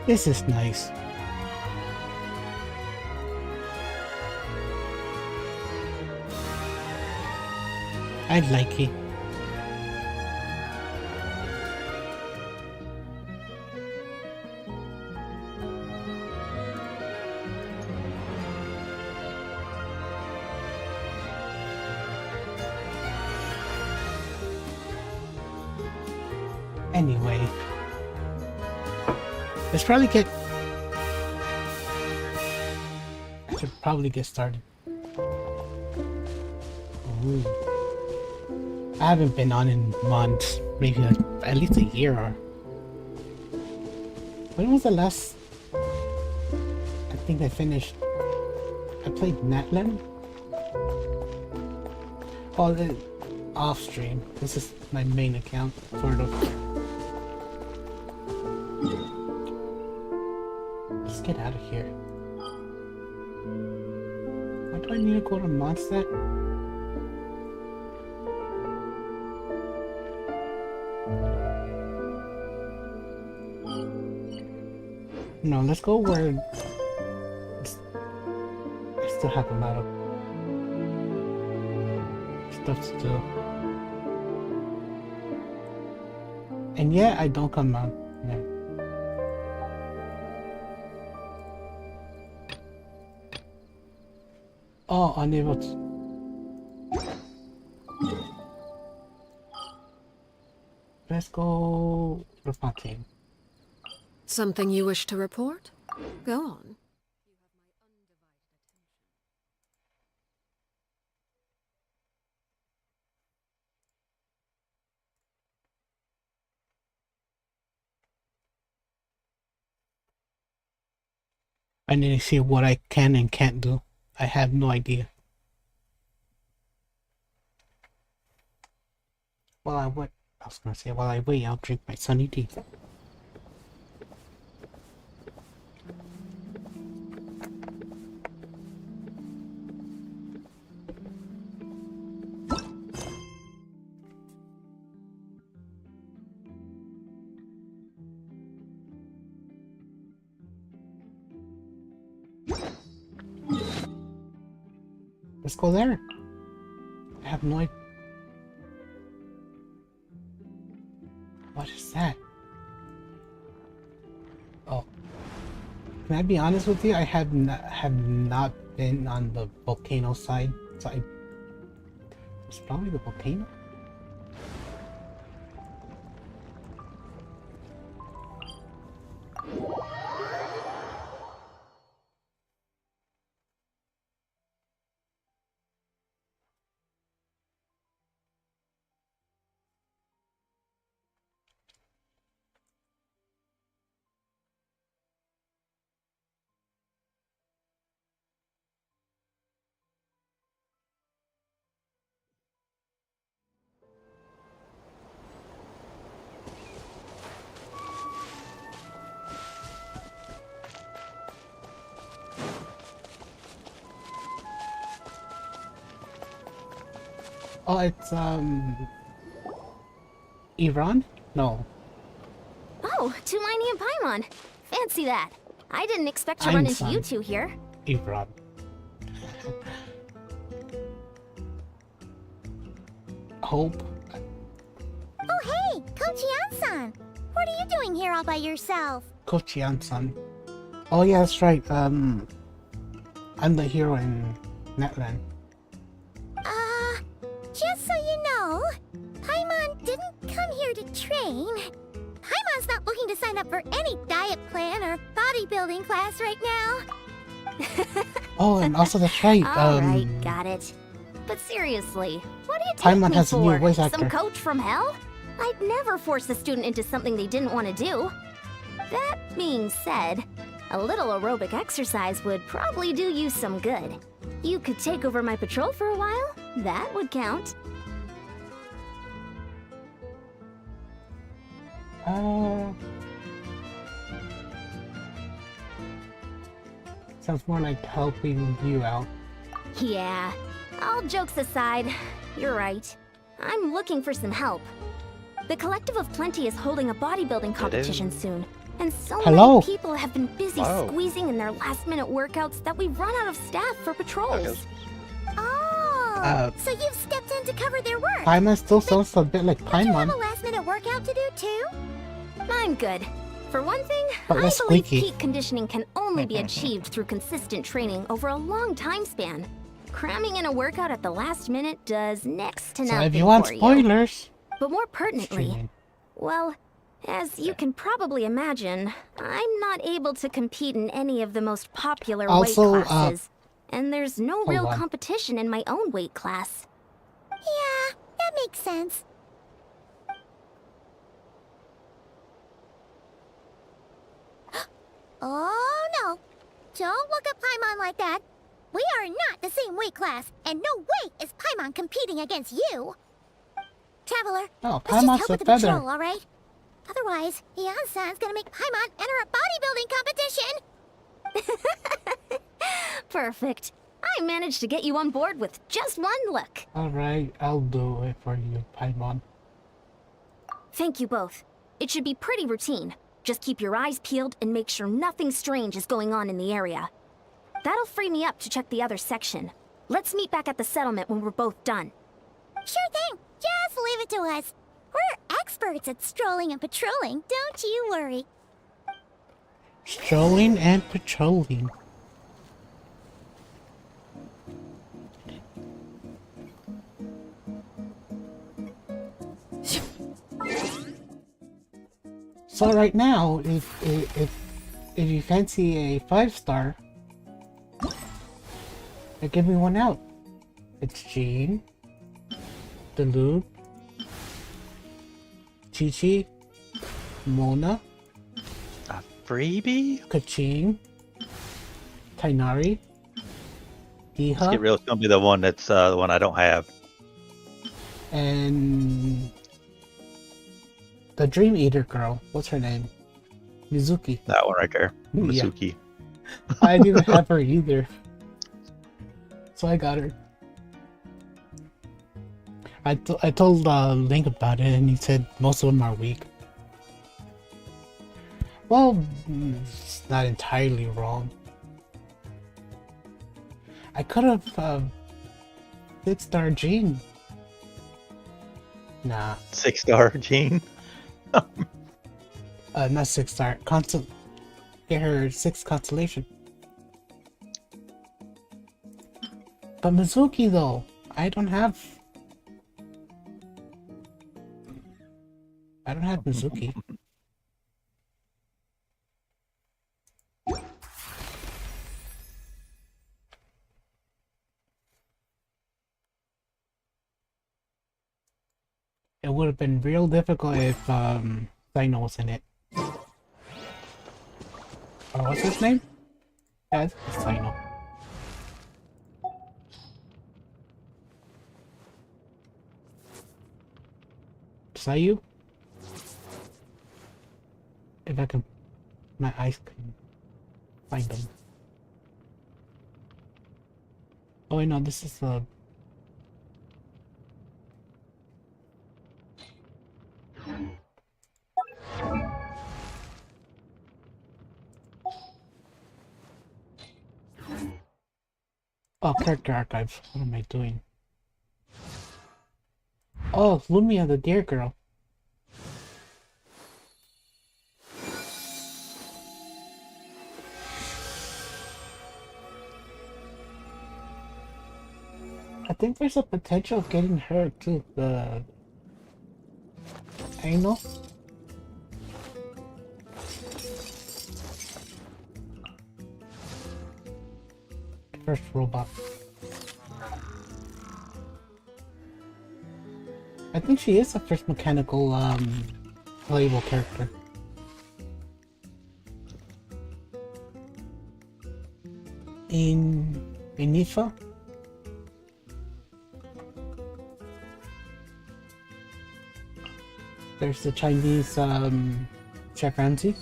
This is nice. I like it. Anyway, let's probably get... I should probably get started. Ooh. I haven't been on in months, maybe like at least a year. Or when was the last? I think I finished. I played Natlan. Oh, off stream. This is my main account, sort of. Let's get out of here. Why do I need to go to Mondstadt? No, let's go where I still have a lot of stuff to do. And yeah, I don't come out. Yeah. Oh, unable to. Let's go to Fontaine. Something you wish to report? Go on. I need to see what I can and can't do. I have no idea. While I wait, I was gonna say, while I wait, I'll drink my sunny tea. Let's go there. I have no idea. What is that? Oh. Can I be honest with you? I have not been on the volcano side. So it's probably the volcano? Oh, it's Iran? No, Oh, Tulani and Paimon. Fancy that. I didn't expect to run into you two here. Iran. Hope. Oh hey, Kochi-san! What are you doing here all by yourself? Kochian-san. Oh yeah, that's right. I'm the hero in Netland. Just so you know, Paimon didn't come here to train. Paimon's not looking to sign up for any diet plan or bodybuilding class right now. Oh, and also that's right. Alright, got it. But seriously, what do you take Paimon me has a new for? voice Some actor. coach from hell? I'd never force a student into something they didn't want to do. That being said, a little aerobic exercise would probably do you some good. You could take over my patrol for a while. That would count. Sounds more like helping you out. Yeah, all jokes aside, you're right. I'm looking for some help. The Collective of Plenty is holding a bodybuilding competition soon, and so Hello. many people have been busy squeezing in their last-minute workouts that we've run out of staff for patrols. Oh, so you've stepped in to cover their work. Paimon still sounds a bit like Don't you have Paimon. a last-minute workout to do too? I'm good. For one thing, But I less believe squeaky. peak conditioning can only be achieved through consistent training over a long time span. Cramming in a workout at the last minute does next to So nothing if you want for you. spoilers, But more pertinently, streaming. well, as you can probably imagine, I'm not able to compete in any of the most popular Also, weight classes. And there's no real on. competition in my own weight class. Yeah, that makes sense. Oh no! Don't look at Paimon like that. We are not the same weight class, and no way is Paimon competing against you. Traveler, Oh, let's just Paimon's help a with the feather. patrol, all right? Otherwise, Yan-san's gonna make Paimon enter a bodybuilding competition. Perfect. I managed to get you on board with just one look. Alright, I'll do it for you, Paimon. Thank you both. It should be pretty routine. Just keep your eyes peeled and make sure nothing strange is going on in the area. That'll free me up to check the other section. Let's meet back at the settlement when we're both done. Sure thing. Just leave it to us. We're experts at strolling and patrolling, don't you worry. Strolling and patrolling. So right now, if you fancy a 5-star, they're giving one out. It's Jean, Delude, Chi-Chi, Mona, A freebie? Kachin, Tainari, Let's Iha, get real. It's gonna be the one that's the one I don't have. and the Dream Eater girl. What's her name? Mizuki. That one right there. Yeah. Masuki. I didn't have her either. So I got her. I told Link about it and he said most of them are weak. Well, it's not entirely wrong. I could have 6-star Jean. Nah, 6-star Gene. not 6-star. Get her 6 constellation. But Mizuki though, I don't have Mizuki. It would have been real difficult if Sino was in it. Or what's his name? Yeah, it's Sino. Sayu? If I can, my eyes can find them. Oh wait, no, this is Oh, character archive. What am I doing? Oh, Lumia, the deer girl. I think there's a potential of getting her to the anal. First robot. I think she is the first mechanical playable character. In IFA. There's the Chinese Chef Ramsay.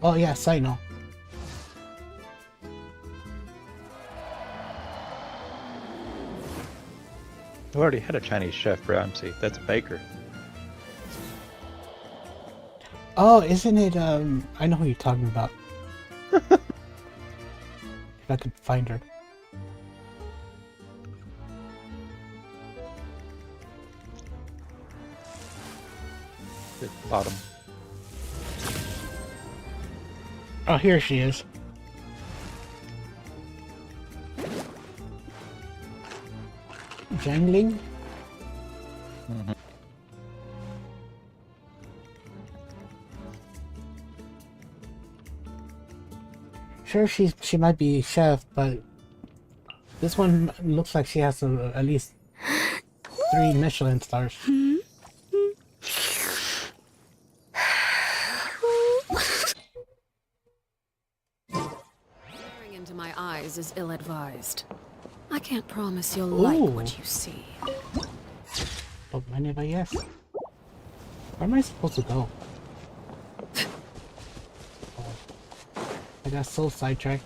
Oh yes, I know. We already had a Chinese chef, Ramsay. That's a baker. Oh, isn't it I know who you're talking about. If I could find her. The bottom. Oh, here she is. Jangling? Sure, she might be chef, but this one looks like she has at least 3 Michelin stars. Staring into my eyes is ill-advised. I can't promise you'll like what you see. But mind if I guess? Where am I supposed to go? Oh, I got so sidetracked.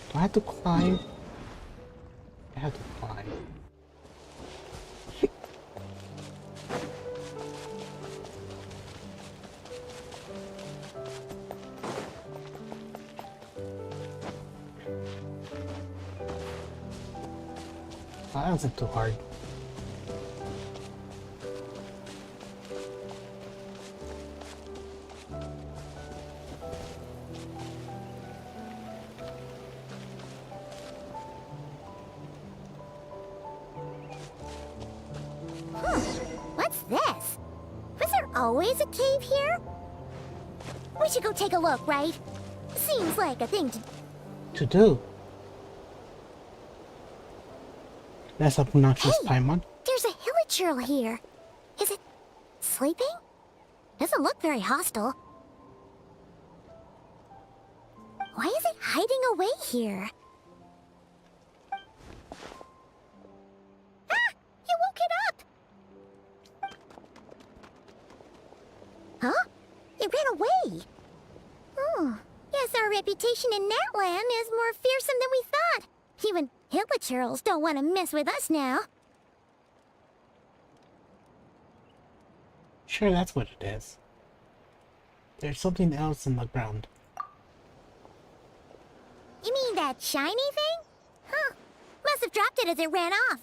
Do I have to climb? I have to climb. Oh, that wasn't too hard. What's this? Was there always a cave here? We should go take a look, right? Seems like a thing to... Do? That's obnoxious Paimon. There's a hilichurl here. Is it sleeping? Doesn't look very hostile. Why is it hiding away here? Ah! You woke it up! Huh? It ran away. Oh, yes, our reputation in Natland is more fearsome than we thought. Even hilichurls don't want to mess with us now. Sure, that's what it is. There's something else in the ground. You mean that shiny thing? Huh. Must have dropped it as it ran off.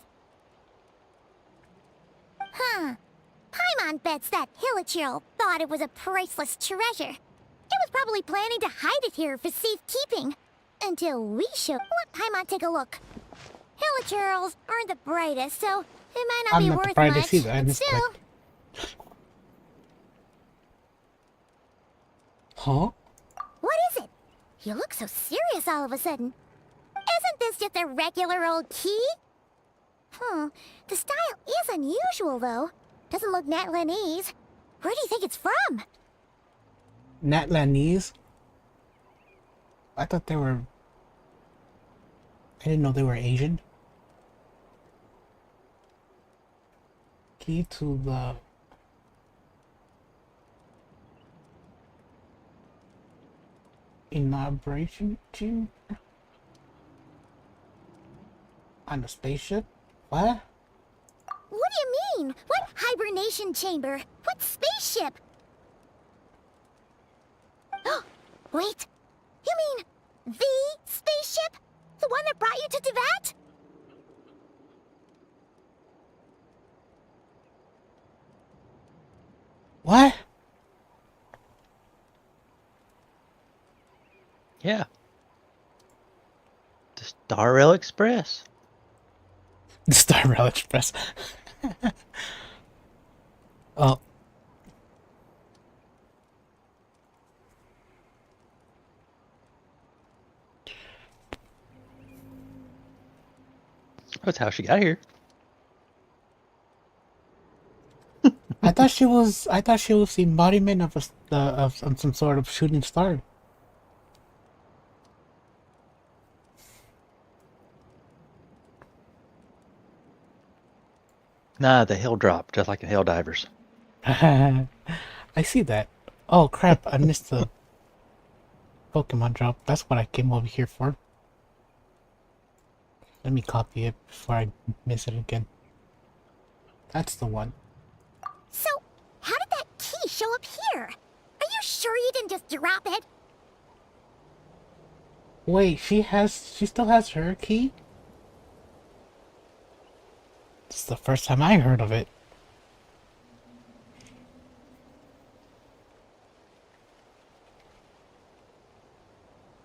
Huh. Paimon bets that hilichurl thought it was a priceless treasure. It was probably planning to hide it here for safekeeping. Until we show... Let Paimon take a look. Hilichurls aren't the brightest, so it might not be worth much. Either. I But still... Huh? What is it? You look so serious all of a sudden. Isn't this just a regular old key? The style is unusual, though. Doesn't look Natlanese. Where do you think it's from? Natlanese? I thought they were... I didn't know they were Asian. Key to the... inauguration chamber? On a spaceship? What? What do you mean? What hibernation chamber? What spaceship? Wait, you mean the spaceship? The one that brought you to Teyvat? What? Yeah. The Star Rail Express. The Star Rail Express. Oh. That's how she got here. I thought she was the embodiment of of some sort of shooting star. Nah, the hill drop, just like in Hell Divers. I see that. Oh crap, I missed the Pokemon drop. That's what I came over here for. Let me copy it before I miss it again. That's the one. So, how did that key show up here? Are you sure you didn't just drop it? Wait, she still has her key? This is the first time I heard of it.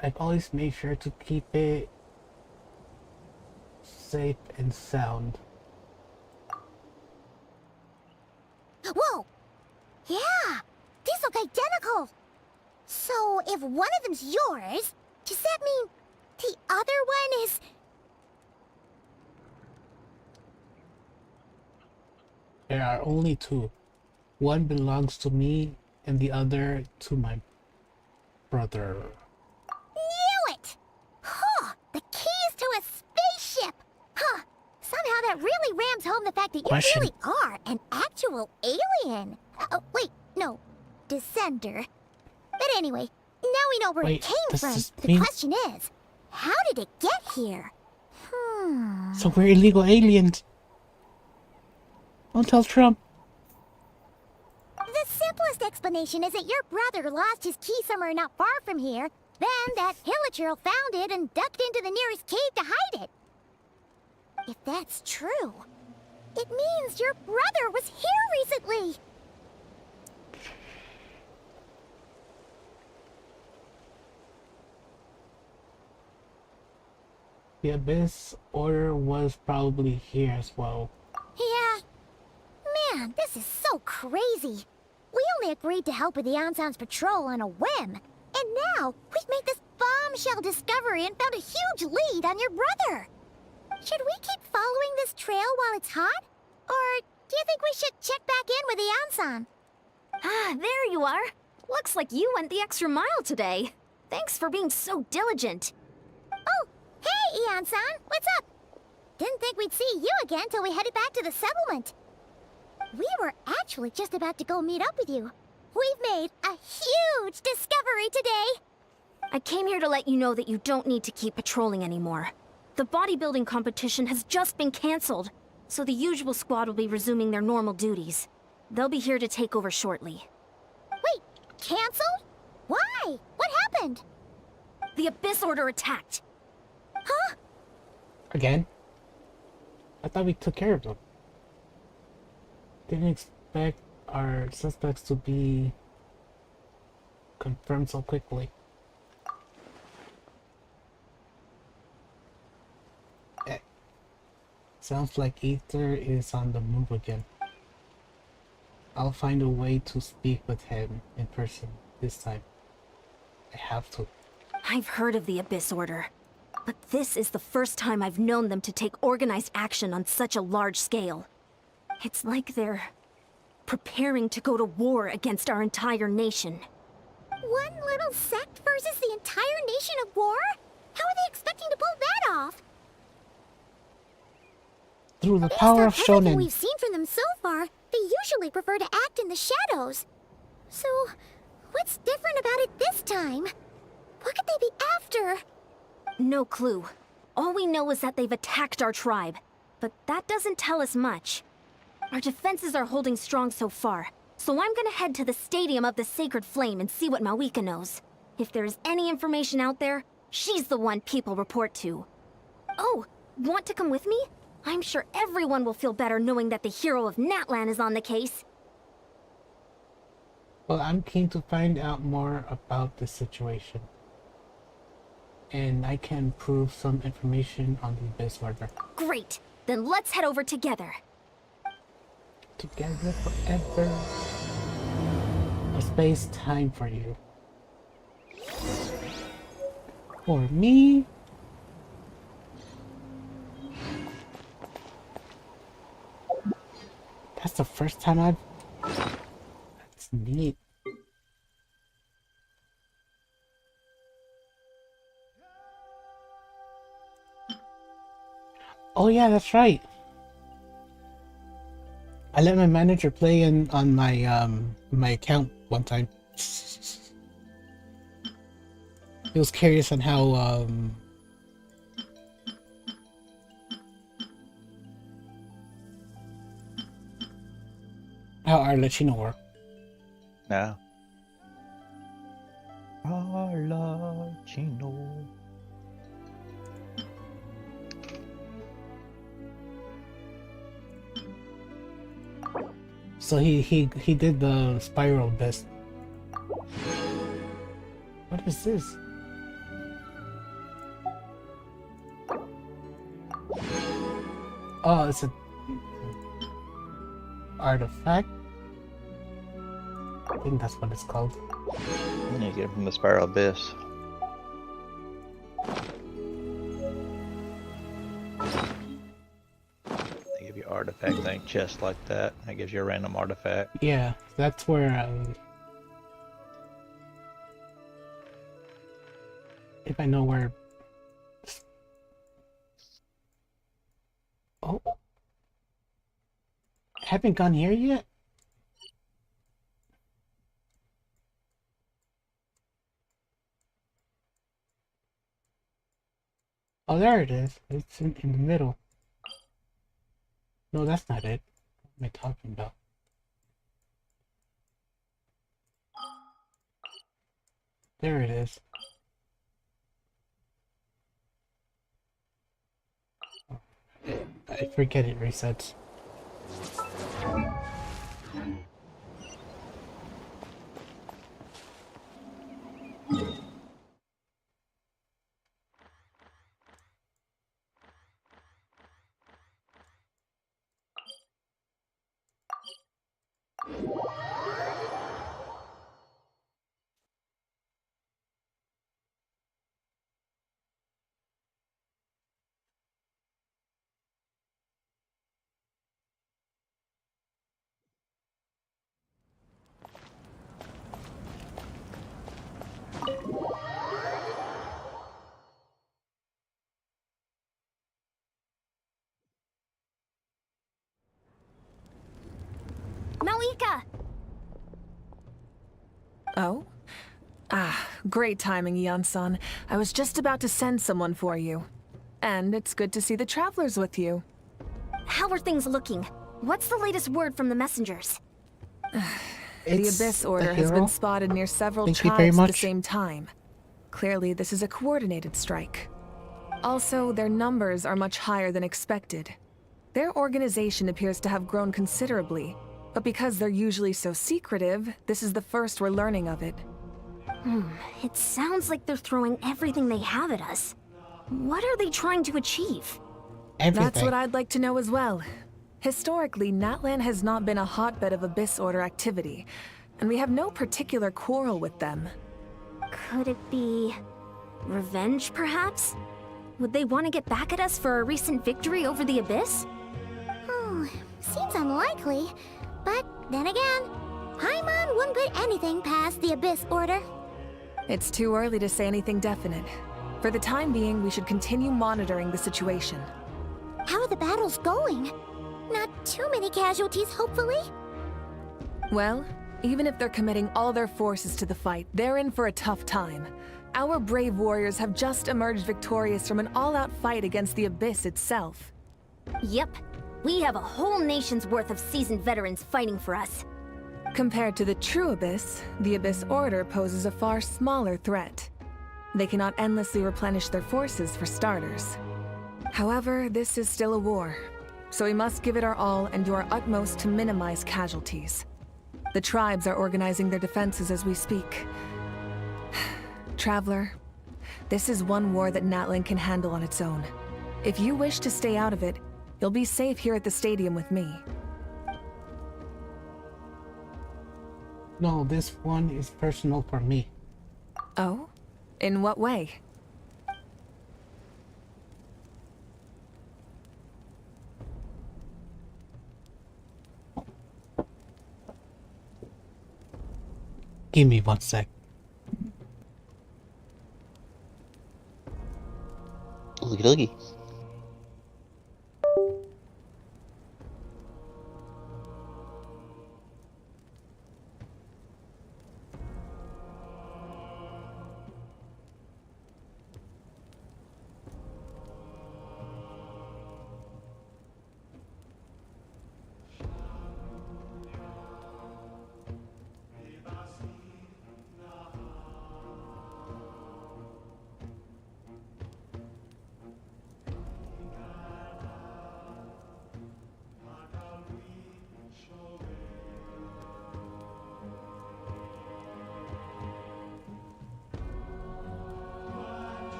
I've always made sure to keep it safe and sound. Whoa! Yeah! These look identical! So, if one of them's yours, does that mean the other one is... There are only two. One belongs to me and the other to my brother. Knew it! Huh! The keys to a spaceship! Huh! Somehow that really rams home the fact that you Question. really are an actual alien! Oh, wait, no. Descender. But anyway, now we know where Wait, it came does from. this The mean- question is, how did it get here? So we're illegal aliens. Don't tell Trump. The simplest explanation is that your brother lost his key somewhere not far from here. Then that Hilichurl found it and ducked into the nearest cave to hide it. If that's true, it means your brother was here recently. The Abyss Order was probably here as well. Yeah. Man, this is so crazy. We only agreed to help with the Ansan's patrol on a whim. And now, we've made this bombshell discovery and found a huge lead on your brother. Should we keep following this trail while it's hot? Or do you think we should check back in with the Ansan? Ah, there you are. Looks like you went the extra mile today. Thanks for being so diligent. Oh, hey, Ian-san, what's up? Didn't think we'd see you again till we headed back to the settlement. We were actually just about to go meet up with you. We've made a huge discovery today. I came here to let you know that you don't need to keep patrolling anymore. The bodybuilding competition has just been cancelled, so the usual squad will be resuming their normal duties. They'll be here to take over shortly. Wait, canceled? Why? What happened? The Abyss Order attacked. Huh? Again? I thought we took care of them. Didn't expect our suspects to be confirmed so quickly. Eh. Sounds like Ether is on the move again. I'll find a way to speak with him in person this time. I have to. I've heard of the Abyss Order, but this is the first time I've known them to take organized action on such a large scale. It's like they're preparing to go to war against our entire nation. One little sect versus the entire nation of war? How are they expecting to pull that off? Through the Based power on of everything shonen. we've seen from them so far, they usually prefer to act in the shadows. So, what's different about it this time? What could they be after? No clue. All we know is that they've attacked our tribe, but that doesn't tell us much. Our defenses are holding strong so far, so I'm gonna head to the Stadium of the Sacred Flame and see what Mawika knows. If there's any information out there, she's the one people report to. Oh, want to come with me? I'm sure everyone will feel better knowing that the hero of Natlan is on the case. Well, I'm keen to find out more about this situation. And I can prove some information on the Abyss Order. Great, then let's head over together. Together forever. A space-time for you. For me? That's the first time I've... That's neat. Oh yeah, that's right. I let my manager play in on my my account one time. He was curious on how our Latino work. No. Hola, Chino. So he did the spiral best. What is this? Oh, it's a artifact. I think that's what it's called. You get it from the Spiral Abyss. They give you artifact thing, chest like that. That gives you a random artifact. Yeah, that's where if I know where. Oh, haven't gone here yet. Oh, there it is. It's in the middle. No, that's not it. What am I talking about? There it is. I forget it resets. Mawika! Oh? Ah, great timing, Eon-san. I was just about to send someone for you. And it's good to see the travelers with you. How are things looking? What's the latest word from the messengers? The Abyss Order has been spotted near several Thank you very tribes at the much. same time. Clearly, this is a coordinated strike. Also, their numbers are much higher than expected. Their organization appears to have grown considerably, but because they're usually so secretive, this is the first we're learning of it. It sounds like they're throwing everything they have at us. What are they trying to achieve? Everything. That's what I'd like to know as well. Historically, Natlan has not been a hotbed of Abyss Order activity, and we have no particular quarrel with them. Could it be revenge, perhaps? Would they want to get back at us for a recent victory over the Abyss? Oh, seems unlikely. But Then again, Paimon wouldn't put anything past the Abyss Order. It's too early to say anything definite. For the time being, we should continue monitoring the situation. How are the battles going? Not too many casualties, hopefully? Well, even if they're committing all their forces to the fight, they're in for a tough time. Our brave warriors have just emerged victorious from an all-out fight against the Abyss itself. Yep. We have a whole nation's worth of seasoned veterans fighting for us. Compared to the true Abyss, the Abyss Order poses a far smaller threat. They cannot endlessly replenish their forces, for starters. However, this is still a war, so we must give it our all and do our utmost to minimize casualties. The tribes are organizing their defenses as we speak. Traveler, this is one war that Natlan can handle on its own. If you wish to stay out of it, you'll be safe here at the stadium with me. No, this one is personal for me. Oh? In what way? Give me 1 sec. Looky looky.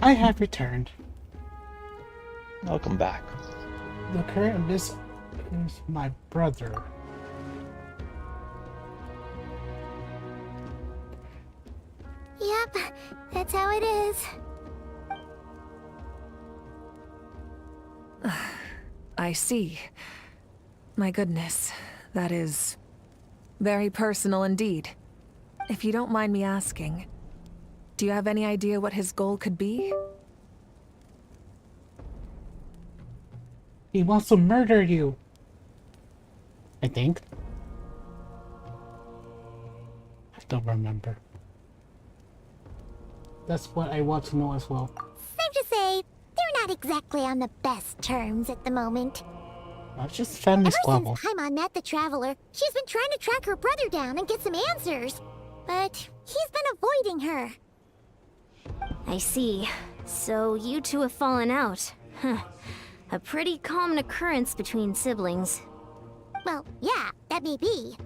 I have returned. Welcome back. The current abyss is my brother. Yep, that's how it is. I see. My goodness, that is very personal indeed. If you don't mind me asking, do you have any idea what his goal could be? He wants to murder you. I think. I don't remember. That's what I want to know as well. Safe to say, they're not exactly on the best terms at the moment. It's just family Ever squabble. since Paimon met the Traveler, she's been trying to track her brother down and get some answers. But he's been avoiding her. I see. So you two have fallen out. Huh. A pretty common occurrence between siblings. Well, yeah, that may be.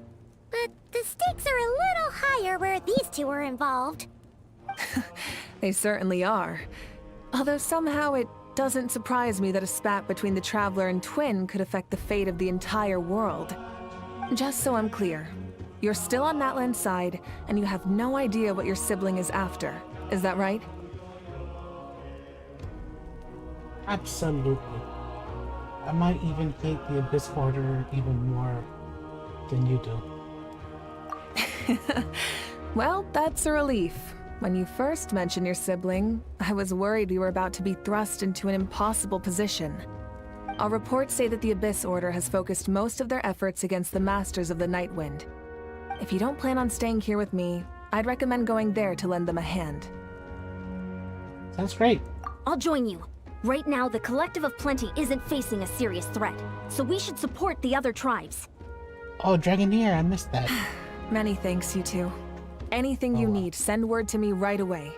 But the stakes are a little higher where these two are involved. They certainly are. Although somehow it doesn't surprise me that a spat between the Traveler and Twin could affect the fate of the entire world. Just so I'm clear, you're still on Natlan's side, and you have no idea what your sibling is after. Is that right? Absolutely. I might even hate the Abyss Order even more than you do. Well, that's a relief. When you first mentioned your sibling, I was worried we were about to be thrust into an impossible position. Our reports say that the Abyss Order has focused most of their efforts against the Masters of the Nightwind. If you don't plan on staying here with me, I'd recommend going there to lend them a hand. Sounds great. I'll join you. Right now, the Collective of Plenty isn't facing a serious threat, so we should support the other tribes. Oh, Dragoneer, I missed that. Many thanks, you two. Anything you need, send word to me right away.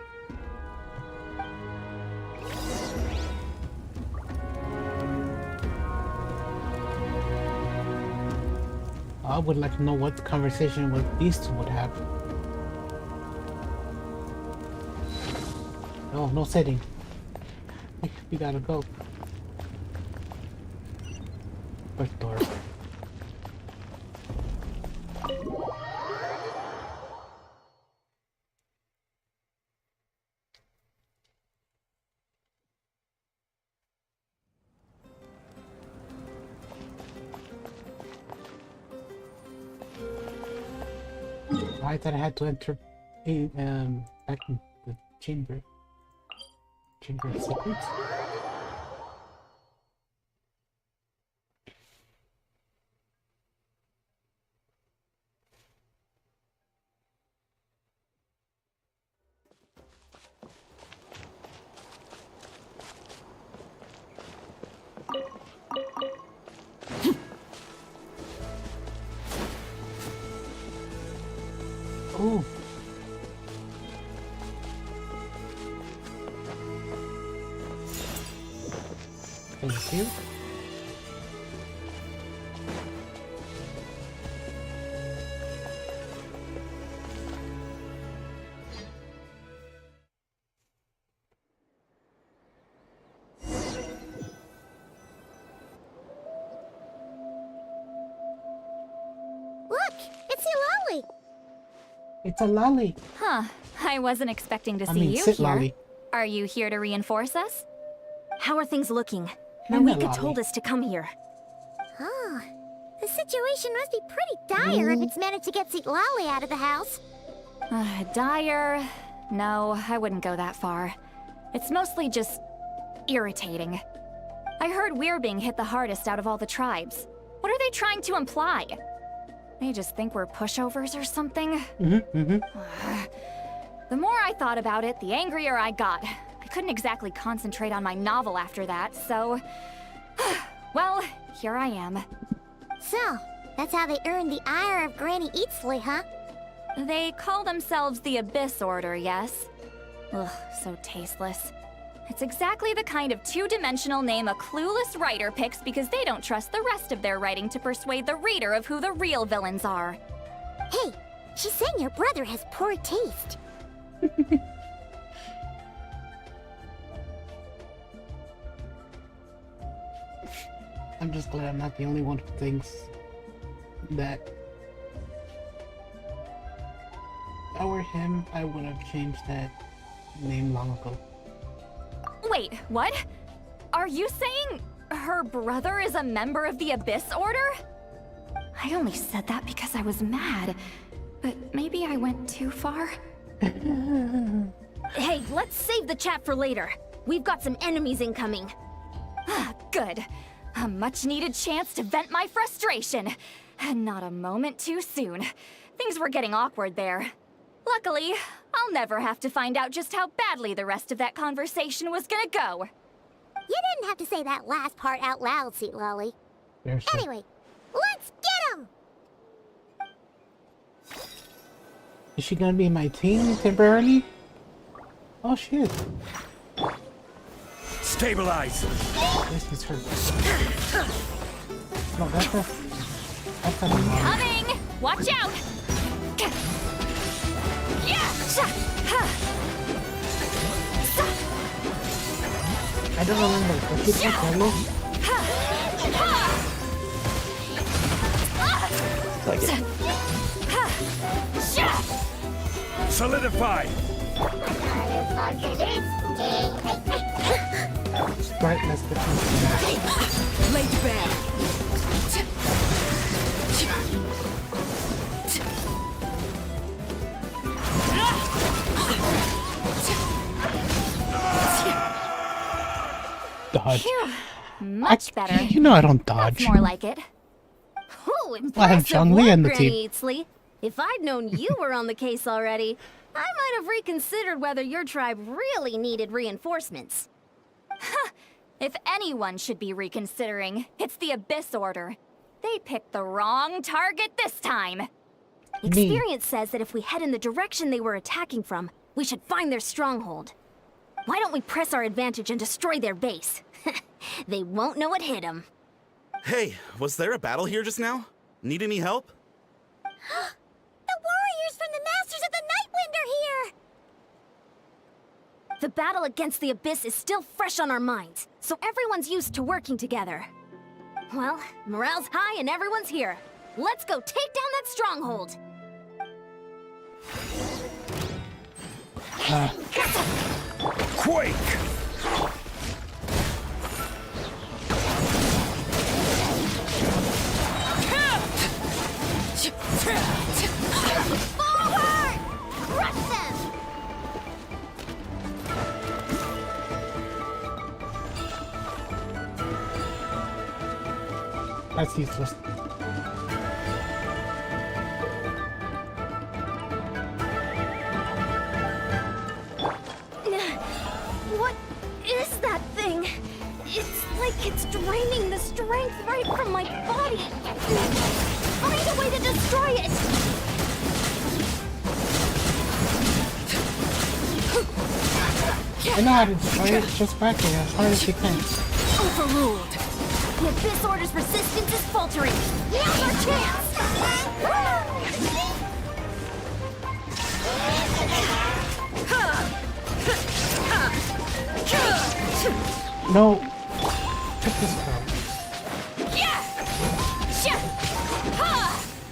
I would like to know what the conversation with these two would have. Oh, no setting. We gotta go. First door. I thought I had to enter back in the chamber. Chamber of Secrets? Oh. Thank you. Look, it's Eulalie. It's a lolly. Huh. I wasn't expecting to I see mean, you sit here. lolly. Are you here to reinforce us? How are things looking? Kinda Marika lolly. told us to come here. Oh, the situation must be pretty dire if it's managed to get Eulalie out of the house. Dire? No, I wouldn't go that far. It's mostly just irritating. I heard we're being hit the hardest out of all the tribes. What are they trying to imply? They just think we're pushovers or something? The more I thought about it, the angrier I got. I couldn't exactly concentrate on my novel after that, so... well, here I am. So, that's how they earned the ire of Granny Eatsley, huh? They call themselves the Abyss Order, yes? Ugh, so tasteless. It's exactly the kind of two-dimensional name a clueless writer picks because they don't trust the rest of their writing to persuade the reader of who the real villains are. Hey, she's saying your brother has poor taste. I'm just glad I'm not the only one who thinks that if I were him, I would have changed that name long ago. Wait, what? Are you saying her brother is a member of the Abyss Order? I only said that because I was mad, but maybe I went too far. Hey, let's save the chat for later. We've got some enemies incoming. Good. A much-needed chance to vent my frustration. And not a moment too soon. Things were getting awkward there. Luckily, I'll never have to find out just how badly the rest of that conversation was gonna go. You didn't have to say that last part out loud, Sweet Lolly. There's Anyway, let's get him! Is she gonna be my team temporarily? Oh shit. Stabilize! This is her. No, that's her. That's her. Coming! Watch out! I don't remember. Was it that Carlo? Like it. Solidify! Brightness difference. Laid bare. Dodge. Phew. Much better. You know I don't dodge. That's more like it. Ooh, I have impressive Zhongli work, on the Granny team. Eatsley. If I'd known you were on the case already, I might have reconsidered whether your tribe really needed reinforcements. If anyone should be reconsidering, it's the Abyss Order. They picked the wrong target this time. Experience says that if we head in the direction they were attacking from, we should find their stronghold. Why don't we press our advantage and destroy their base? They won't know what hit them. Hey, was there a battle here just now? Need any help? The warriors from the Masters of the Nightwind are here! The battle against the Abyss is still fresh on our minds, so everyone's used to working together. Well, morale's high and everyone's here. Let's go take down that stronghold! Quake! Forward! Crush them! That's useless. What is that thing? It's like it's draining the strength right from my body. Find a way to destroy it! I know how to destroy it, just whack it as hard as you can. Overruled. The Abyss Order's resistance is faltering. Now's our chance! No! Check this out.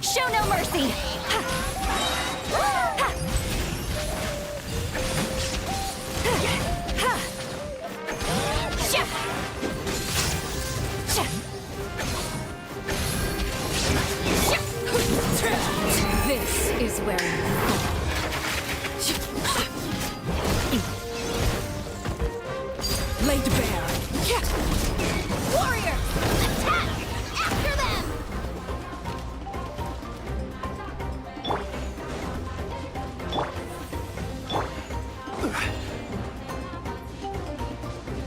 Show no mercy! This is where laid bare. Warriors! Attack! After them!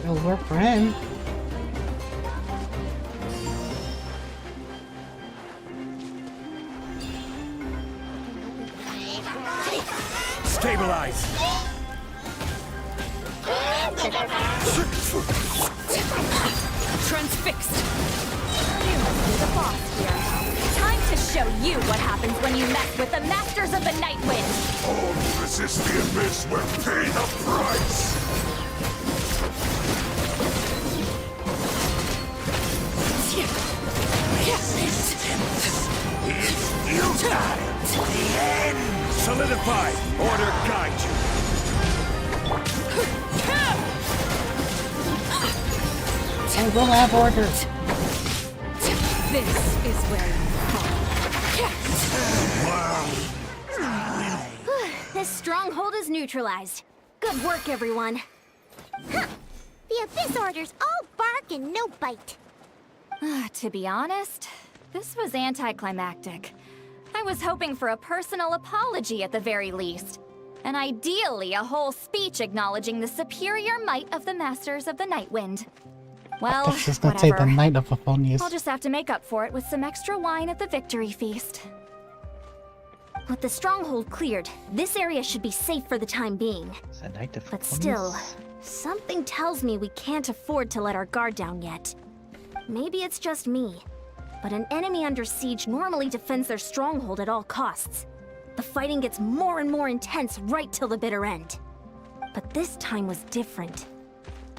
It'll work for him. Stabilize! Transfixed. You must be the boss here. Time to show you what happens when you mess with the Masters of the Nightwind! All who resist the Abyss will pay the price! Solidify! Order guide you! I will have orders. This is where you fall. This stronghold is neutralized. Good work, everyone. Huh. The Abyss Order's all bark and no bite. To be honest, this was anticlimactic. I was hoping for a personal apology at the very least. And ideally, a whole speech acknowledging the superior might of the Masters of the Nightwind. Well, That's just gonna take the whatever. night of Aphonius. I'll just have to make up for it with some extra wine at the victory feast. With the stronghold cleared, this area should be safe for the time being. It's a night of But fun. still, something tells me we can't afford to let our guard down yet. Maybe it's just me, but an enemy under siege normally defends their stronghold at all costs. The fighting gets more and more intense right till the bitter end. But this time was different.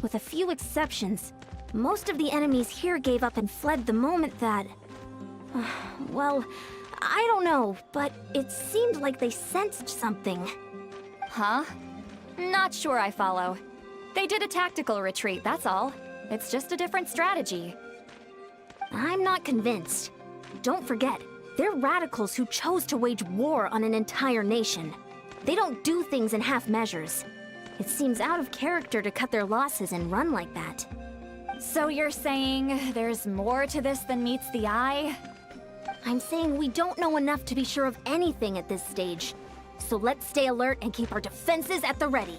With a few exceptions, most of the enemies here gave up and fled the moment that... well, I don't know, but it seemed like they sensed something. Huh? Not sure I follow. They did a tactical retreat, that's all. It's just a different strategy. I'm not convinced. Don't forget, they're radicals who chose to wage war on an entire nation. They don't do things in half measures. It seems out of character to cut their losses and run like that. So you're saying there's more to this than meets the eye? I'm saying we don't know enough to be sure of anything at this stage. So let's stay alert and keep our defenses at the ready.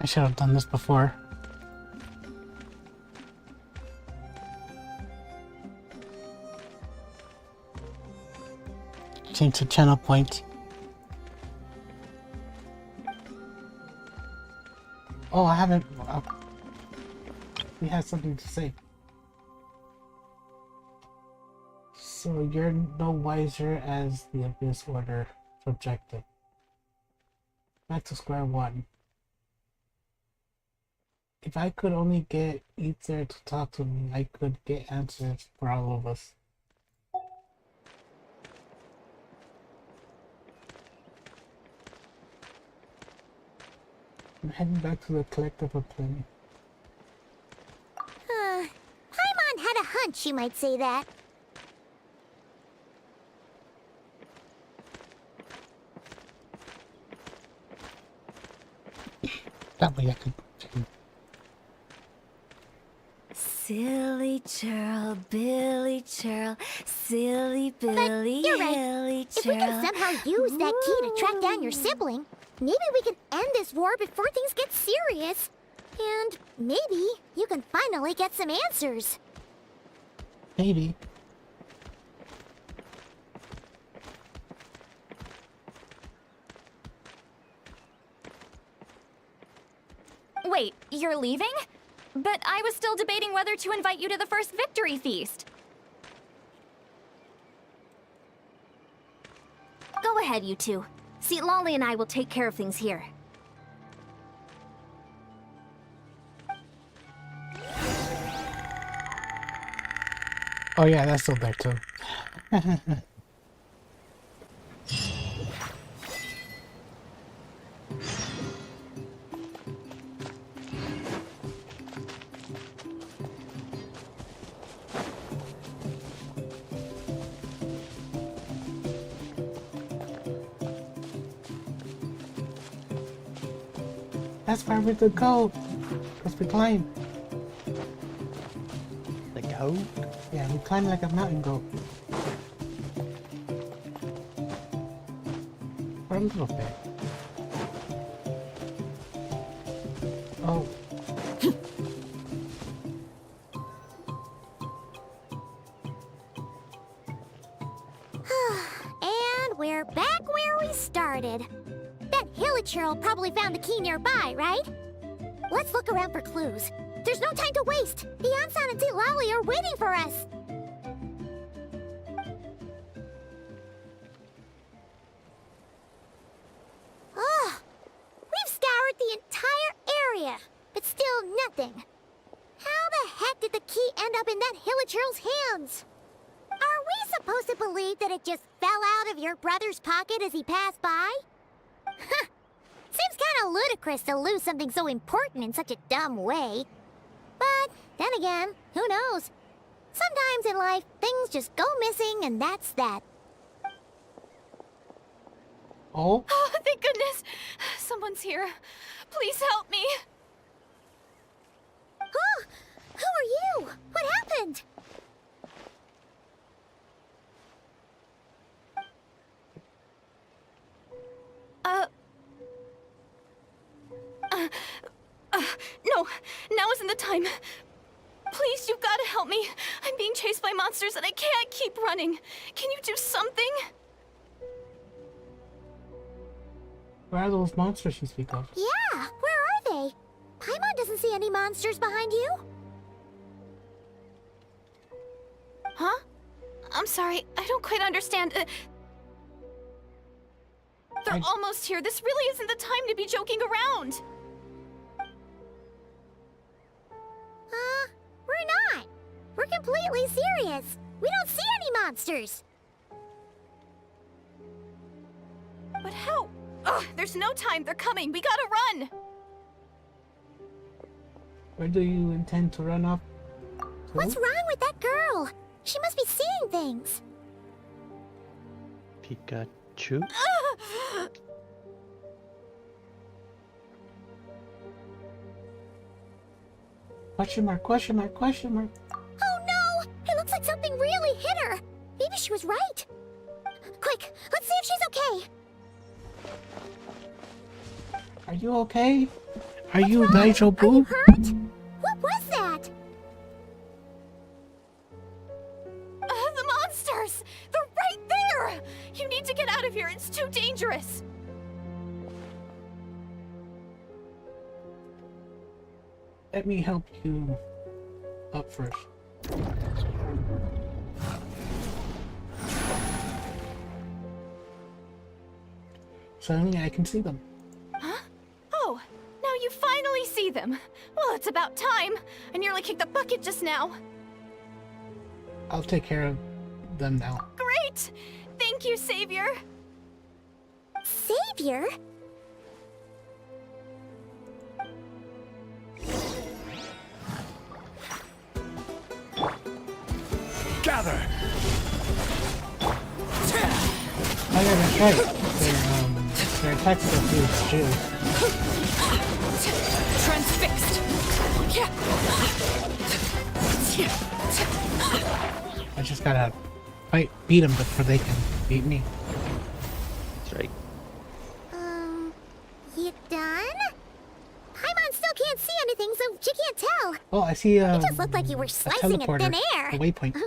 I should have done this before. Change the channel point. Oh, I haven't. We have something to say. So you're no wiser as the Abyss Order projected. Back to square one. If I could only get Ether to talk to me, I could get answers for all of us. I'm heading back to the collective of plenty. Paimon had a hunch you might say that. That way I could. Silly churl, Billy churl, silly Billy, you're right. Hilly If we can somehow use that key to track down your sibling, maybe we can end this war before things get serious. And maybe you can finally get some answers. Maybe. Wait, you're leaving? But I was still debating whether to invite you to the first victory feast. Go ahead, you two. See, Lolly and I will take care of things here. Oh yeah, that's still there too. That's where we could go. Because we climb. The goat? Yeah, we climb like a mountain goat. For a little bit. Oh. And we're back where we started. That Hilichurl probably found the key nearby, right? Let's look around for clues. There's no time to waste. Beyonsan and Lolly are waiting for us. Ugh. We've scoured the entire area, but still nothing. How the heck did the key end up in that Hilichurl's hands? Are we supposed to believe that it just fell out of your brother's pocket as he passed by? Seems kinda ludicrous to lose something so important in such a dumb way. But, then again, who knows? Sometimes in life, things just go missing and that's that. Oh? Oh, thank goodness! Someone's here. Please help me! Oh, who are you? What happened? No, now isn't the time. Please, you've got to help me. I'm being chased by monsters and I can't keep running. Can you do something? Where are those monsters you speak of? Yeah, where are they? Paimon doesn't see any monsters behind you. Huh? I'm sorry, I don't quite understand. They're almost here. This really isn't the time to be joking around. We're not. We're completely serious. We don't see any monsters. But how? Ugh, there's no time. They're coming. We gotta run. Where do you intend to run off to? What's wrong with that girl? She must be seeing things. Pikachu? Question mark, question mark, question mark. Oh no! It looks like something really hit her. Maybe she was right. Quick, let's see if she's okay. Are you okay? Are What's you wrong? Nigel Are you Boo? hurt? What was that? The monsters! They're right there! You need to get out of here. It's too dangerous. Let me help you up first. Suddenly I can see them. Huh? Oh, now you finally see them. Well, it's about time. I nearly kicked the bucket just now. I'll take care of them now. Great! Thank you, Savior. Savior? Gather! Oh yeah, that's right. Their attacks go through its shield. Transfixed. I just gotta beat them before they can beat me. That's right. You done? Paimon still can't see anything, so she can't tell. Oh, I see It just looked like you were a slicing at thin teleporter, air. a waypoint.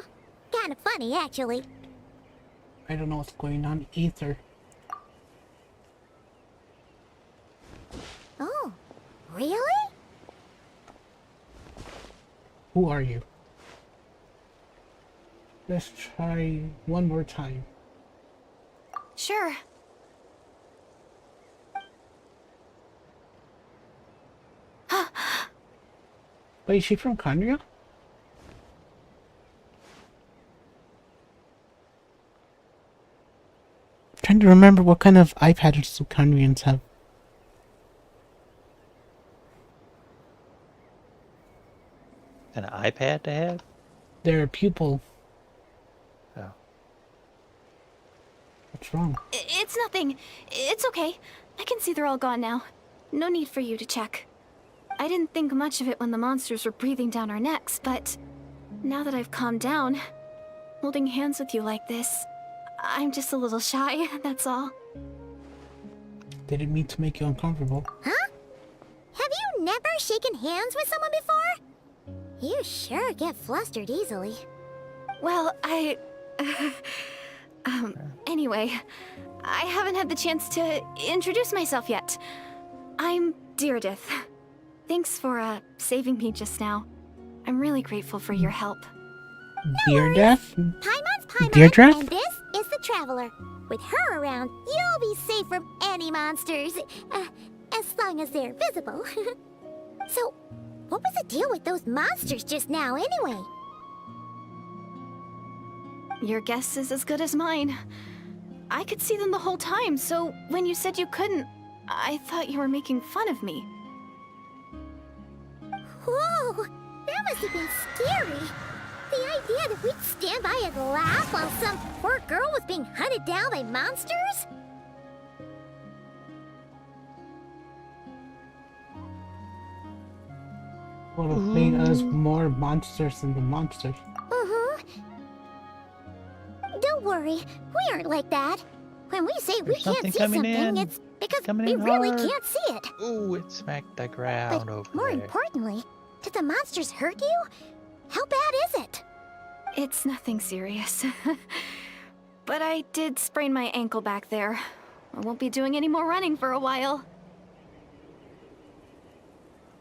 Kinda funny, actually. I don't know what's going on either. Oh, really? Who are you? Let's try one more time. Sure. Wait, is she from Conria? Trying to remember what kind of eye patterns do Conrians have. An iPad to have? Their pupil. Oh. What's wrong? It's nothing. It's okay. I can see they're all gone now. No need for you to check. I didn't think much of it when the monsters were breathing down our necks, but now that I've calmed down, holding hands with you like this, I'm just a little shy, that's all. Didn't mean to make you uncomfortable. Huh? Have you never shaken hands with someone before? You sure get flustered easily. Well, anyway, I haven't had the chance to introduce myself yet. I'm Deirdith. Thanks for, saving me just now. I'm really grateful for your help. Deirdith? Paimon's Paimon, Deirdre? and this is the Traveler. With her around, you'll be safe from any monsters. As long as they're visible. So, what was the deal with those monsters just now, anyway? Your guess is as good as mine. I could see them the whole time, so when you said you couldn't, I thought you were making fun of me. Whoa! That must have been scary. The idea that we'd stand by and laugh while some poor girl was being hunted down by monsters? Would have made us more monsters than the monsters. Don't worry, we aren't like that. When we say we There's can't something see coming something, in. it's because Coming we in really hard. can't see it. Ooh, it smacked the ground But over more there. importantly, did the monsters hurt you? How bad is it? It's nothing serious. But I did sprain my ankle back there. I won't be doing any more running for a while.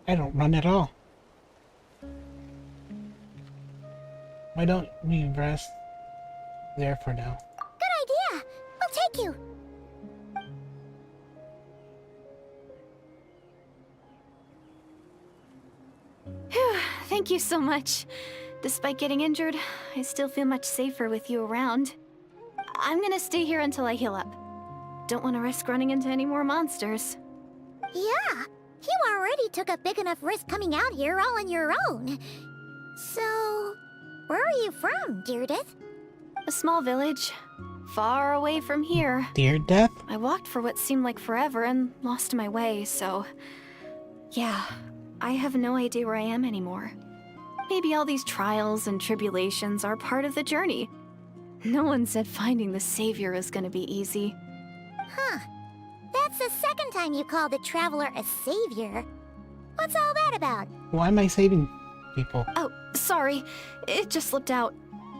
I don't run at all. Why don't we rest there for now? Good idea. We'll take you. Phew, thank you so much. Despite getting injured, I still feel much safer with you around. I'm gonna stay here until I heal up. Don't want to risk running into any more monsters. Yeah, you already took a big enough risk coming out here all on your own. So, where are you from, Deirdith? A small village, far away from here. Dear Death? I walked for what seemed like forever and lost my way, so... Yeah, I have no idea where I am anymore. Maybe all these trials and tribulations are part of the journey. No one said finding the savior is gonna be easy. Huh. That's the second time you called the traveler a savior. What's all that about? Why am I saving people? Oh, sorry. It just slipped out.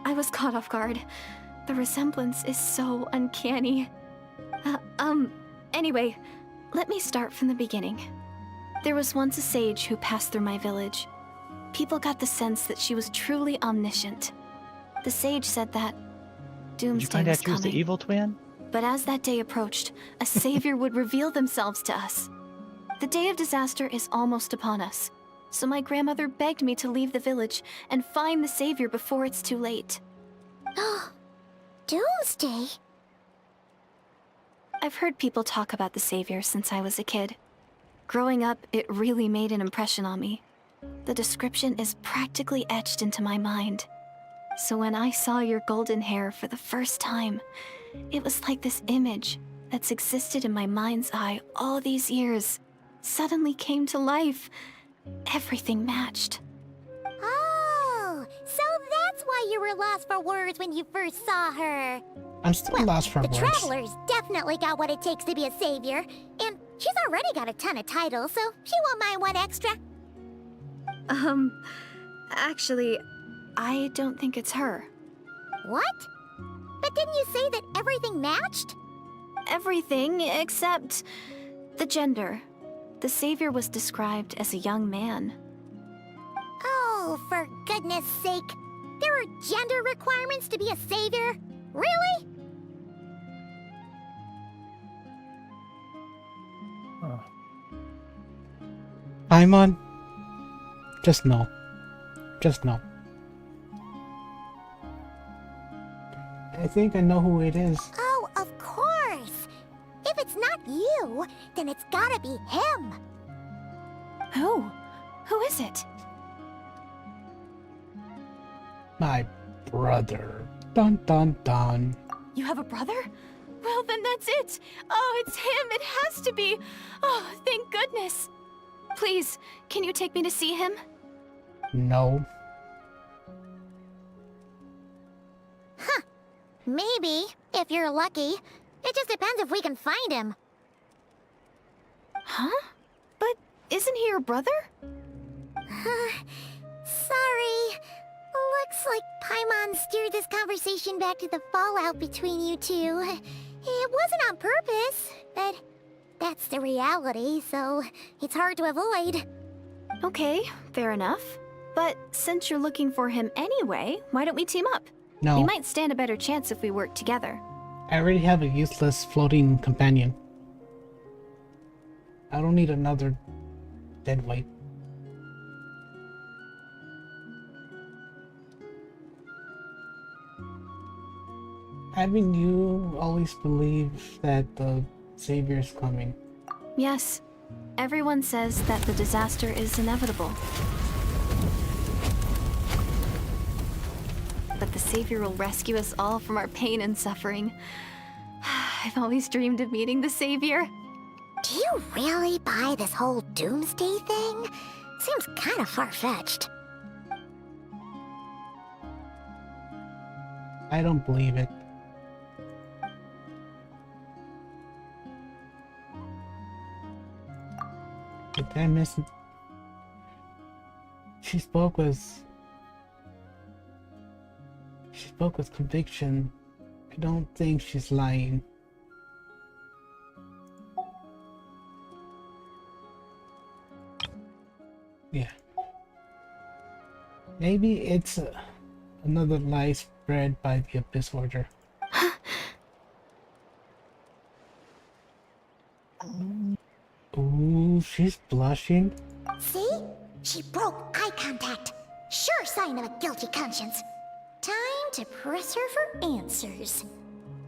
I was caught off guard. The resemblance is so uncanny. Anyway, let me start from the beginning. There was once a sage who passed through my village. People got the sense that she was truly omniscient. The sage said that Did you doomsday find was out she was the coming. evil twin? But as that day approached, a savior would reveal themselves to us. The day of disaster is almost upon us, so my grandmother begged me to leave the village and find the savior before it's too late. Doomsday? I've heard people talk about the savior since I was a kid. Growing up, it really made an impression on me. The description is practically etched into my mind. So when I saw your golden hair for the first time, it was like this image that's existed in my mind's eye all these years suddenly came to life. Everything matched. Oh, so that's why you were lost for words when you first saw her. I'm still lost for The words. Traveler's definitely got what it takes to be a savior, and she's already got a ton of titles, so she won't mind one extra. Actually, I don't think it's her. What? But didn't you say that everything matched? Everything except the gender. The savior was described as a young man. Oh, for goodness sake. There are gender requirements to be a savior? Really? Oh. Paimon? Just no. Just no. I think I know who it is. Oh, of course. If it's not you, then it's gotta be him. Who? Who is it? My brother. Dun dun dun. You have a brother? Well, then that's it. Oh, it's him. It has to be. Oh, thank goodness. Please, can you take me to see him? No. Maybe, if you're lucky. It just depends if we can find him. Huh? But isn't he your brother? Sorry. Looks like Paimon steered this conversation back to the fallout between you two. It wasn't on purpose, but that's the reality, so it's hard to avoid. Okay, fair enough. But since you're looking for him anyway, why don't we team up? No. We might stand a better chance if we work together. I already have a useless floating companion. I don't need another dead weight. Haven't you always believed that the Savior is coming? Yes, everyone says that the disaster is inevitable. But the Savior will rescue us all from our pain and suffering. I've always dreamed of meeting the Savior. Do you really buy this whole doomsday thing? Seems kind of far-fetched. I don't believe it. Did I miss it? She spoke with conviction. I don't think she's lying. Yeah. Maybe it's another lie spread by the Abyss Order. Ooh, she's blushing. See? She broke eye contact. Sure sign of a guilty conscience. Time to press her for answers.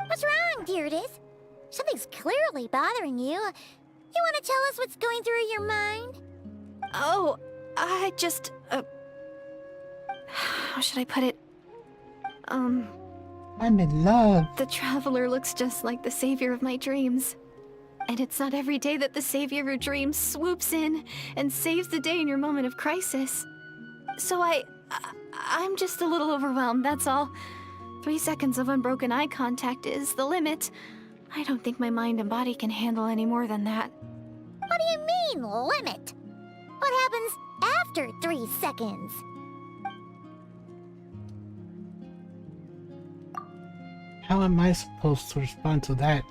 What's wrong, Deirdis? Something's clearly bothering you. You want to tell us what's going through your mind? Oh, I just, how should I put it? I'm in love. The Traveler looks just like the Savior of my dreams. And it's not every day that the Savior of your dreams swoops in and saves the day in your moment of crisis. So I'm just a little overwhelmed, that's all. 3 seconds of unbroken eye contact is the limit. I don't think my mind and body can handle any more than that. What do you mean, limit? What happens after 3 seconds? How am I supposed to respond to that?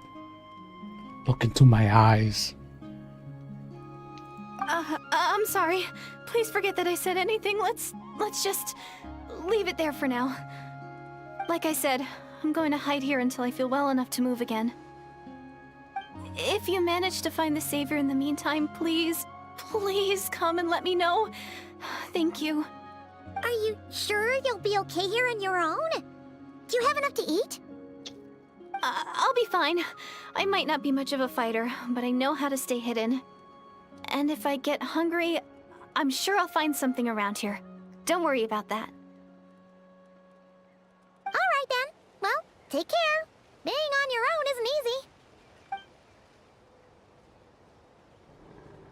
Look into my eyes. I'm sorry. Please forget that I said anything. Let's just leave it there for now. Like I said, I'm going to hide here until I feel well enough to move again. If you manage to find the Savior in the meantime, please come and let me know. Thank you. Are you sure you'll be okay here on your own? Do you have enough to eat? I'll be fine. I might not be much of a fighter, but I know how to stay hidden. And if I get hungry, I'm sure I'll find something around here. Don't worry about that. All right then. Well, take care. Being on your own isn't easy.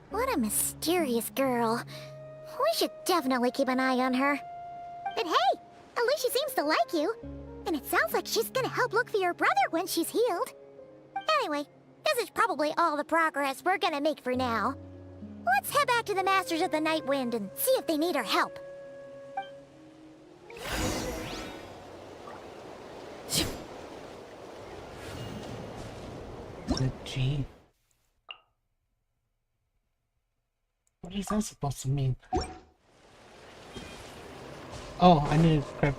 What a mysterious girl. We should definitely keep an eye on her. But hey, at least she seems to like you. And it sounds like she's gonna help look for your brother when she's healed. Anyway, this is probably all the progress we're gonna make for now. Let's head back to the Masters of the Night Wind and see if they need our help. The G. What is that supposed to mean? Oh, I need to grab.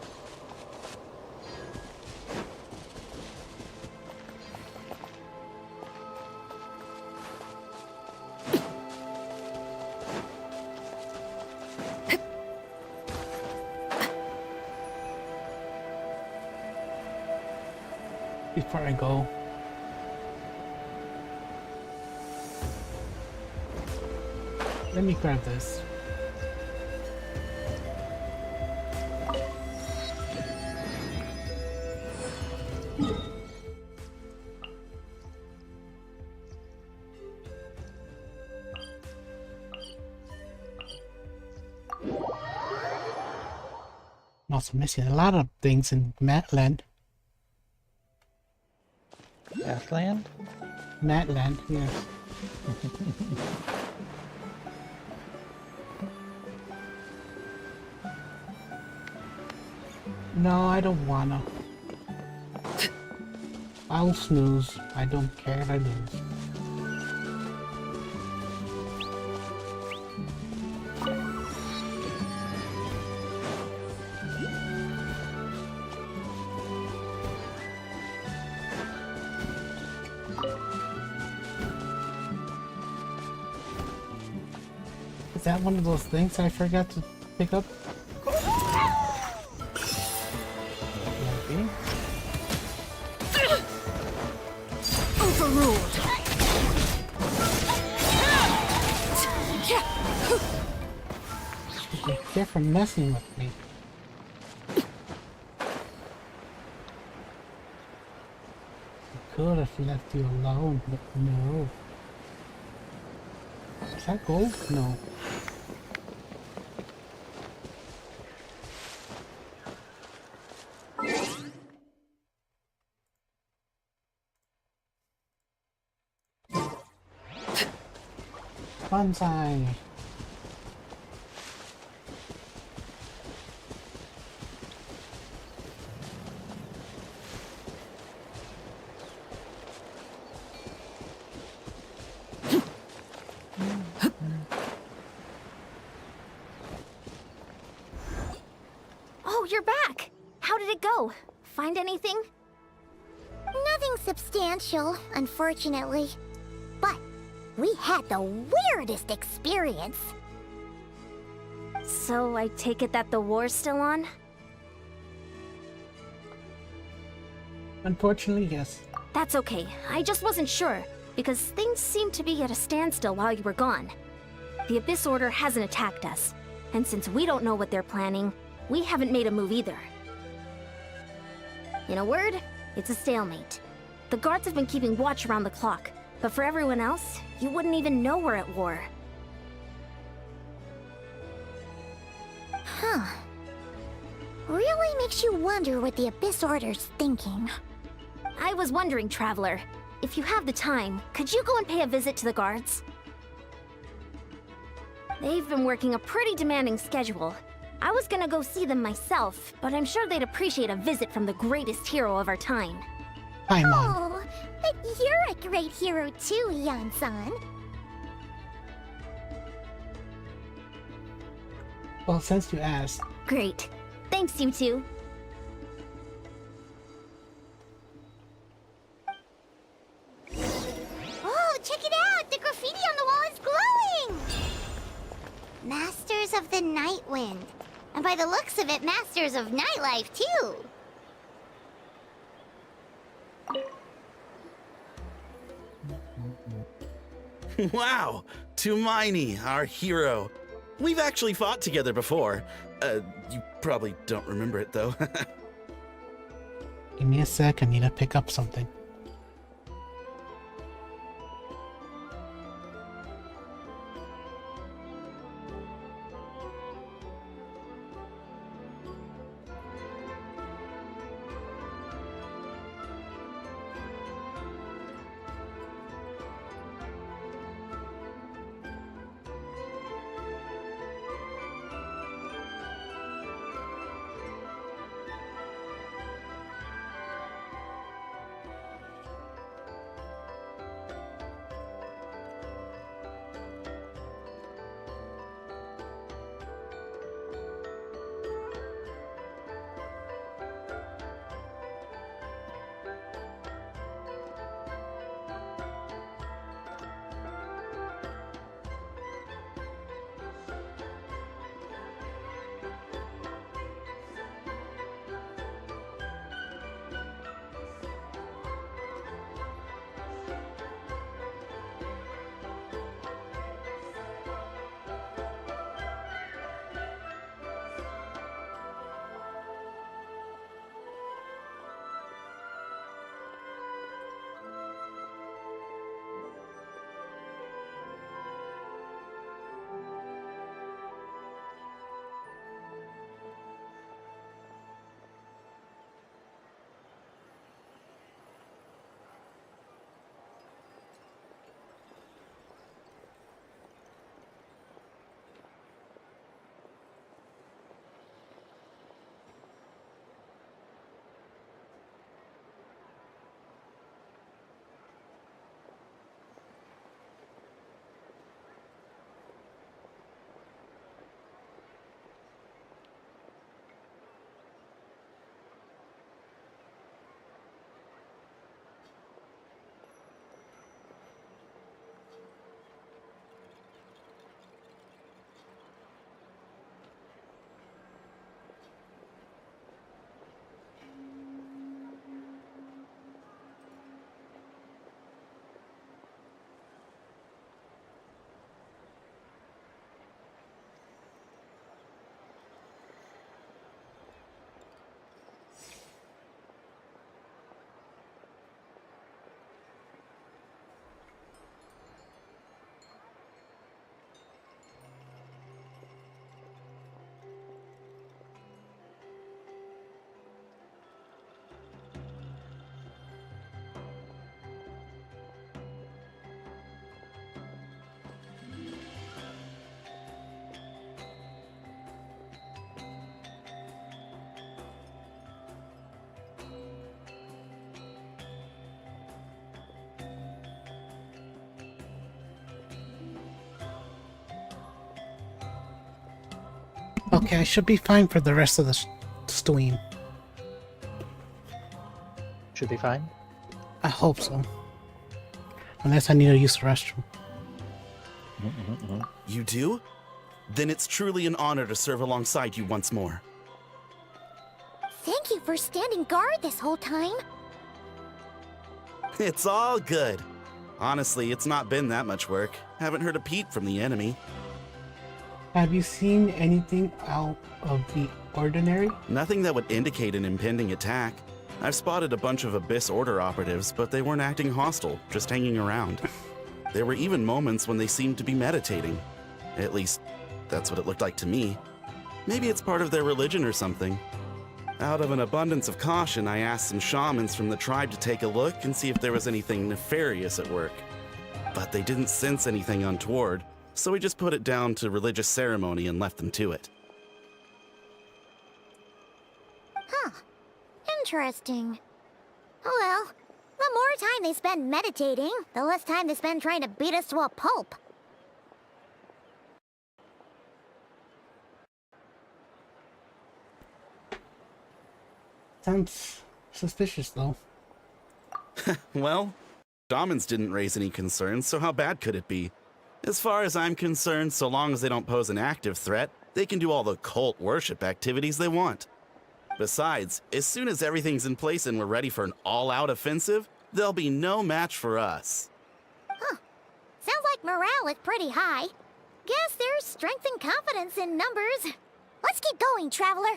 Before I go. Let me grab this. I'm also missing a lot of things in Matland. Athland? Matland, yes. No, I don't wanna. I'll snooze. I don't care if I lose. Is that one of those things I forgot to pick up? Maybe. care for messing with me. I could have left you alone, but no. Is that gold? No. Bonsai. Oh, you're back! How did it go? Find anything? Nothing substantial, unfortunately. But we had the weirdest experience. So I take it that the war's still on? Unfortunately, yes. That's okay. I just wasn't sure, because things seemed to be at a standstill while you were gone. The Abyss Order hasn't attacked us, and since we don't know what they're planning, we haven't made a move either. In a word, it's a stalemate. The guards have been keeping watch around the clock, but for everyone else, you wouldn't even know we're at war. Huh. Really makes you wonder what the Abyss Order's thinking. I was wondering, Traveler, if you have the time, could you go and pay a visit to the guards? They've been working a pretty demanding schedule. I was gonna go see them myself, but I'm sure they'd appreciate a visit from the greatest hero of our time. Hi, Mom. Oh, but you're a great hero too, Yan-san. Well, since you asked, Great. Thanks, you two. Oh, check it out! The graffiti on the wall is glowing! Masters of the Night Wind. And by the looks of it, Masters of Nightlife, too. Wow, Tumaini, our hero. We've actually fought together before. You probably don't remember it, though. give me a sec, I need to pick up something. Okay, I should be fine for the rest of the stream. Should be fine. I hope so. Unless I need to use the restroom. You do? Then it's truly an honor to serve alongside you once more. Thank you for standing guard this whole time. It's all good. Honestly, it's not been that much work. Haven't heard a peep from the enemy. Have you seen anything out of the ordinary? Nothing that would indicate an impending attack. I've spotted a bunch of Abyss Order operatives, but they weren't acting hostile, just hanging around. There were even moments when they seemed to be meditating. At least, that's what it looked like to me. Maybe it's part of their religion or something. Out of an abundance of caution, I asked some shamans from the tribe to take a look and see if there was anything nefarious at work. But they didn't sense anything untoward, so we just put it down to religious ceremony and left them to it. Huh. Interesting. Oh well, the more time they spend meditating, the less time they spend trying to beat us to a pulp. Sounds suspicious, though. Well, shamans didn't raise any concerns, so how bad could it be? As far as I'm concerned, so long as they don't pose an active threat, they can do all the cult worship activities they want. Besides, as soon as everything's in place and we're ready for an all-out offensive, there'll be no match for us. Huh. Sounds like morale is pretty high. Guess there's strength and confidence in numbers. Let's keep going, Traveler.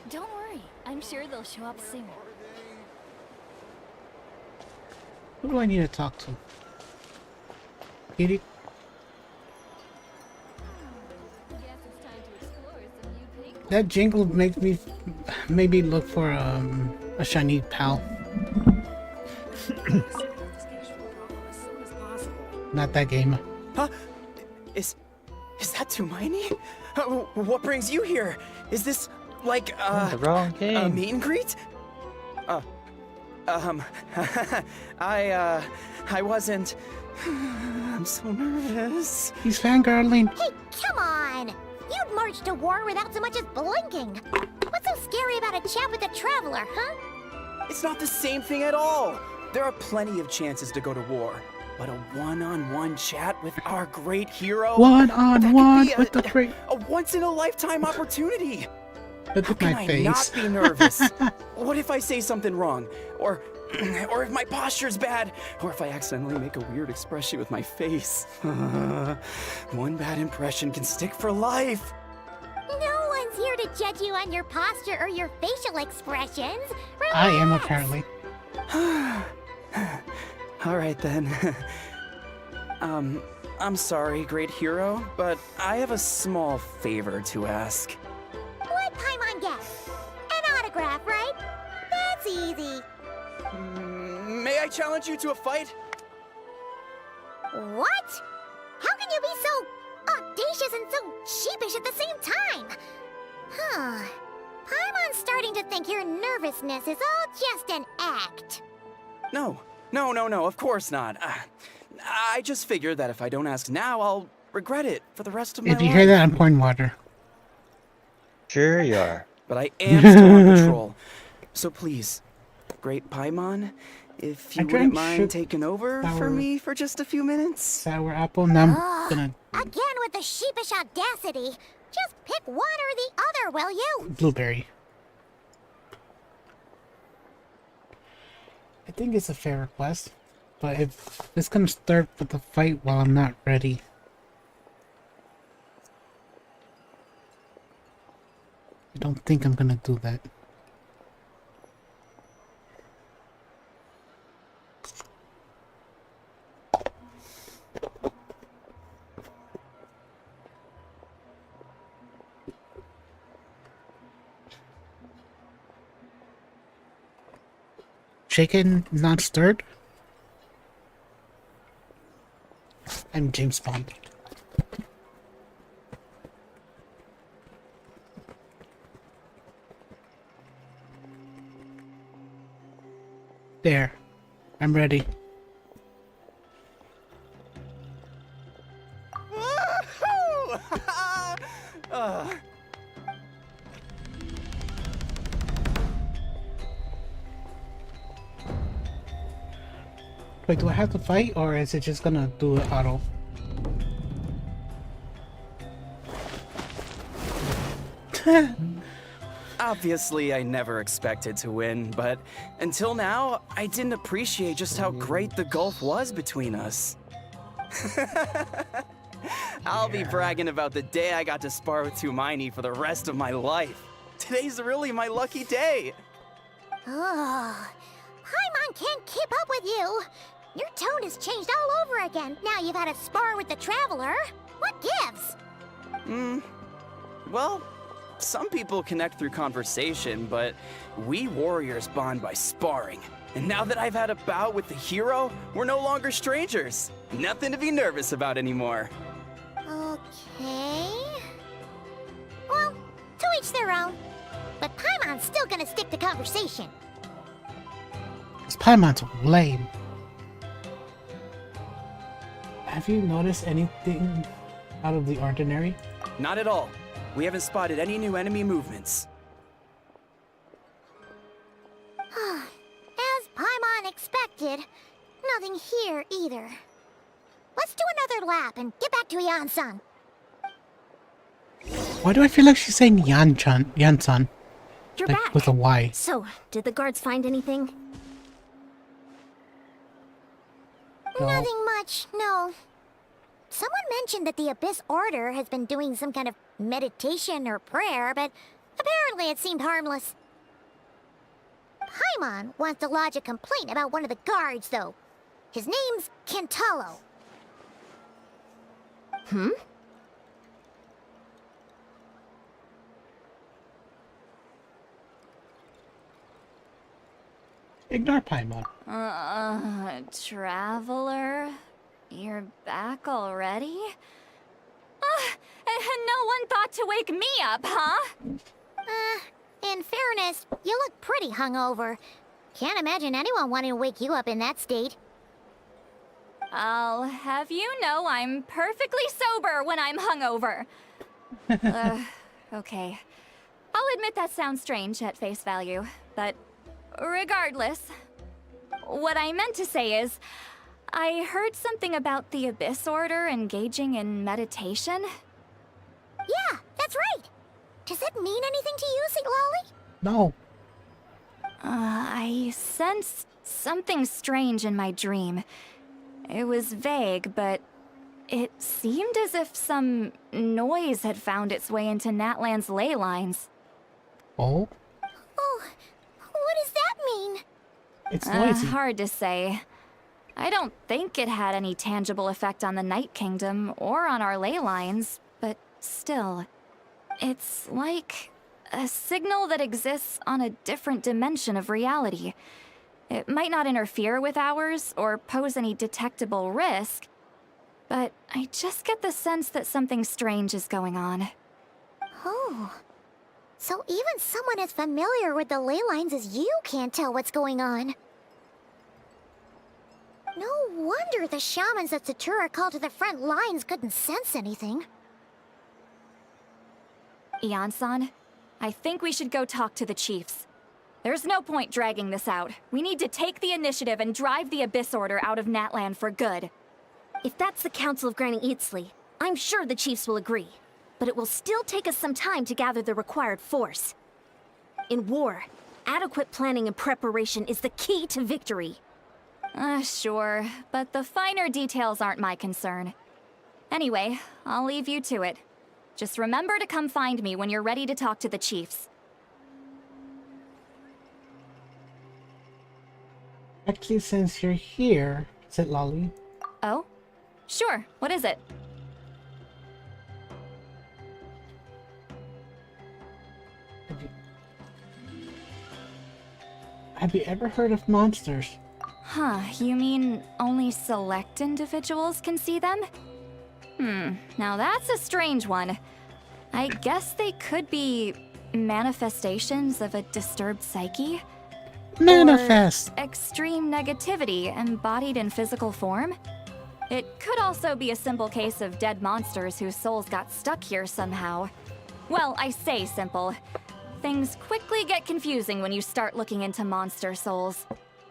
Don't worry, I'm sure they'll show up soon. Who do I need to talk to? Kitty? That jingle makes me maybe look for a shiny pal. Not that game. Huh? Is that Tumaini? What brings you here? Is this like The wrong a game. meet and greet? I wasn't. I'm so nervous. He's fangirling. Hey, come on! You'd march to war without so much as blinking. What's so scary about a chat with a Traveler, huh? It's not the same thing at all. There are plenty of chances to go to war, but a one-on-one chat with our great hero. One-on-one with the great. A once-in-a-lifetime opportunity. Look How at can my I face. not be nervous? What if I say something wrong? Or if my posture's bad? Or if I accidentally make a weird expression with my face? One bad impression can stick for life. No one's here to judge you on your posture or your facial expressions. Relax. I am apparently. All right then. I'm sorry, great hero, but I have a small favor to ask. What Paimon get? An autograph, right? That's easy. May I challenge you to a fight? What? How can you be so audacious and so sheepish at the same time? Huh. Paimon's starting to think your nervousness is all just an act. No, of course not. I just figured that if I don't ask now, I'll regret it for the rest of my life. If you hear that, I'm pouring water. Sure you are. But I am still on patrol. So please, great Paimon, if you I wouldn't drank mind taking over for sour- me for just a few minutes. Sour apple. Now I'm gonna Again with the sheepish audacity. Just pick one or the other, will you? blueberry. I think it's a fair request, but if it's gonna start with the fight while I'm not ready, I don't think I'm gonna do that. Shaken, not stirred. I'm James Bond. There. I'm ready. Wait, do I have to fight, or is it just gonna do it auto? Obviously, I never expected to win, but until now, I didn't appreciate just how great the gulf was between us. I'll be bragging about the day I got to spar with Hermione for the rest of my life. Today's really my lucky day. Oh, Paimon can't keep up with you. Your tone has changed all over again. Now you've had a spar with the Traveler. What gives? Well, some people connect through conversation, but we warriors bond by sparring. And now that I've had a bout with the hero, we're no longer strangers. Nothing to be nervous about anymore. Okay. Well, to each their own. But Paimon's still gonna stick to conversation. This Paimon's lame. Have you noticed anything out of the ordinary? Not at all. We haven't spotted any new enemy movements. As Paimon expected, nothing here either. Let's do another lap and get back to Yan-san. Why do I feel like she's saying Yan-san? You're Like back. with a Y. So, did the guards find anything? No. Nothing much, no. Someone mentioned that the Abyss Order has been doing some kind of meditation or prayer, but apparently it seemed harmless. Paimon wants to lodge a complaint about one of the guards, though. His name's Kentalo. Ignore Paimon. Traveler? You're back already? And no one thought to wake me up, huh? In fairness, you look pretty hungover. Can't imagine anyone wanting to wake you up in that state. I'll have you know I'm perfectly sober when I'm hungover. Okay. I'll admit that sounds strange at face value, but regardless, what I meant to say is, I heard something about the Abyss Order engaging in meditation. Yeah, that's right. Does that mean anything to you, St. Lolly? No. I sensed something strange in my dream. It was vague, but it seemed as if some noise had found its way into Natlan's ley lines. Oh? Oh, what does that mean? It's noisy. Hard to say. I don't think it had any tangible effect on the Night Kingdom or on our ley lines, but still. It's like a signal that exists on a different dimension of reality. It might not interfere with ours or pose any detectable risk, but I just get the sense that something strange is going on. Oh. So even someone as familiar with the ley lines as you can't tell what's going on. No wonder the shamans that Satura called to the front lines couldn't sense anything. Ian-san, I think we should go talk to the chiefs. There's no point dragging this out. We need to take the initiative and drive the Abyss Order out of Natlan for good. If that's the Council of Granny Eatsley, I'm sure the chiefs will agree. But it will still take us some time to gather the required force. In war, adequate planning and preparation is the key to victory. Sure, but the finer details aren't my concern. Anyway, I'll leave you to it. Just remember to come find me when you're ready to talk to the chiefs. Actually, since you're here, said Lolly. Oh? Sure, what is it? Have you ever heard of monsters? Huh, you mean only select individuals can see them? Now that's a strange one. I guess they could be manifestations of a disturbed psyche. Manifest! Or extreme negativity embodied in physical form? It could also be a simple case of dead monsters whose souls got stuck here somehow. Well, I say simple. Things quickly get confusing when you start looking into monster souls.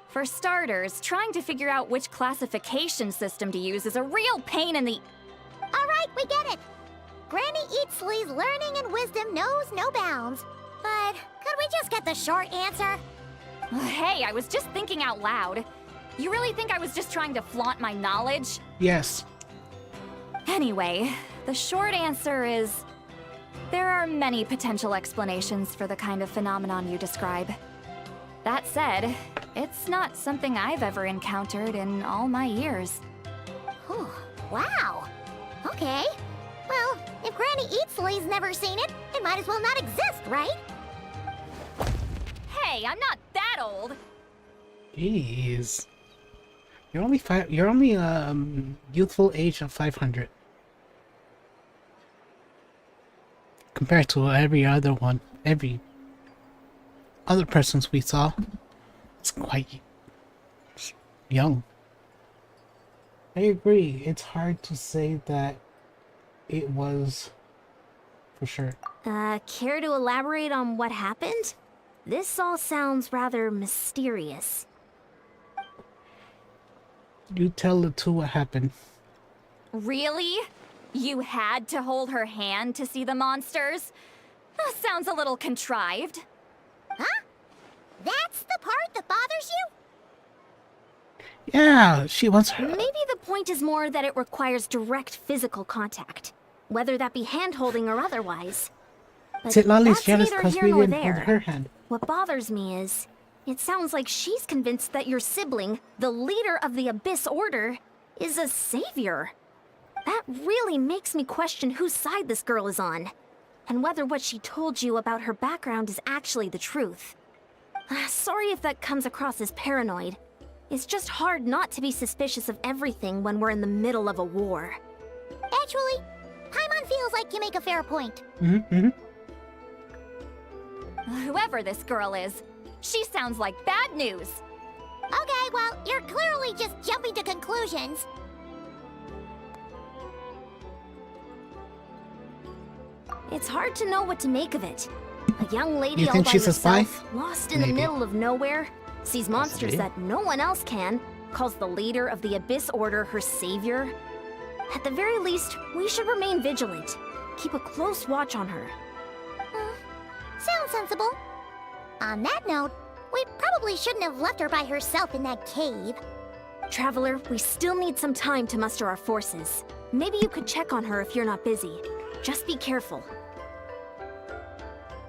For starters, trying to figure out which classification system to use is a real pain in the... Alright, we get it. Granny Eatsley's learning and wisdom knows no bounds. But could we just get the short answer? Hey, I was just thinking out loud. You really think I was just trying to flaunt my knowledge? Yes. Anyway, the short answer is... there are many potential explanations for the kind of phenomenon you describe. That said, it's not something I've ever encountered in all my years. Whew, wow. Okay. Well, if Granny Eatsley's never seen it, it might as well not exist, right? Hey, I'm not that old! Jeez. You're only youthful age of 500. Compared to every other persons we saw. It's quite young. I agree. It's hard to say that it was for sure. Care to elaborate on what happened? This all sounds rather mysterious. You tell the two what happened. Really? You had to hold her hand to see the monsters? Sounds a little contrived. Huh? That's the part that bothers you? Yeah, she wants her. Maybe the point is more that it requires direct physical contact, whether that be hand-holding or otherwise. But Lolly's that's jealous neither because here we nor didn't hold there. her hand. What bothers me is, it sounds like she's convinced that your sibling, the leader of the Abyss Order, is a savior. That really makes me question whose side this girl is on, and whether what she told you about her background is actually the truth. Sorry if that comes across as paranoid. It's just hard not to be suspicious of everything when we're in the middle of a war. Actually, Paimon feels like you make a fair point. Whoever this girl is, she sounds like bad news. Okay, well, you're clearly just jumping to conclusions. It's hard to know what to make of it. A young lady You all think by she's a spy? herself, lost in the Maybe. middle of nowhere, sees monsters Possibly. that no one else can, calls the leader of the Abyss Order her savior. At the very least, we should remain vigilant. Keep a close watch on her. Sounds sensible. On that note, we probably shouldn't have left her by herself in that cave. Traveler, we still need some time to muster our forces. Maybe you could check on her if you're not busy. Just be careful.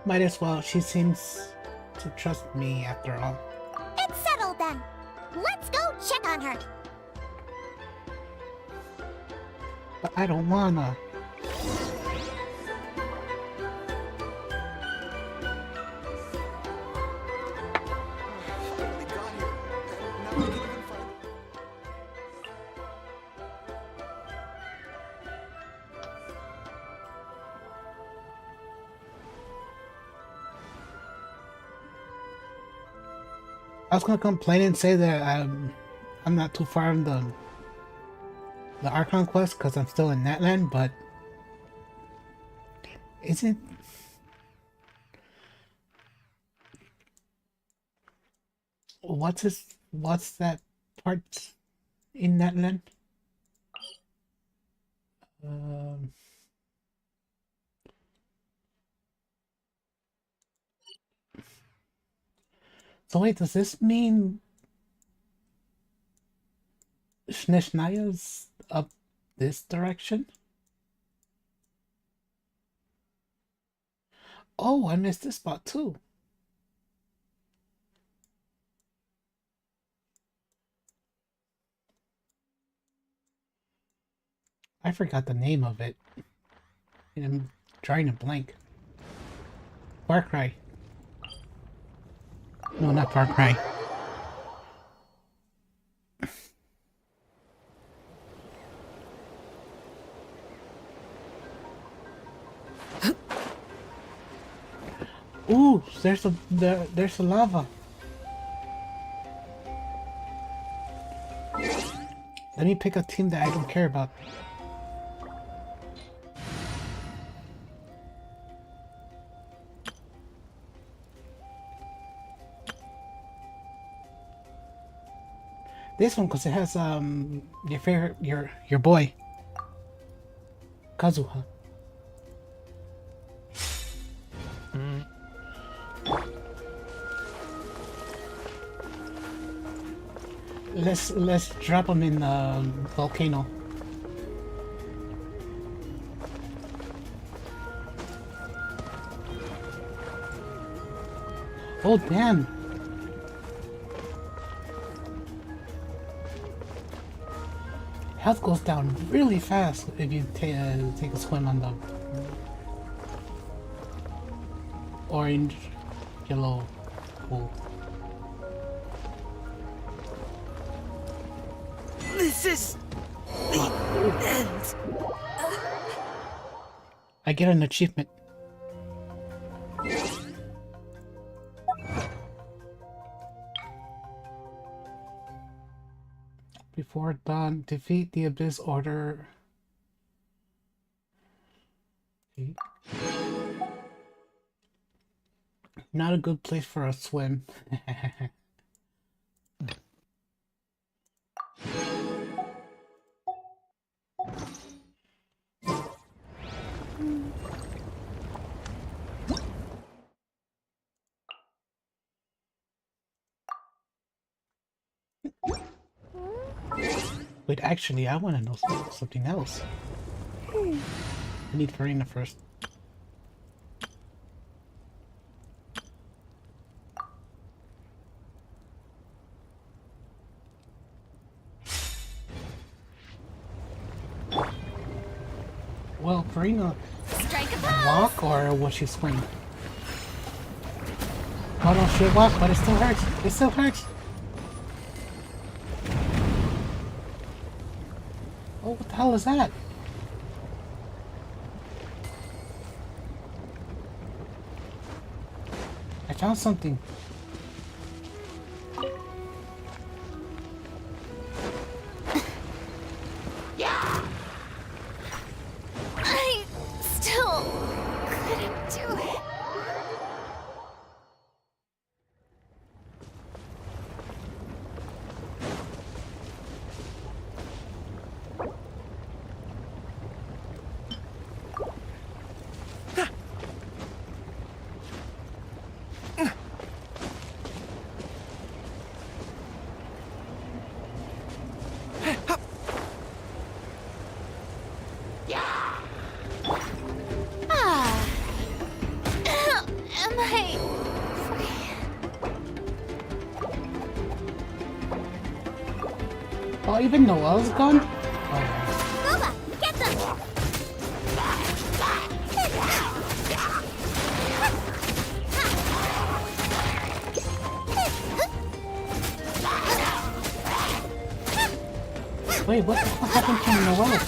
Might as well. She seems to trust me after all. It's settled then. Let's go check on her. But I don't wanna. I was gonna complain and say that I'm not too far in the Archon quest because I'm still in Natland, but isn't what's that part in Natland? So wait, does this mean Snezhnaya's up this direction? Oh, I missed this spot too. I forgot the name of it. And I'm trying to blank. Far Cry. No, not Far Cry. Ooh, there's a lava. Let me pick a team that I don't care about. This one, because it has your favorite, your boy, Kazuha. Let's drop him in the volcano. Oh damn! Health goes down really fast if you take a swim on the orange, yellow pool. This is the end. I get an achievement. Before dawn, defeat the Abyss Order. See? Not a good place for a swim. Wait, actually, I want to know something else. I need Farina first. Well, Farina walk or will she swing? Oh no, she'll walk, but it still hurts. It still hurts. Oh, what the hell is that? I found something. I still couldn't do it. Oh, even Noel's gone? Oh. Boba, get them! Wait, what the hell happened to Noel?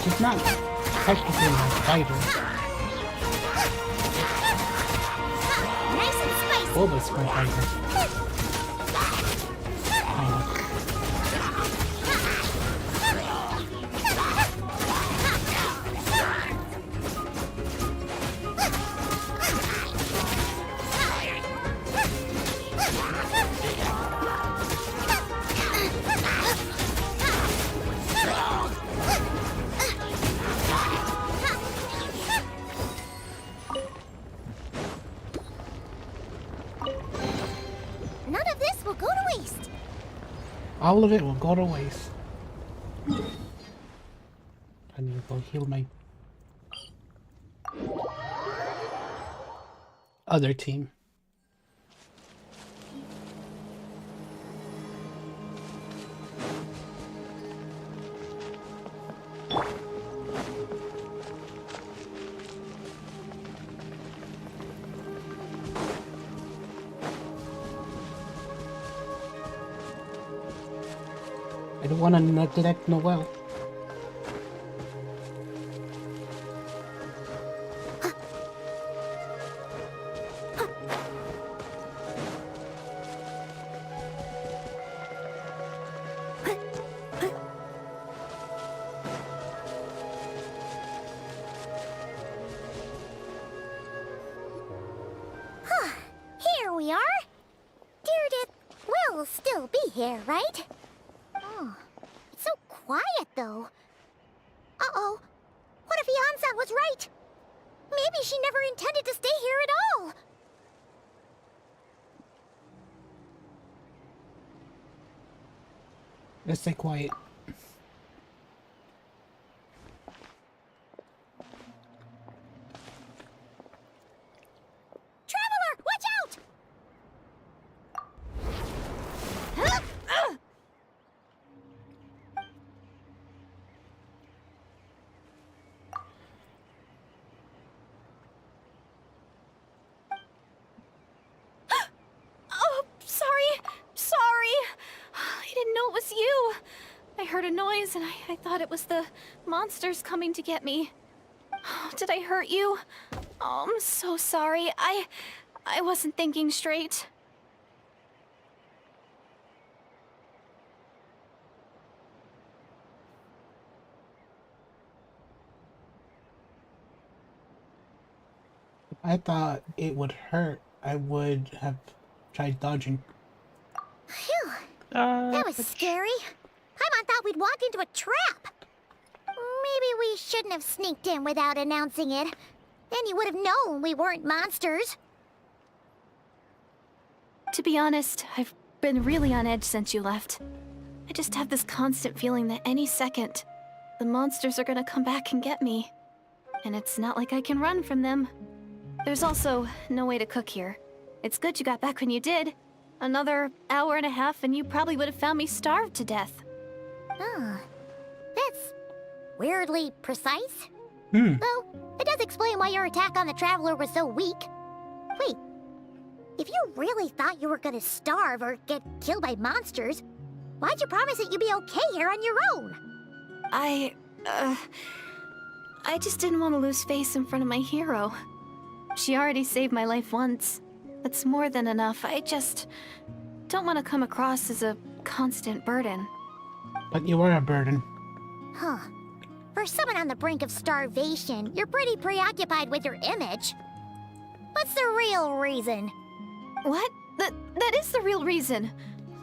She's not technically a fighter. Nice and spicy. Boba's my fighter. None of this will go to waste. All of it will go to waste. I need to go heal my other team. I don't want to neglect Noelle. Here we are. Deirdre will still be here, right? Oh, it's so quiet, though. Uh-oh. What if Yansan was right? Maybe she never intended to stay here at all. Let's stay quiet. Traveler, watch out! Oh, sorry. I didn't know it was you. I heard a noise and I thought it was the monsters coming to get me. Did I hurt you? Oh, I'm so sorry. I wasn't thinking straight. I thought it would hurt. I would have tried dodging. Phew. That was scary. Paimon thought we'd walk into a trap. Maybe we shouldn't have sneaked in without announcing it. Then you would have known we weren't monsters. To be honest, I've been really on edge since you left. I just have this constant feeling that any second, the monsters are gonna come back and get me. And it's not like I can run from them. There's also no way to cook here. It's good you got back when you did. Another hour and a half and you probably would have found me starved to death. Oh, that's weirdly precise. Well, it does explain why your attack on the Traveler was so weak. Wait, if you really thought you were gonna starve or get killed by monsters, why'd you promise that you'd be okay here on your own? I just didn't want to lose face in front of my hero. She already saved my life once. That's more than enough. I just don't want to come across as a constant burden. but you are a burden. Huh. For someone on the brink of starvation, you're pretty preoccupied with your image. What's the real reason? What? That is the real reason.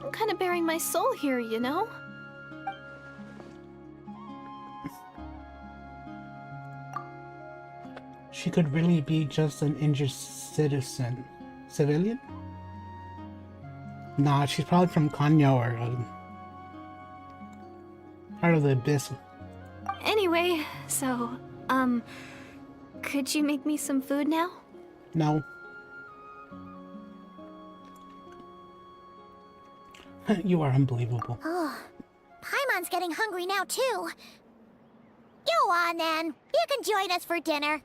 I'm kind of bearing my soul here, you know? She could really be just an injured citizen. Civilian? Nah, she's probably from Kanya or part of the Abyss. Anyway, so, could you make me some food now? No. You are unbelievable. Oh, Paimon's getting hungry now too. Go on then. You can join us for dinner.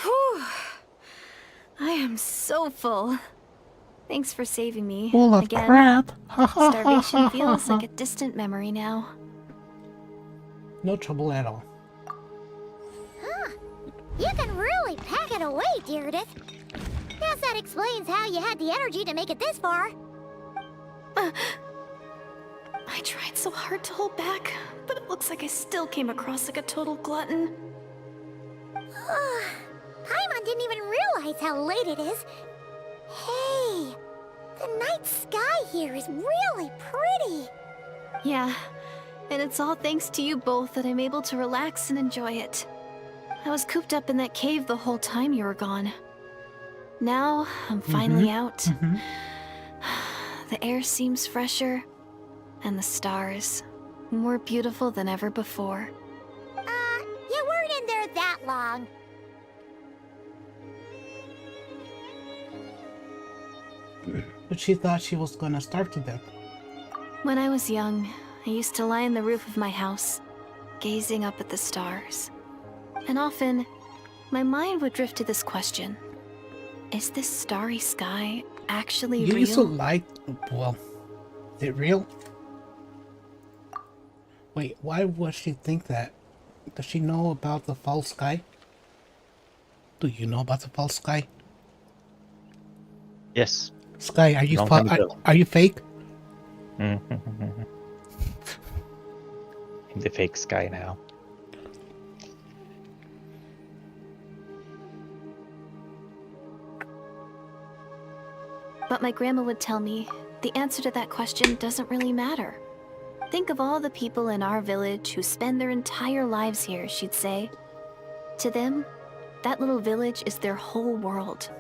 Whew. I am so full. Thanks for saving me. Full of again. crap. Starvation feels like a distant memory now. No trouble at all. Huh. You can really pack it away, Deirdre. Guess that explains how you had the energy to make it this far. I tried so hard to hold back, but it looks like I still came across like a total glutton. Paimon didn't even realize how late it is. Hey, the night sky here is really pretty. Yeah, and it's all thanks to you both that I'm able to relax and enjoy it. I was cooped up in that cave the whole time you were gone. Now, I'm finally out. The air seems fresher, and the stars more beautiful than ever before. You weren't in there that long. But she thought she was gonna starve to death. When I was young, I used to lie on the roof of my house, gazing up at the stars. And often, my mind would drift to this question. Is this starry sky actually You real? used to like... Well, is it real? Wait, why would she think that? Does she know about the false sky? Do you know about the false sky? Yes. Sky, are you Long time ago. are you fake? I'm the fake sky now. But my grandma would tell me the answer to that question doesn't really matter. Think of all the people in our village who spend their entire lives here, she'd say. To them, that little village is their whole world.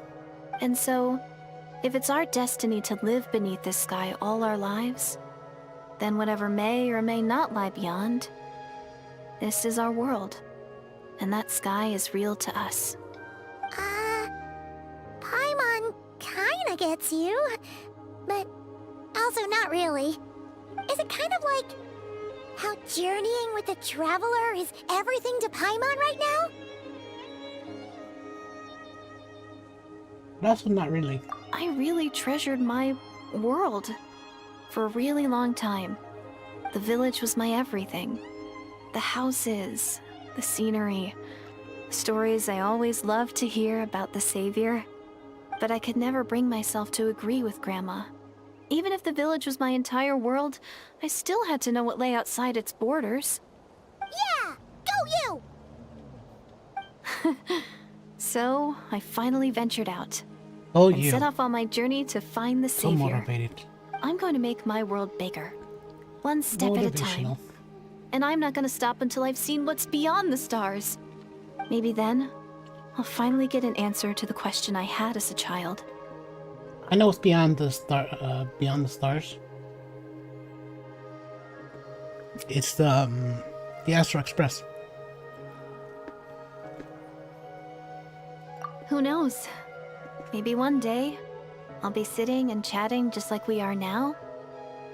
And so, if it's our destiny to live beneath this sky all our lives, then whatever may or may not lie beyond, this is our world. And that sky is real to us. Paimon kinda gets you, but also not really. Is it kind of like how journeying with the Traveler is everything to Paimon right now? But also not really. I really treasured my world for a really long time. The village was my everything. The houses, the scenery, stories I always loved to hear about the Savior. But I could never bring myself to agree with Grandma. Even if the village was my entire world, I still had to know what lay outside its borders. Yeah! Go you! So, I finally ventured out. Oh, and you. set off on my journey to find the So Savior. motivated. I'm going to make my world bigger. One step at a time. Motivational. And I'm not going to stop until I've seen what's beyond the stars. Maybe then, I'll finally get an answer to the question I had as a child. I know it's beyond the stars. It's the Astro Express. Who knows? Maybe one day, I'll be sitting and chatting just like we are now,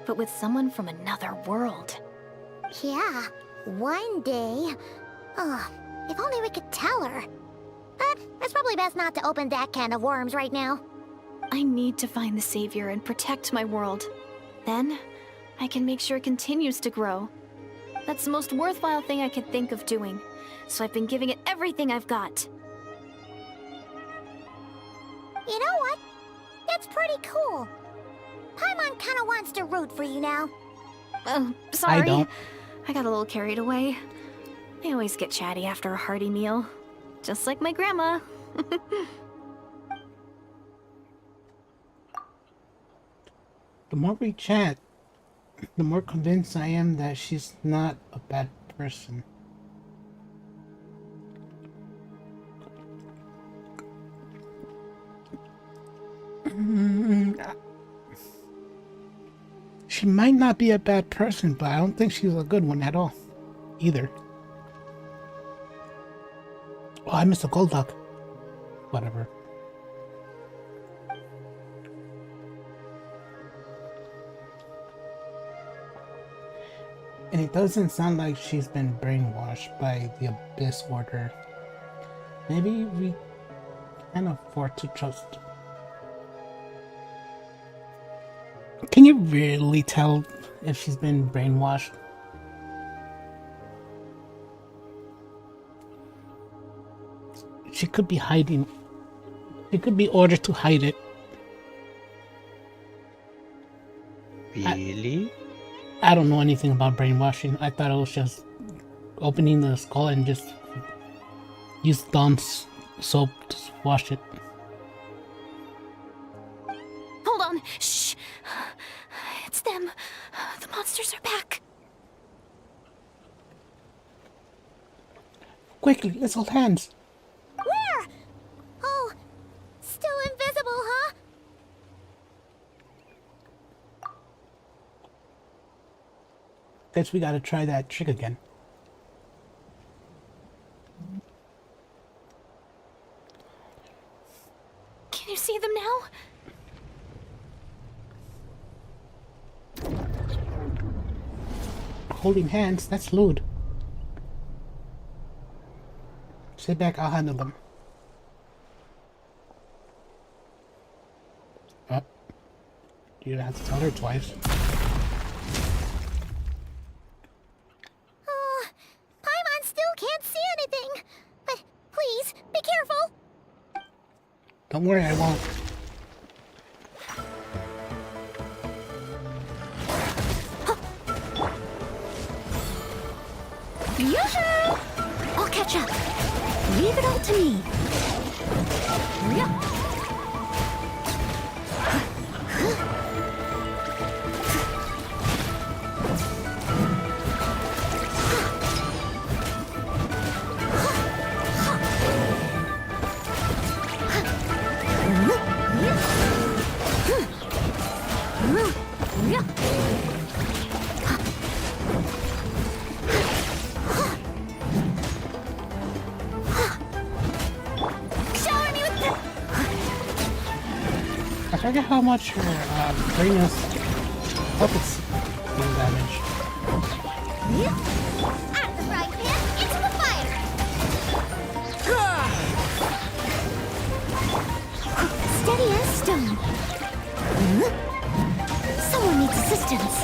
but with someone from another world. Yeah, one day. Oh, if only we could tell her. But it's probably best not to open that can of worms right now. I need to find the Savior and protect my world. Then, I can make sure it continues to grow. That's the most worthwhile thing I could think of doing, so I've been giving it everything I've got. You know what? That's pretty cool. Paimon kinda wants to root for you now. Sorry. I don't. I got a little carried away. I always get chatty after a hearty meal. Just like my grandma. The more we chat, the more convinced I am that she's not a bad person. She might not be a bad person, but I don't think she's a good one at all, either. Oh, I missed a gold duck. Whatever. And it doesn't sound like she's been brainwashed by the Abyss Order. Maybe we can afford to trust. Can you really tell if she's been brainwashed? She could be hiding. She could be ordered to hide it. Really? I don't know anything about brainwashing. I thought it was just opening the skull and just use Dawn's soap to wash it. Hold on. Shh. It's them. The monsters are back. Quickly, let's hold hands. Where? Oh, still invisible, huh? Guess we gotta try that trick again. Can you see them now? Holding hands, that's lewd. Sit back, I'll handle them. Oh. You have to tell her twice. Oh, Paimon still can't see anything. But please, be careful. Don't worry, I won't. Yoo-hoo! I'll catch up. Leave it all to me. Yeah. I forget how much her brain is puppets being damaged. Out of the frying pan, into the fire! Steady as stone. Someone needs assistance.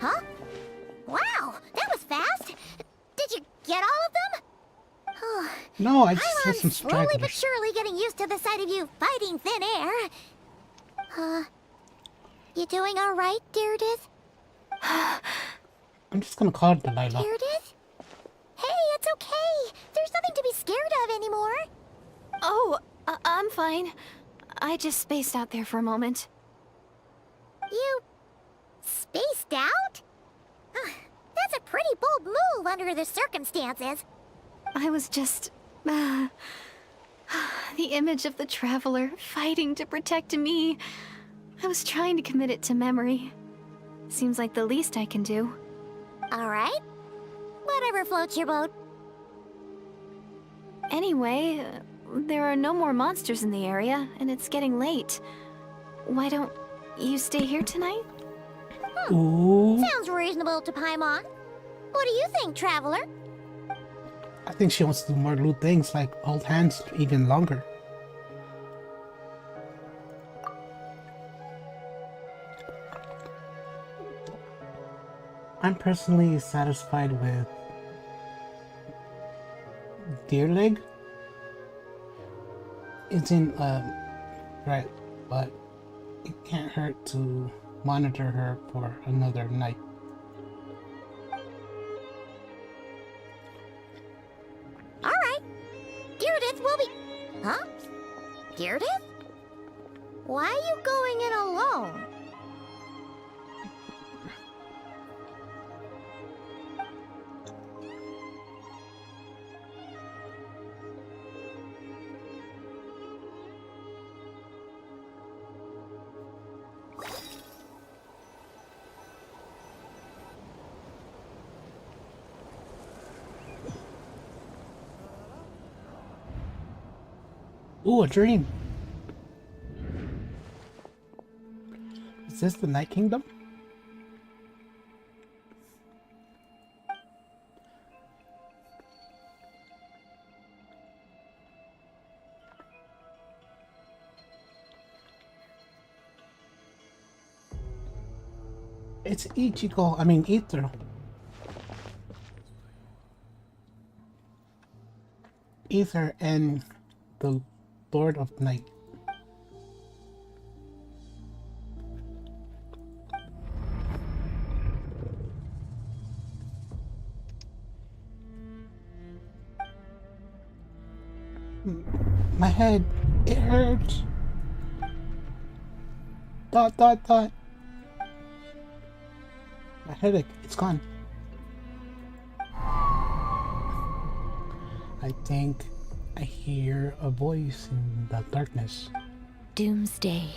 Huh? Wow, that was fast. Did you get all of them? Oh, No, I just had some Paimon's slowly but stragglers. surely getting used to the sight of you fighting thin air. You doing all right, Deirdith? I'm just gonna call it Delilah. Deirdith? Hey, it's okay. There's nothing to be scared of anymore. Oh, I'm fine. I just spaced out there for a moment. You spaced out? That's a pretty bold move under the circumstances. I was just... the image of the Traveler fighting to protect me. I was trying to commit it to memory. Seems like the least I can do. All right. Whatever floats your boat. Anyway, there are no more monsters in the area, and it's getting late. Why don't you stay here tonight? Ooh. Sounds reasonable to Paimon. What do you think, Traveler? I think she wants to do more loot things like hold hands even longer. I'm personally satisfied with Deer Leg. It's in right, but it can't hurt to monitor her for another night. All right. Deirdith will be... Huh? Deirdith? Why are you going in alone? Ooh, a dream. Is this the Night Kingdom? It's Ichigo, I mean Ether. Ether and the Lord of Night. My head, it hurts. Dot dot dot. My headache, it's gone. I think I hear a voice in the darkness. Doomsday.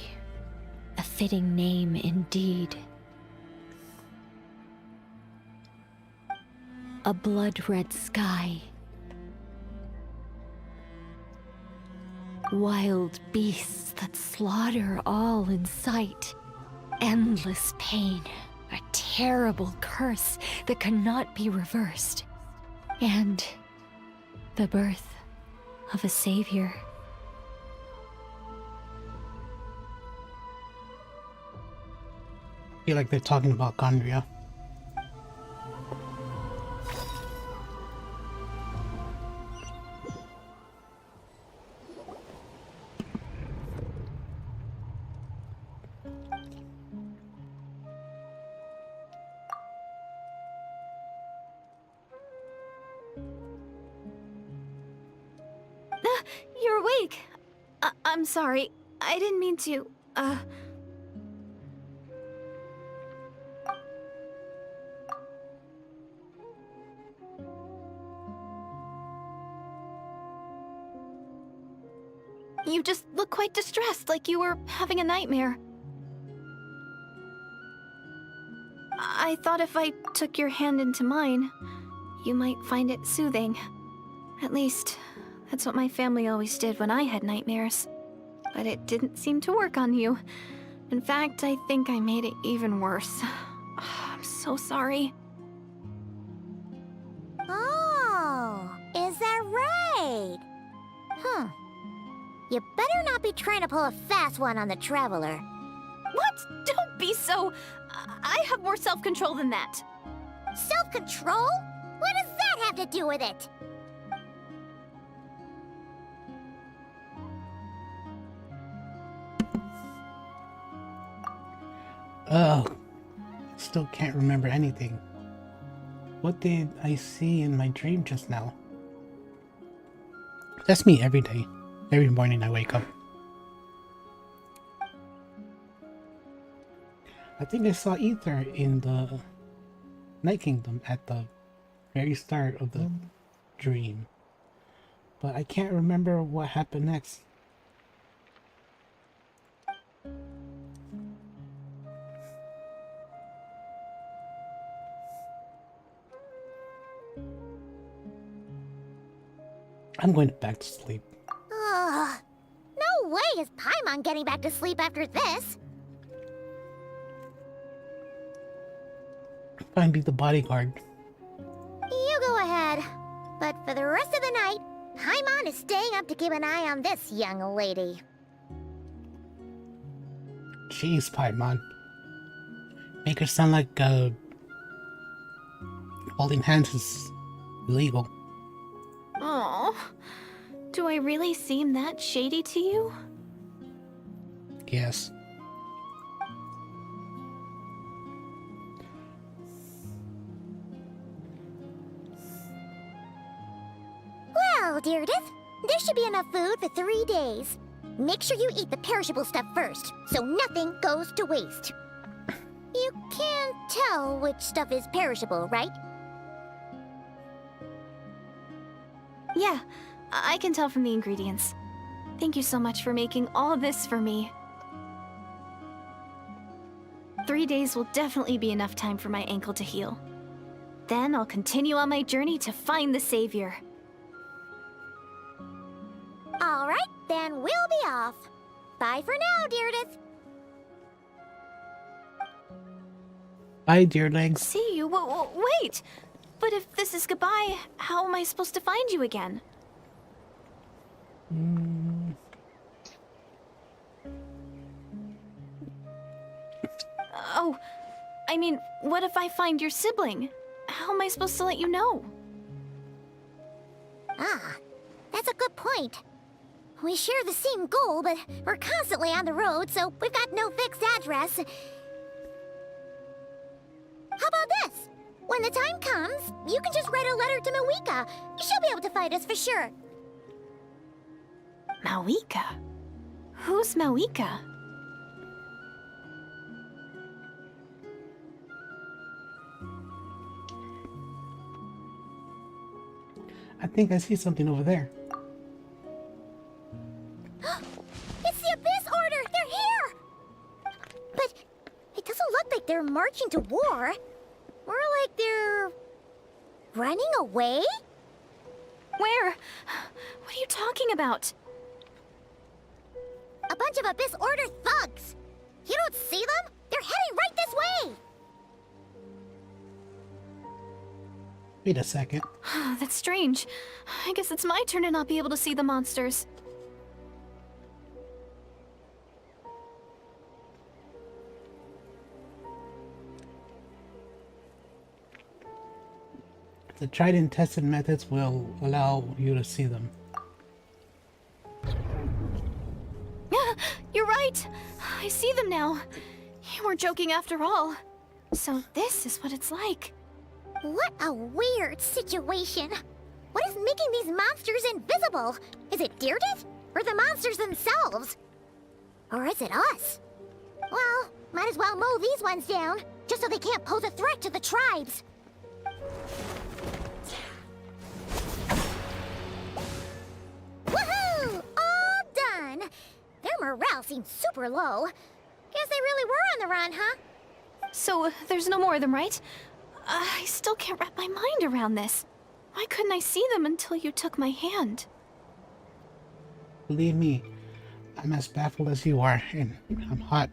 A fitting name indeed. a blood-red sky. Wild beasts that slaughter all in sight. Endless pain. A terrible curse that cannot be reversed. And the birth of a savior. I feel like they're talking about Gondria. You're awake. I'm sorry. I didn't mean to, You just look quite distressed, like you were having a nightmare. I thought if I took your hand into mine, you might find it soothing. At least, that's what my family always did when I had nightmares. But it didn't seem to work on you. In fact, I think I made it even worse. I'm so sorry. Oh, is that right? Huh. You better not be trying to pull a fast one on the Traveler. What? Don't be so... I have more self-control than that. Self-control? What does that have to do with it? Oh, still can't remember anything. What did I see in my dream just now? That's me every day. Every morning I wake up. I think I saw Ether in the Night Kingdom at the very start of the dream. But I can't remember what happened next. I'm going back to sleep. Ugh. No way is Paimon getting back to sleep after this. Fine, be the bodyguard. You go ahead. But for the rest of the night, Paimon is staying up to keep an eye on this young lady. Jeez, Paimon. Make her sound like holding hands is illegal. Oh, do I really seem that shady to you? Yes. Well, Deirdre, there should be enough food for 3 days. Make sure you eat the perishable stuff first, so nothing goes to waste. You can't tell which stuff is perishable, right? Yeah, I can tell from the ingredients. Thank you so much for making all this for me. 3 days will definitely be enough time for my ankle to heal. Then I'll continue on my journey to find the Savior. All right, then we'll be off. Bye for now, Deirdre. Bye, dear legs. See you? Wait! But if this is goodbye, how am I supposed to find you again? Oh, I mean, what if I find your sibling? How am I supposed to let you know? Ah, that's a good point. We share the same goal, but we're constantly on the road, so we've got no fixed address. How about this? When the time comes, you can just write a letter to Mawika. She'll be able to find us for sure. Mawika? Who's Mawika? I think I see something over there. It's the Abyss Order! They're here! But it doesn't look like they're marching to war. More like they're Running away? Where? What are you talking about? A bunch of Abyss Order thugs! You don't see them? They're heading right this way! Wait a second. That's strange. I guess it's my turn to not be able to see the monsters. The tried and tested methods will allow you to see them. You're right. I see them now. You weren't joking after all. So this is what it's like. What a weird situation. What is making these monsters invisible? Is it Deirdre? Or the monsters themselves? Or is it us? Well, might as well mow these ones down, just so they can't pose a threat to the tribes. Woohoo! All done! Their morale seems super low. Guess they really were on the run, huh? So there's no more of them, right? I still can't wrap my mind around this. Why couldn't I see them until you took my hand? Believe me, I'm as baffled as you are, and I'm hot.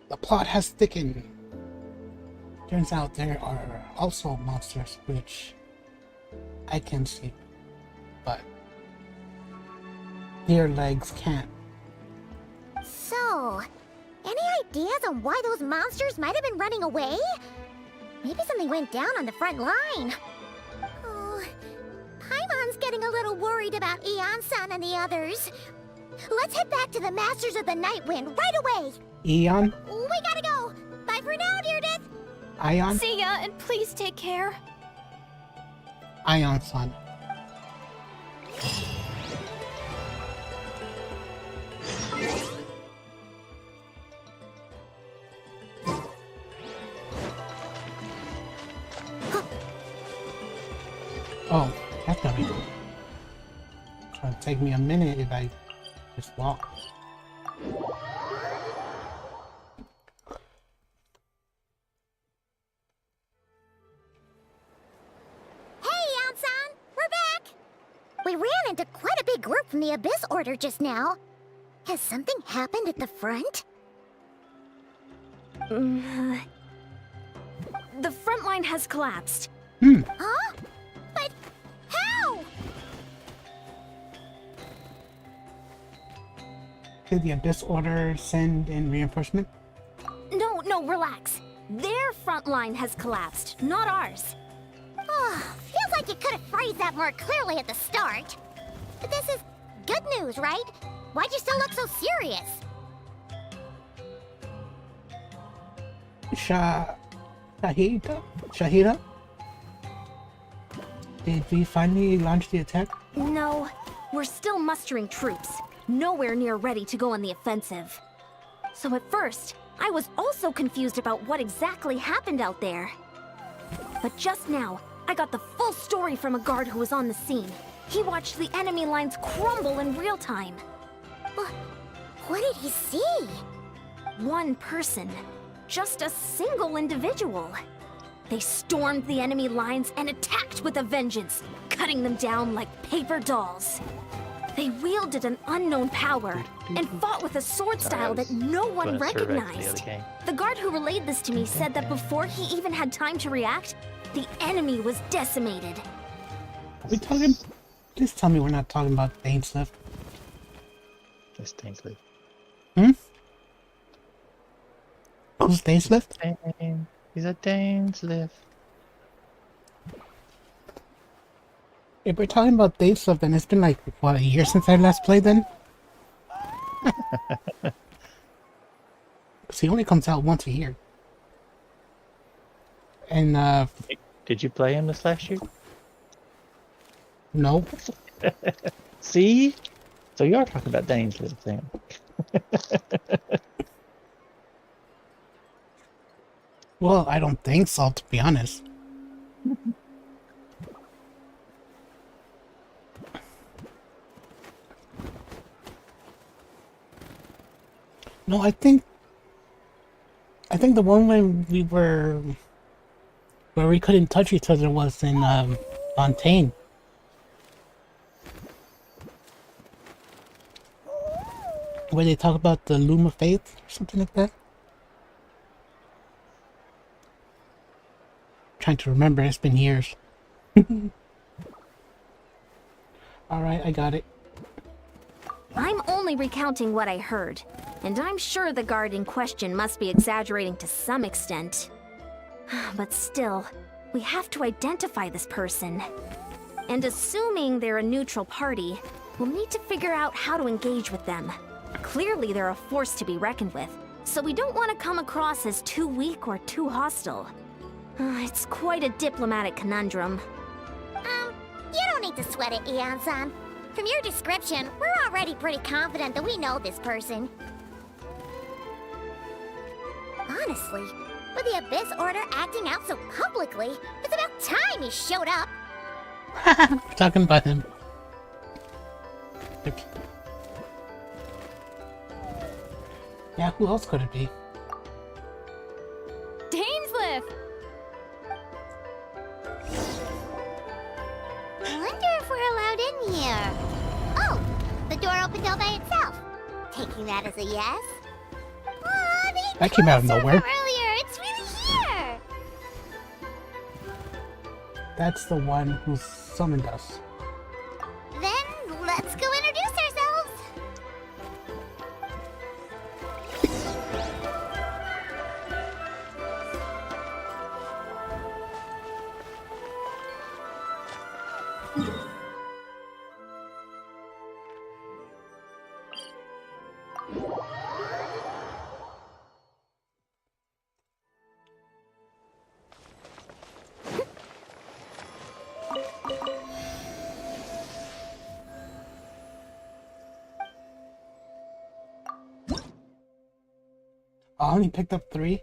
The plot has thickened. Turns out there are also monsters which I can see, but their legs can't. So, any ideas on why those monsters might have been running away? Maybe something went down on the front line. Oh, Paimon's getting a little worried about Eon-san and the others. Let's head back to the Masters of the Night Wind right away. Eon? We gotta go. Bye for now, Deirdre. Ion? See ya, and please take care. Ion-san. Oh, that's gonna be good. It's gonna take me a minute if I just walk. We ran into quite a big group from the Abyss Order just now. Has something happened at the front? The front line has collapsed. Huh? But how? Did the Abyss Order send in reinforcement? No, relax. Their front line has collapsed, not ours. Oh, feels like you could have phrased that more clearly at the start. But this is good news, right? Why'd you still look so serious? Shahida? Did we finally launch the attack? No, we're still mustering troops. Nowhere near ready to go on the offensive. So at first, I was also confused about what exactly happened out there. But just now, I got the full story from a guard who was on the scene. He watched the enemy lines crumble in real time. What did he see? One person. Just a single individual. They stormed the enemy lines and attacked with a vengeance, cutting them down like paper dolls. They wielded an unknown power and fought with a sword style that no one recognized. The guard who relayed this to me said that before he even had time to react, the enemy was decimated. Are we talking? Please tell me we're not talking about Dainslift. It's Dainslift. Who's Dainslift? He's a Dainslift. If we're talking about Dainslift, then it's been like, what, a year since I last played then? Because he only comes out once a year. And, Did you play him this last year? No. See? So you are talking about Dainslift then. Well, I don't think so, to be honest. No, I think the one when we were where we couldn't touch each other was in Fontaine. Where they talk about the Loom of Faith or something like that. Trying to remember, it's been years. Alright, I got it. I'm only recounting what I heard, and I'm sure the guard in question must be exaggerating to some extent. But still, we have to identify this person. And assuming they're a neutral party, we'll need to figure out how to engage with them. Clearly they're a force to be reckoned with, so we don't want to come across as too weak or too hostile. It's quite a diplomatic conundrum. You don't need to sweat it, Eon-san. From your description, we're already pretty confident that we know this person. Honestly, with the Abyss Order acting out so publicly, it's about time he showed up. We're talking about him. Yeah, who else could it be? Dainsliff! I wonder if we're allowed in here. Oh, the door opened all by itself. Taking that as a yes. Oh, That came out of nowhere. Earlier, it's really here. That's the one who summoned us. Then let's go introduce ourselves. I only picked up 3.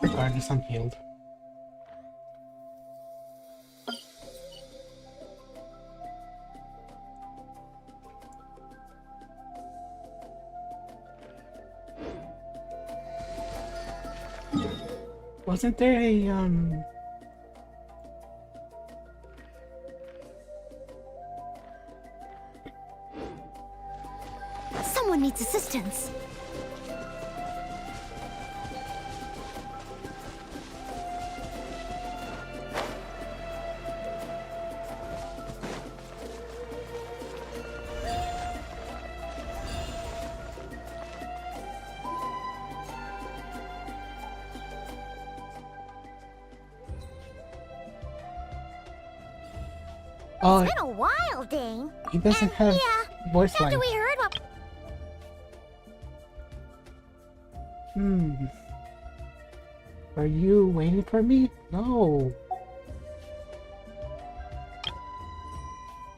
Regardless, I'm healed. Wasn't there a Someone needs assistance. Oh, It's been a while, Dane. he doesn't have voice After line. we heard what... Are you waiting for me? No.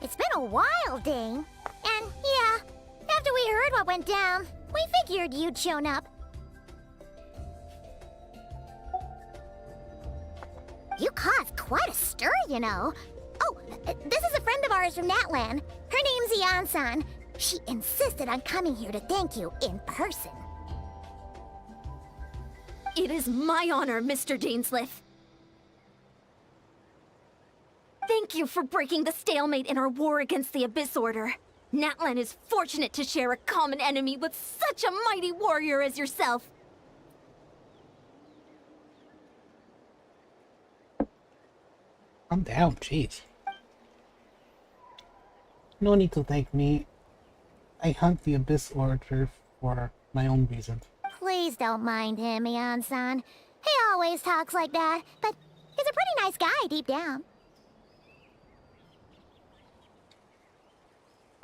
It's been a while, Dane. And yeah, after we heard what went down, we figured you'd shown up. You caused quite a stir, you know. Oh, this is a friend of ours from Natlan. Her name's Eon-san. She insisted on coming here to thank you in person. It is my honor, Mr. Dainsliff. Thank you for breaking the stalemate in our war against the Abyss Order. Natlan is fortunate to share a common enemy with such a mighty warrior as yourself. I'm down, jeez. No need to thank me. I hunt the Abyss Order for my own reasons. Please don't mind him, Eon-san. He always talks like that, but he's a pretty nice guy deep down.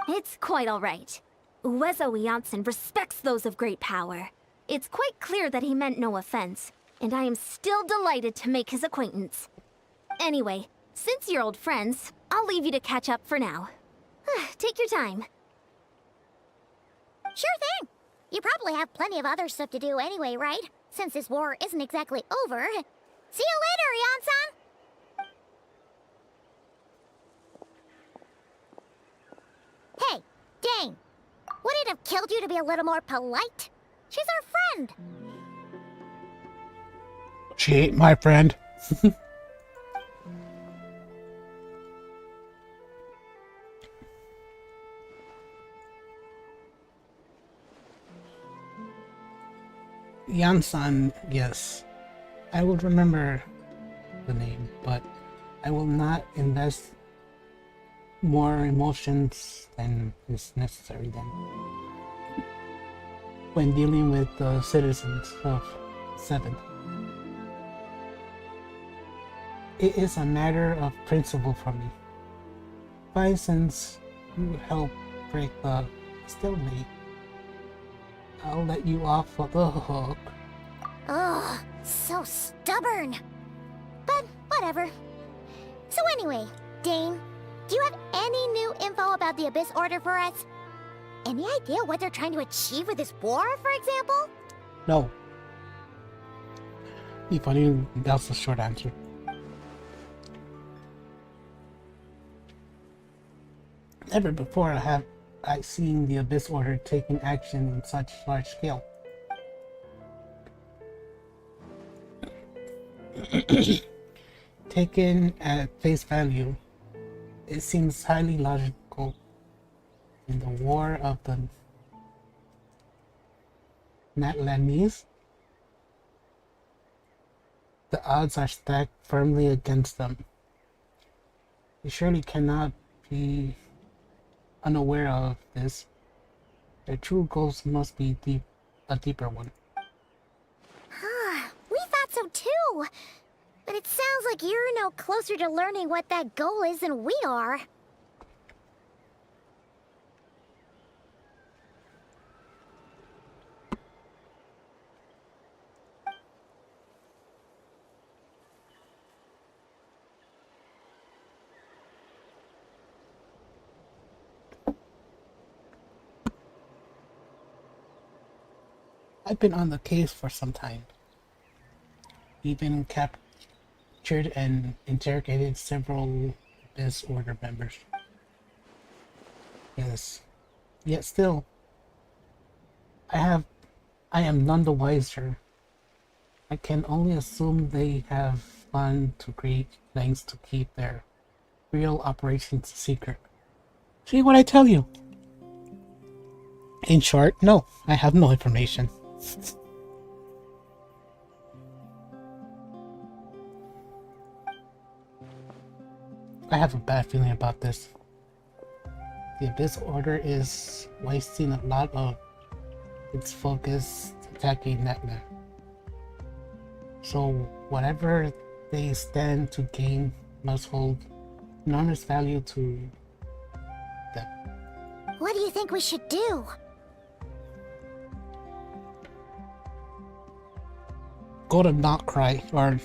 It's quite all right. Uezo Janssen respects those of great power. It's quite clear that he meant no offense, and I am still delighted to make his acquaintance. Anyway, since you're old friends, I'll leave you to catch up for now. Take your time. Sure thing. You probably have plenty of other stuff to do anyway, right? Since this war isn't exactly over. See you later, Eon-san! might have killed you to be a little more polite. She's our friend. She ain't my friend. Yansan, yes. I will remember the name, but I will not invest more emotions than is necessary then. When dealing with the citizens of 7th. It is a matter of principle for me. Why, since you helped break the stalemate, I'll let you off of the hook. Ugh, so stubborn. But whatever. So anyway, Dane, do you have any new info about the Abyss Order for us? Any idea what they're trying to achieve with this war, for example? No. If I knew, that's the short answer. Never before have I seen the Abyss Order taking action in such large scale. Taken at face value, it seems highly logical. In the war of the Natlanese, the odds are stacked firmly against them. You surely cannot be unaware of this. Their true goals must be a deeper one. We thought so too. But it sounds like you're no closer to learning what that goal is than we are. I've been on the case for some time. Even captured and interrogated several Abyss Order members. Yes. Yet still, I am none the wiser. I can only assume they have gone to great lengths to keep their real operations secret. See what I tell you? In short, no, I have no information. I have a bad feeling about this. The Abyss Order is wasting a lot of its focus attacking Netland. So whatever they stand to gain must hold enormous value to them. What do you think we should do? Go to Not Cry, or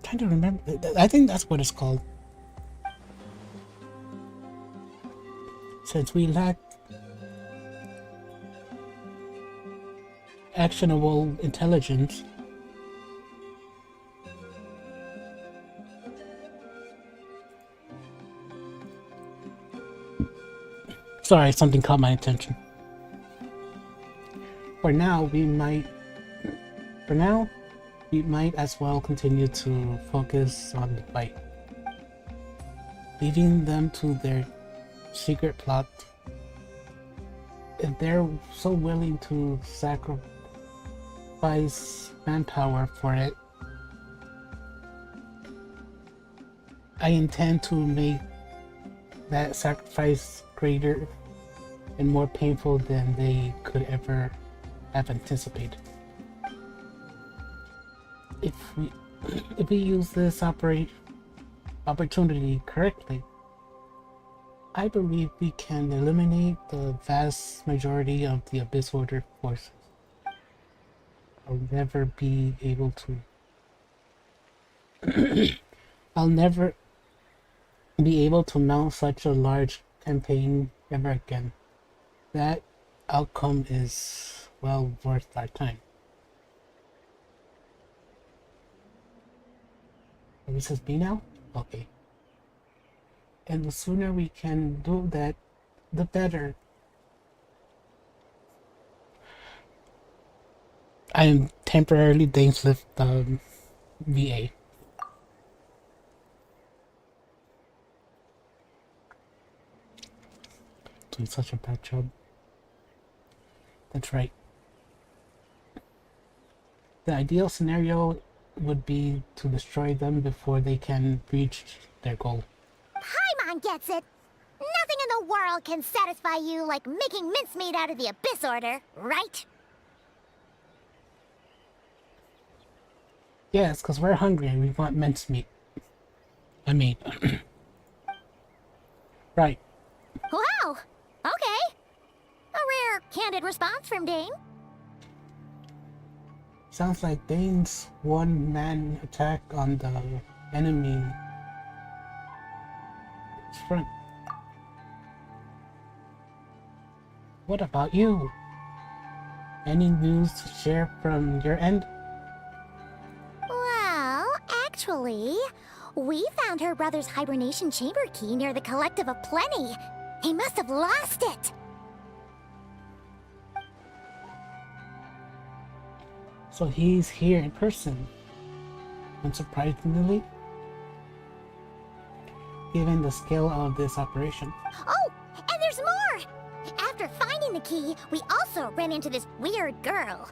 trying to remember. I think that's what it's called. Since we lack actionable intelligence, sorry, something caught my attention. For now, we might as well continue to focus on the fight, leaving them to their secret plot. If they're so willing to sacrifice manpower for it, I intend to make that sacrifice greater and more painful than they could ever have anticipated. If we use this opportunity correctly, I believe we can eliminate the vast majority of the Abyss Order forces. I'll never be able to I'll never be able to mount such a large campaign ever again. That outcome is well worth our time. And this is me now? Okay. And the sooner we can do that, the better. I am temporarily Dane's Lift VA. Doing such a bad job. That's right. The ideal scenario would be to destroy them before they can reach their goal. Paimon gets it. Nothing in the world can satisfy you like making mincemeat out of the Abyss Order, right? Yes, because we're hungry and we want mincemeat. I mean, right. Wow. Okay. A rare, candid response from Dane. Sounds like Dane's one-man attack on the enemy front. What about you? Any news to share from your end? Well, actually, we found her brother's hibernation chamber key near the Collective of Plenty. He must have lost it. So he's here in person. Unsurprisingly, given the scale of this operation. Oh, and there's more! After finding the key, we also ran into this weird girl.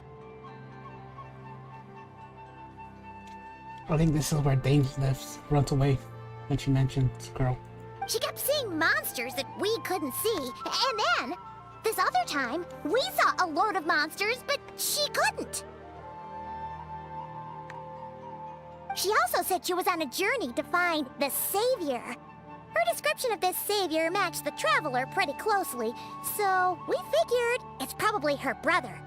I think this is where Dane lives, runs away when she mentions girl. She kept seeing monsters that we couldn't see, and then, this other time, we saw a lord of monsters, but she couldn't. She also said she was on a journey to find the Savior. Her description of this Savior matched the Traveler pretty closely, so we figured it's probably her brother.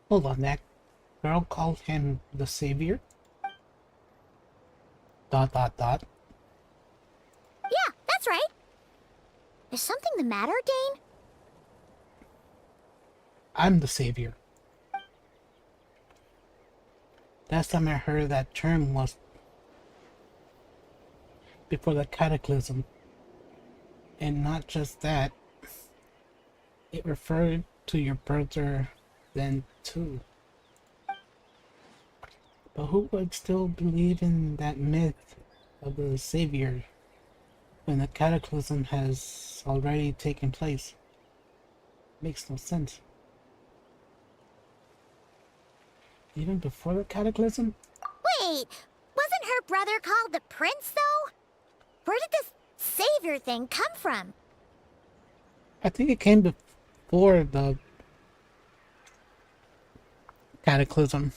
Hold on, that girl called him the Savior? ... Yeah, that's right. Is something the matter, Dane? I'm the Savior. Last time I heard that term was before the Cataclysm. And not just that, it referred to your brother then too. But who would still believe in that myth of the Savior when the Cataclysm has already taken place? Makes no sense. Even before the Cataclysm? Wait, wasn't her brother called the Prince, though? Where did this Savior thing come from? I think it came before the Cataclysm.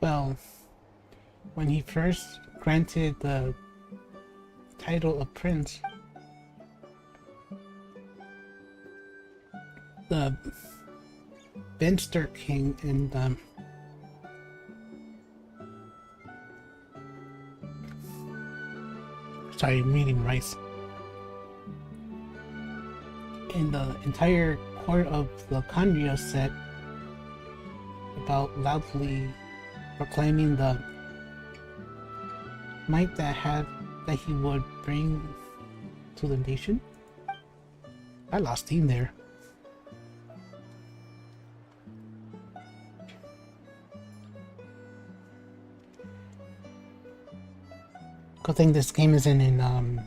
Well, when he first granted the title of Prince, the Benster King and sorry, I'm eating rice. And the entire court of the Kandria set about loudly proclaiming the might that he would bring to the nation. I lost steam there. Good thing this game isn't in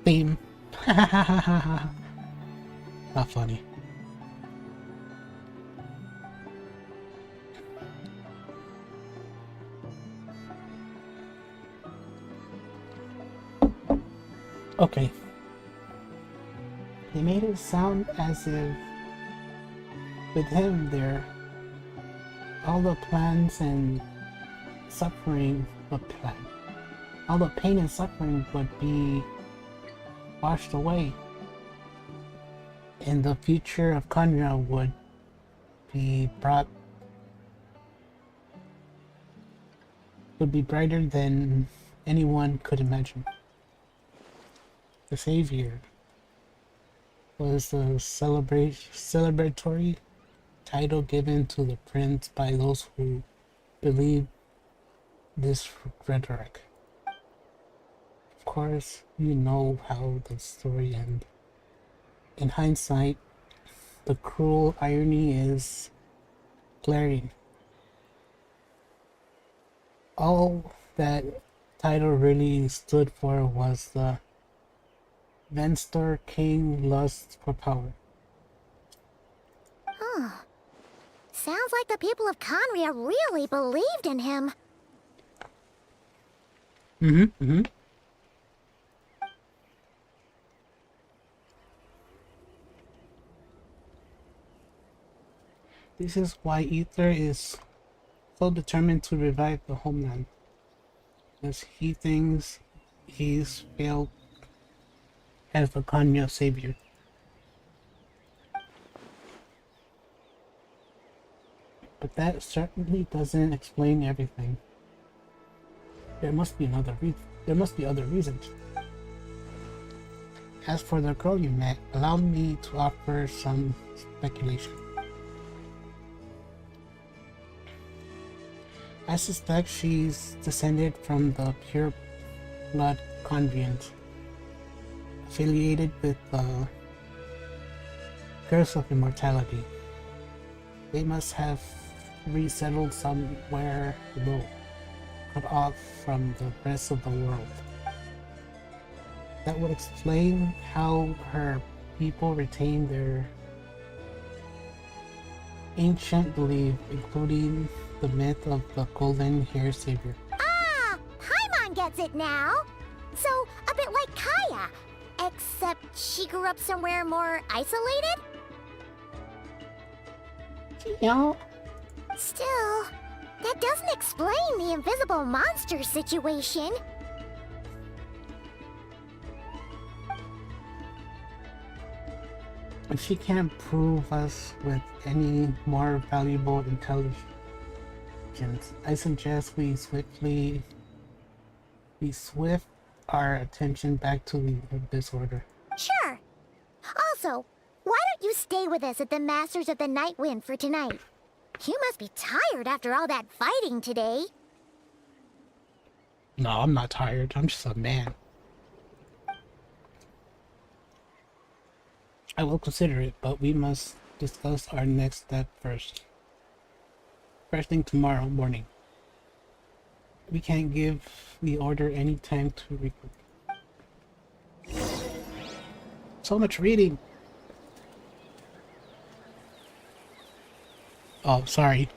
theme. Not funny. Okay. They made it sound as if with him there, all the plans and suffering all the pain and suffering would be washed away, and the future of Kandria would be brighter than anyone could imagine. The Savior was the celebratory title given to the prince by those who believe this rhetoric. Of course, you know how the story ends. In hindsight, the cruel irony is glaring. All that title really stood for was the Venstor King lust for power. Huh. Sounds like the people of Conria really believed in him. This is why Ether is so determined to revive the homeland, as he thinks he's failed as the Kanya savior. But that certainly doesn't explain everything. There must be another reason. There must be other reasons. As for the girl you met, allow me to offer some speculation. I suspect she's descended from the pure blood Convians, affiliated with the curse of immortality. They must have resettled somewhere below, cut off from the rest of the world. That would explain how her people retain their ancient belief, including the myth of the golden hair savior. Ah! Paimon gets it now! So, a bit like Kaya, except she grew up somewhere more isolated? Yeah. Still, that doesn't explain the invisible monster situation. If she can't prove us with any more valuable intelligence, I suggest we swift our attention back to the disorder. Sure. Also, why don't you stay with us at the Masters of the Night Wind for tonight? You must be tired after all that fighting today. No, I'm not tired. I'm just a man. I will consider it, but we must discuss our next step first. First thing tomorrow morning. We can't give the order any time to regroup. So much reading. Oh, sorry.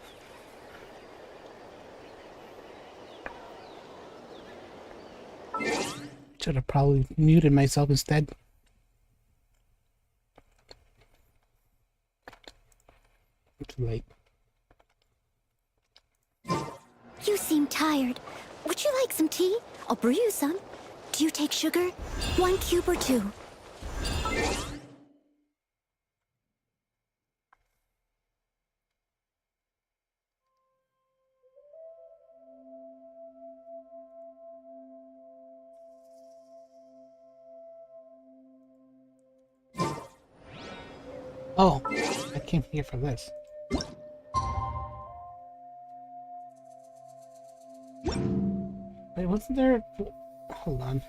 Should have probably muted myself instead. Too late. You seem tired. Would you like some tea? I'll brew you some. Do you take sugar? 1 cube or 2? Oh, I came here for this. Wait, wasn't there... Hold on.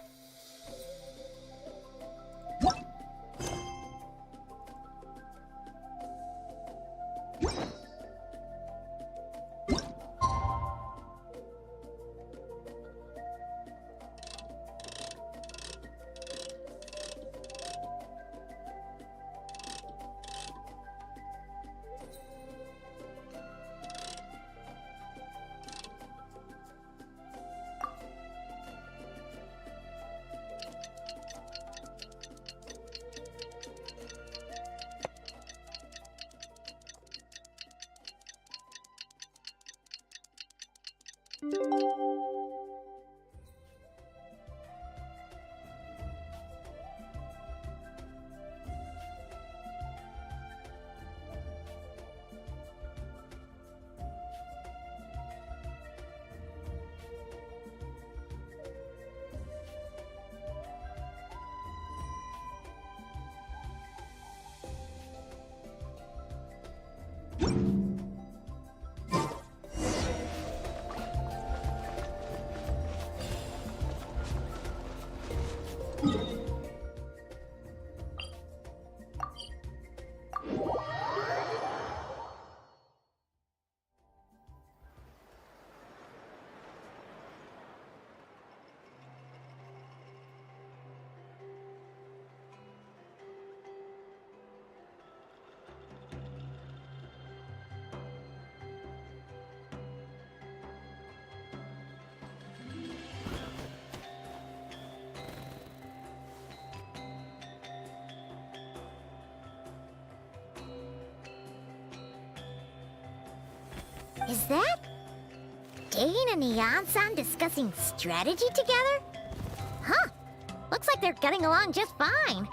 Is that Dane and Neon-san discussing strategy together? Huh. Looks like they're getting along just fine.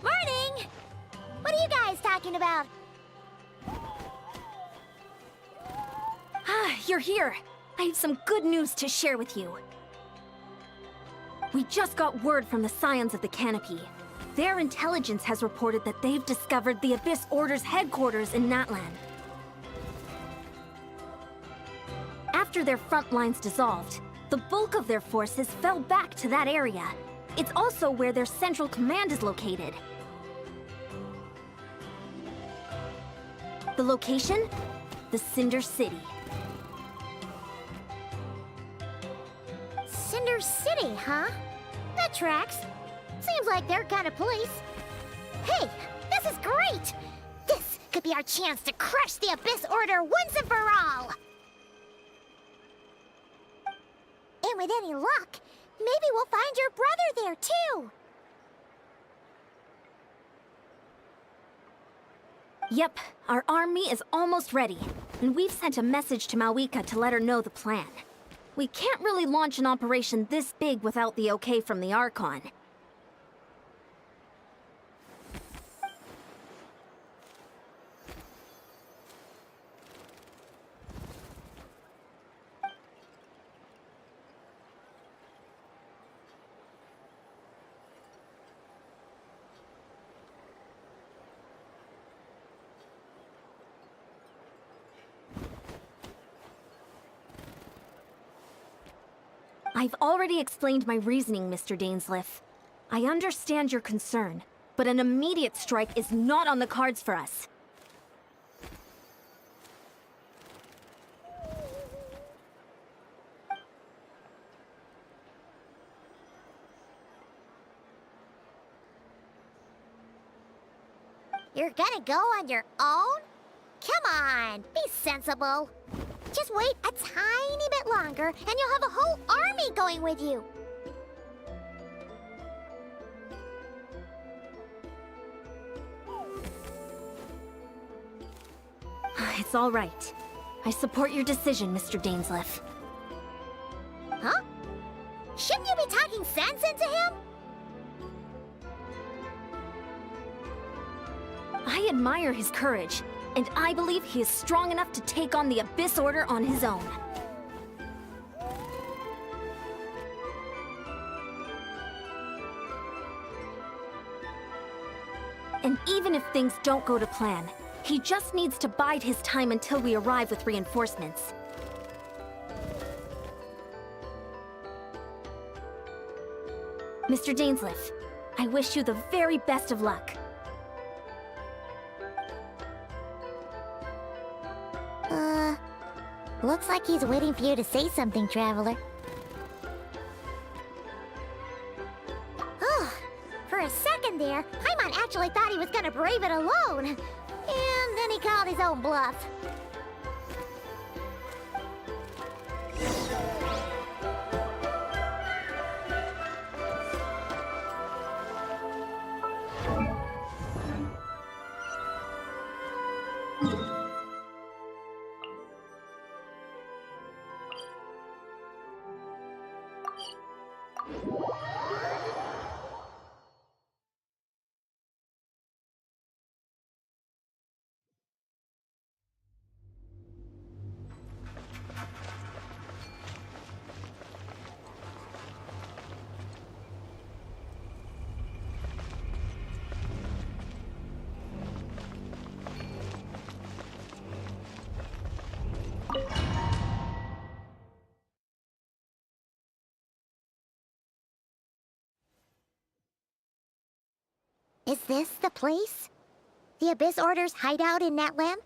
Morning! What are you guys talking about? Ah, you're here. I have some good news to share with you. We just got word from the Scions of the Canopy. Their intelligence has reported that they've discovered the Abyss Order's headquarters in Natlan. After their front lines dissolved, the bulk of their forces fell back to that area. It's also where their central command is located. The location? The Cinder City. Cinder City, huh? That tracks. Seems like their kind of place. Hey, this is great! This could be our chance to crush the Abyss Order once and for all! And with any luck, maybe we'll find your brother there, too! Yep, our army is almost ready, and we've sent a message to Mawika to let her know the plan. We can't really launch an operation this big without the okay from the Archon. I've already explained my reasoning, Mr. Dainsleif. I understand your concern, but an immediate strike is not on the cards for us. You're gonna go on your own? Come on, be sensible. Just wait a tiny bit longer, and you'll have a whole army going with you. It's all right. I support your decision, Mr. Dainsleif. Huh? Shouldn't you be talking sense into him? I admire his courage, and I believe he is strong enough to take on the Abyss Order on his own. And even if things don't go to plan, he just needs to bide his time until we arrive with reinforcements. Mr. Dainsleif, I wish you the very best of luck. Looks like he's waiting for you to say something, Traveler. Oh, for a second there, Paimon actually thought he was gonna brave it alone. And then he called his own bluff. Is this the place? The Abyss Order's hideout in Natlan?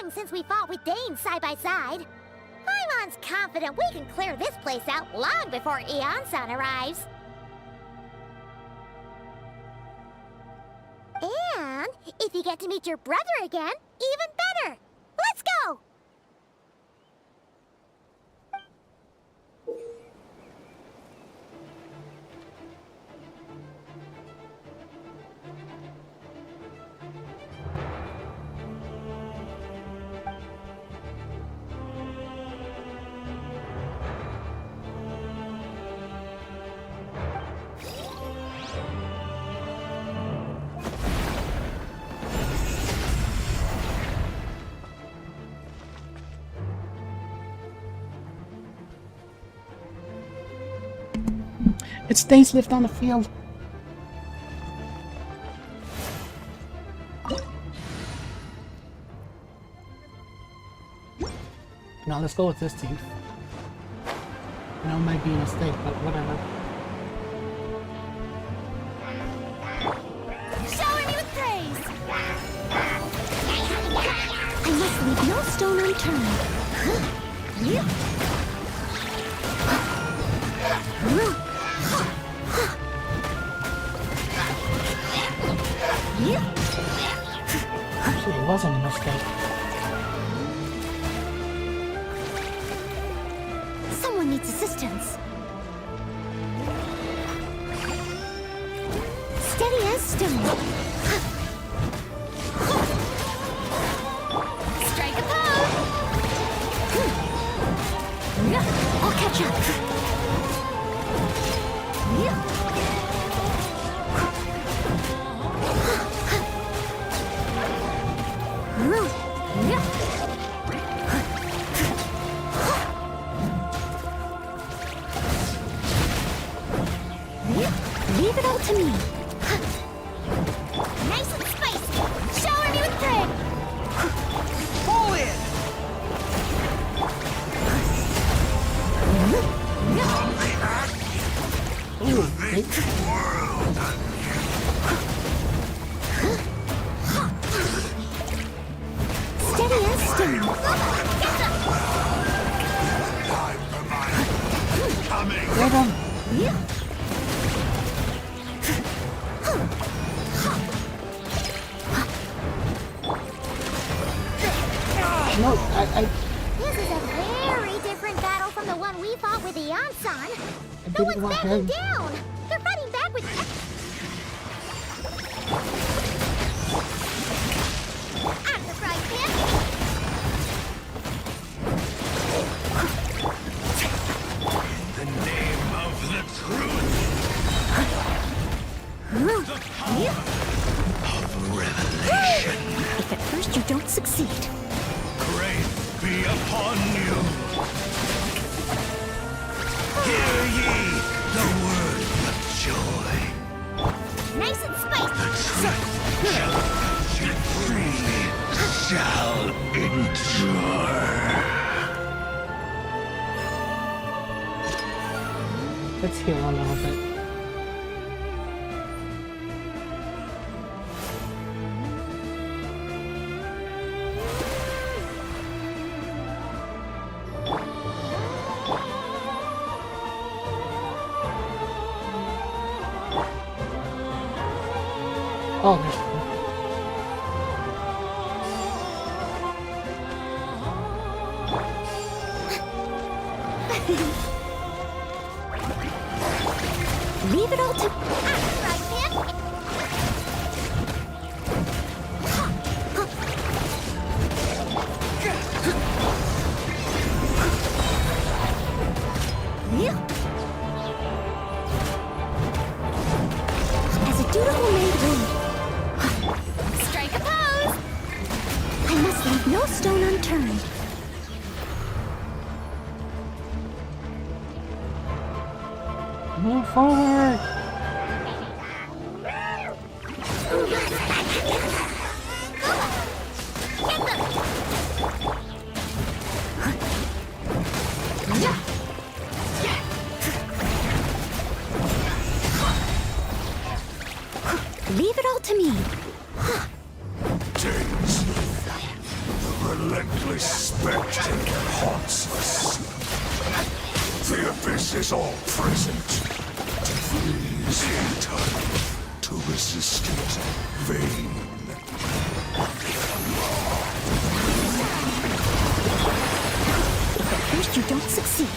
time since we fought with Dane side by side. Paimon's confident we can clear this place out long before Eon-san arrives. And if you get to meet your brother again, even better. Let's go! It stays left on the field. Now let's go with this team. I know it might be a mistake, but whatever. Shower me with praise! I must leave no stone unturned. Actually, it wasn't a mistake. Someone needs assistance. Steady as stone. Strike a pose! I'll catch up. Leave it all to me. Nice and spicy. Shower me with praise. Pull in! Steady as stone. Get him! No, This is a very different battle from the one we fought with Eon-san. No didn't one's want backing him. down. They're fighting back with... Out of the frying pan. In the name of the truth, the power of revelation, If at first you don't succeed. grace be upon you. Hear ye the words of joy. Nice and spicy. The truth shall endure. let's heal a little bit. Oh, there's Leave it all to... As a dutiful maid would. Strike a pose! I must leave no stone unturned. move forward. Leave it all to me. Revelation relentless specter haunts us. The abyss is all present. To flee is futile. To resist it, vain. First you don't succeed.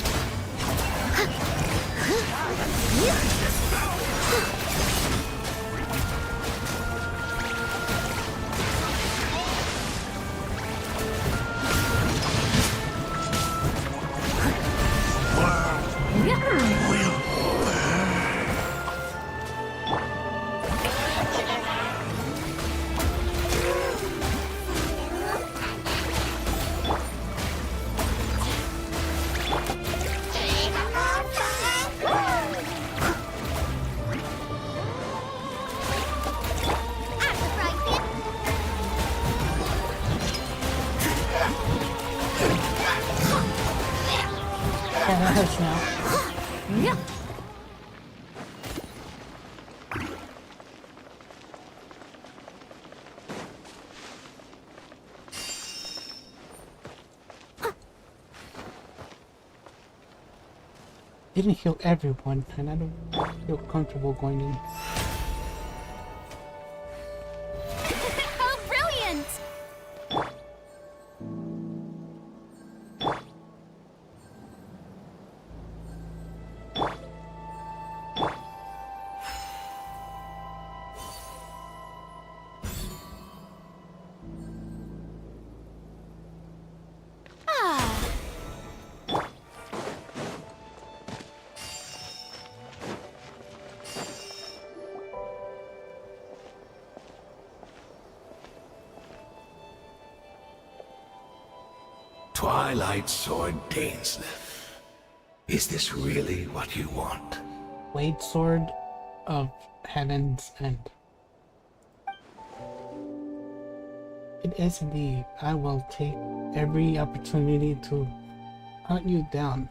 Yeah, that hurts now. Yeah. Didn't heal everyone, and I don't feel comfortable going in. How brilliant! Twilight Sword Dainsleif. Is this really what you want? Blade Sword of Heaven's End. It is indeed. I will take every opportunity to hunt you down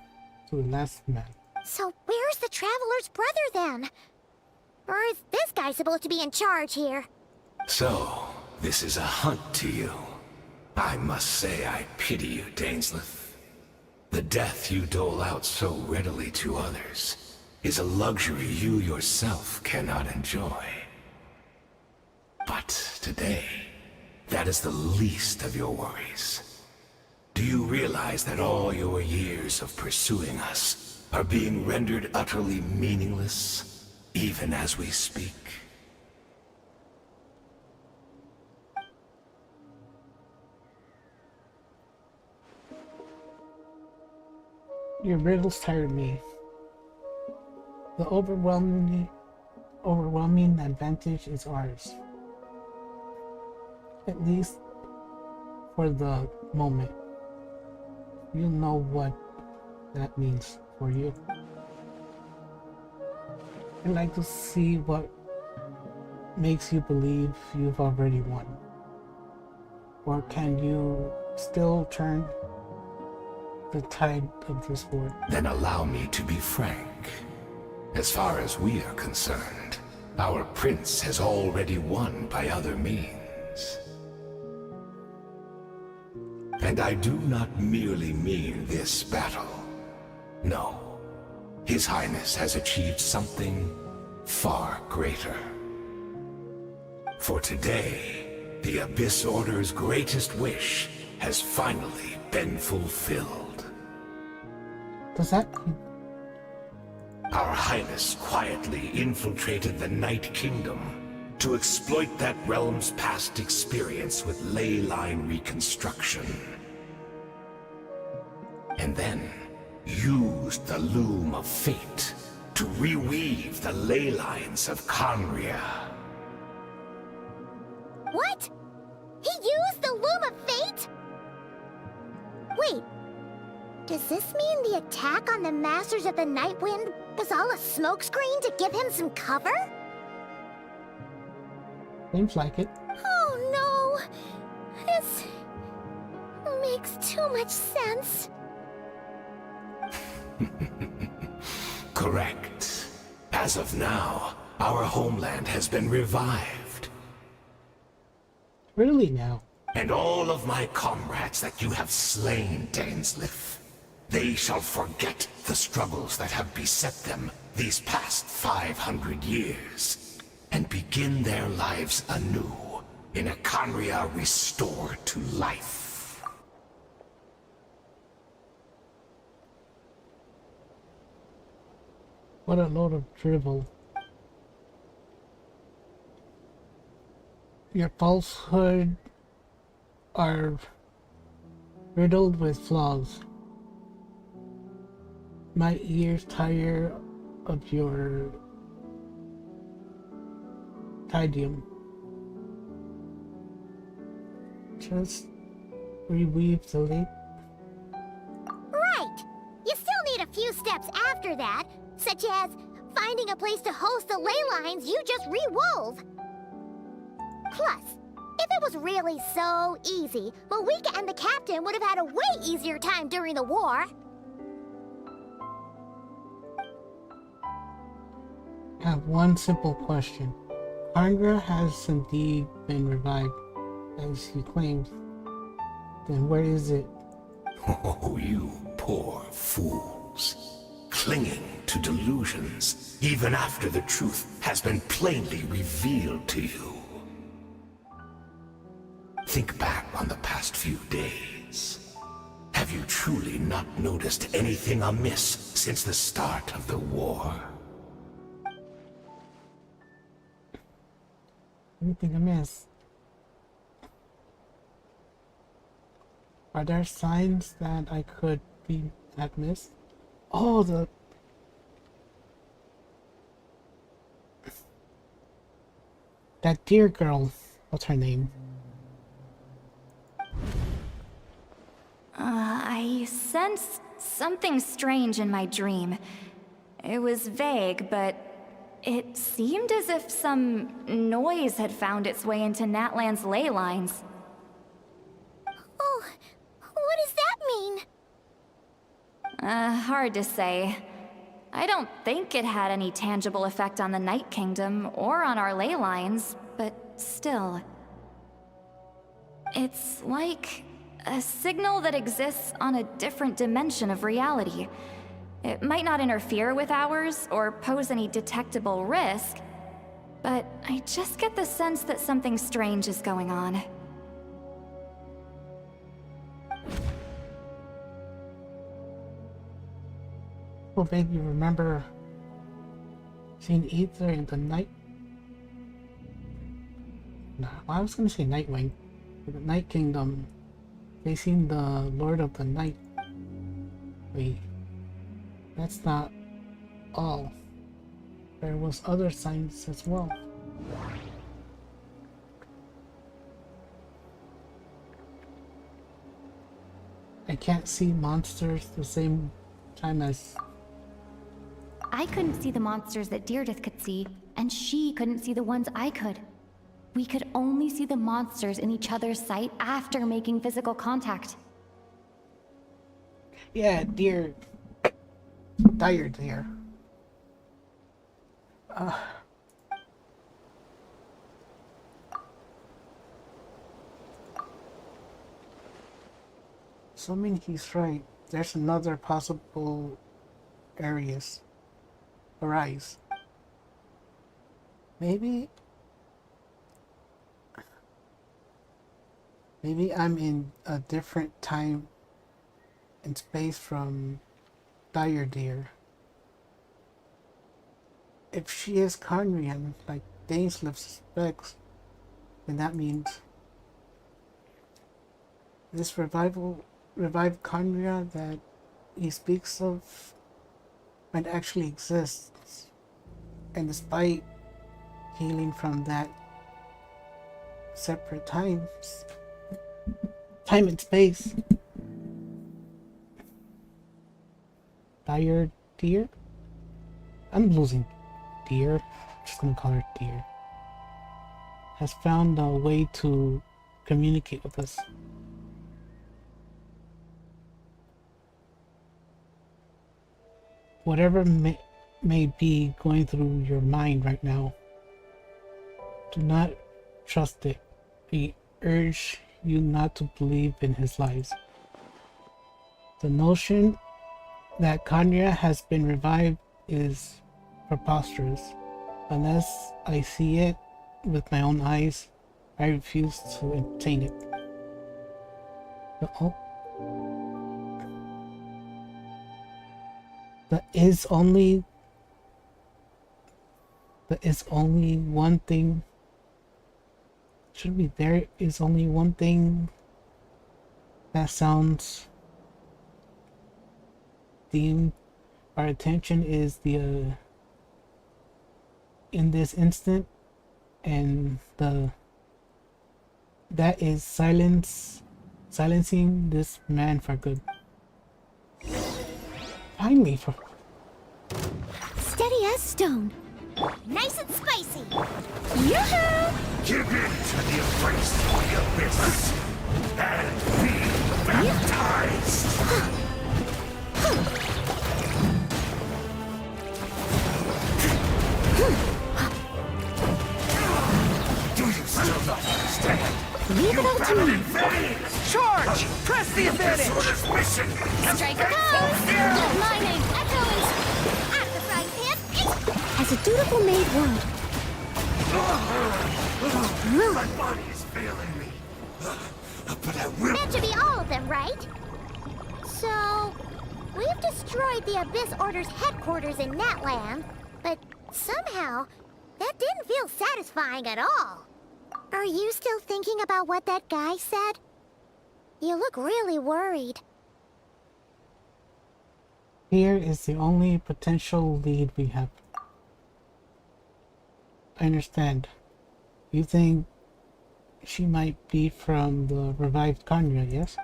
to the last man. So where's the Traveler's brother then? Or is this guy supposed to be in charge here? So, this is a hunt to you. I must say I pity you, Dainsleif. The death you dole out so readily to others is a luxury you yourself cannot enjoy. But today, that is the least of your worries. Do you realize that all your years of pursuing us are being rendered utterly meaningless, even as we speak? Your riddles tired me. The overwhelming advantage is ours. At least for the moment. You know what that means for you. I'd like to see what makes you believe you've already won. Or can you still turn the tide of this war? Then allow me to be frank. As far as we are concerned, our prince has already won by other means. And I do not merely mean this battle. No. His Highness has achieved something far greater. For today, the Abyss Order's greatest wish has finally been fulfilled. Does that mean? Our Highness quietly infiltrated the Night Kingdom to exploit that realm's past experience with ley line reconstruction. And then used the Loom of Fate to reweave the ley lines of Conria. What? He used the Loom of Fate? Wait, does this mean the attack on the Masters of the Night Wind was all a smokescreen to give him some cover? Seems like it. Oh no! This makes too much sense. Correct. As of now, our homeland has been revived. Really now? and all of my comrades that you have slain, Dainsleif. They shall forget the struggles that have beset them these past 500 years, and begin their lives anew in a Khaenri'ah restored to life. What a load of drivel. Your falsehood are riddled with flaws. My ears tire of your tedium. Just reweave the link. Right! You still need a few steps after that, such as finding a place to host the ley lines you just re-wove. Plus, if it was really so easy, Moika and the captain would have had a way easier time during the war. I have one simple question. Khaenri'ah has indeed been revived, as he claims. Then where is it? Oh, you poor fools. Clinging to delusions, even after the truth has been plainly revealed to you. Think back on the past few days. Have you truly not noticed anything amiss since the start of the war? Anything amiss? Are there signs that I could be have missed? Oh, that dear girl. What's her name? I sensed something strange in my dream. It was vague, but it seemed as if some noise had found its way into Natlan's ley lines. Oh, what does that mean? Hard to say. I don't think it had any tangible effect on the Night Kingdom or on our ley lines, but still. It's like a signal that exists on a different dimension of reality. It might not interfere with ours or pose any detectable risk, but I just get the sense that something strange is going on. Well, babe, you remember seeing Ether in the night? No, I was gonna say Nightwing. The Night Kingdom. They seen the Lord of the Night. Wait. That's not all. There was other signs as well. I can't see monsters the same time as... I couldn't see the monsters that Deirdre could see, and she couldn't see the ones I could. We could only see the monsters in each other's sight after making physical contact. Yeah, dear. Dire dear. Assuming he's right, there's another possible areas. Arise. Maybe I'm in a different time and space from Dire Deer. If she is Khaenri'ah, like Dainsleif suspects, then that means this revived Khaenri'ah that he speaks of might actually exists, and despite healing from that separate time and space. Dire Deer? I'm losing Deer. Just gonna call her Deer. Has found a way to communicate with us. Whatever may be going through your mind right now, do not trust it. I urge you not to believe in his lies. The notion that Kanya has been revived is preposterous. Unless I see it with my own eyes, I refuse to entertain it. There is only one thing. There is only one thing that sounds deemed our attention is the in this instant, and that is silencing this man for good. Finally, for Steady as stone. Nice and spicy. Yoo-hoo! Give in to the embrace of the abyss and be baptized. Do you still not understand? Leave it all to me. Charge! Press the advantage! Mission. Striker goes! My name echoes! Out of the frying pan, as a dutiful maid would. My body is failing me. But I will. That should be all of them, right? So, we've destroyed the Abyss Order's headquarters in Natland, but somehow, that didn't feel satisfying at all. Are you still thinking about what that guy said? You look really worried. here is the only potential lead we have. I understand. You think she might be from the revived Kanya, yes?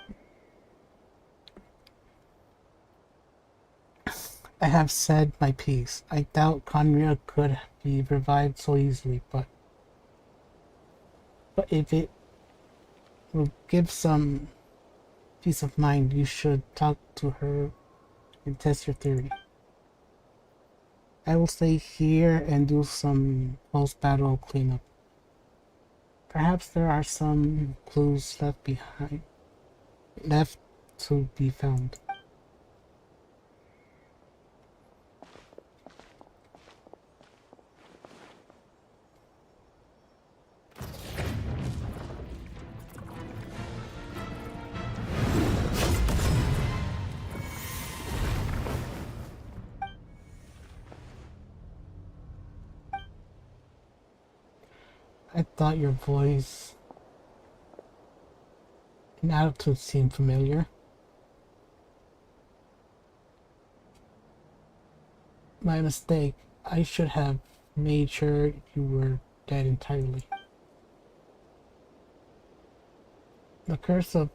I have said my piece. I doubt Kanya could be revived so easily, but if it will give some peace of mind, you should talk to her and test your theory. I will stay here and do some post-battle cleanup. Perhaps there are some clues left to be found. I thought your voice and attitude seemed familiar. My mistake. I should have made sure you were dead entirely. The curse of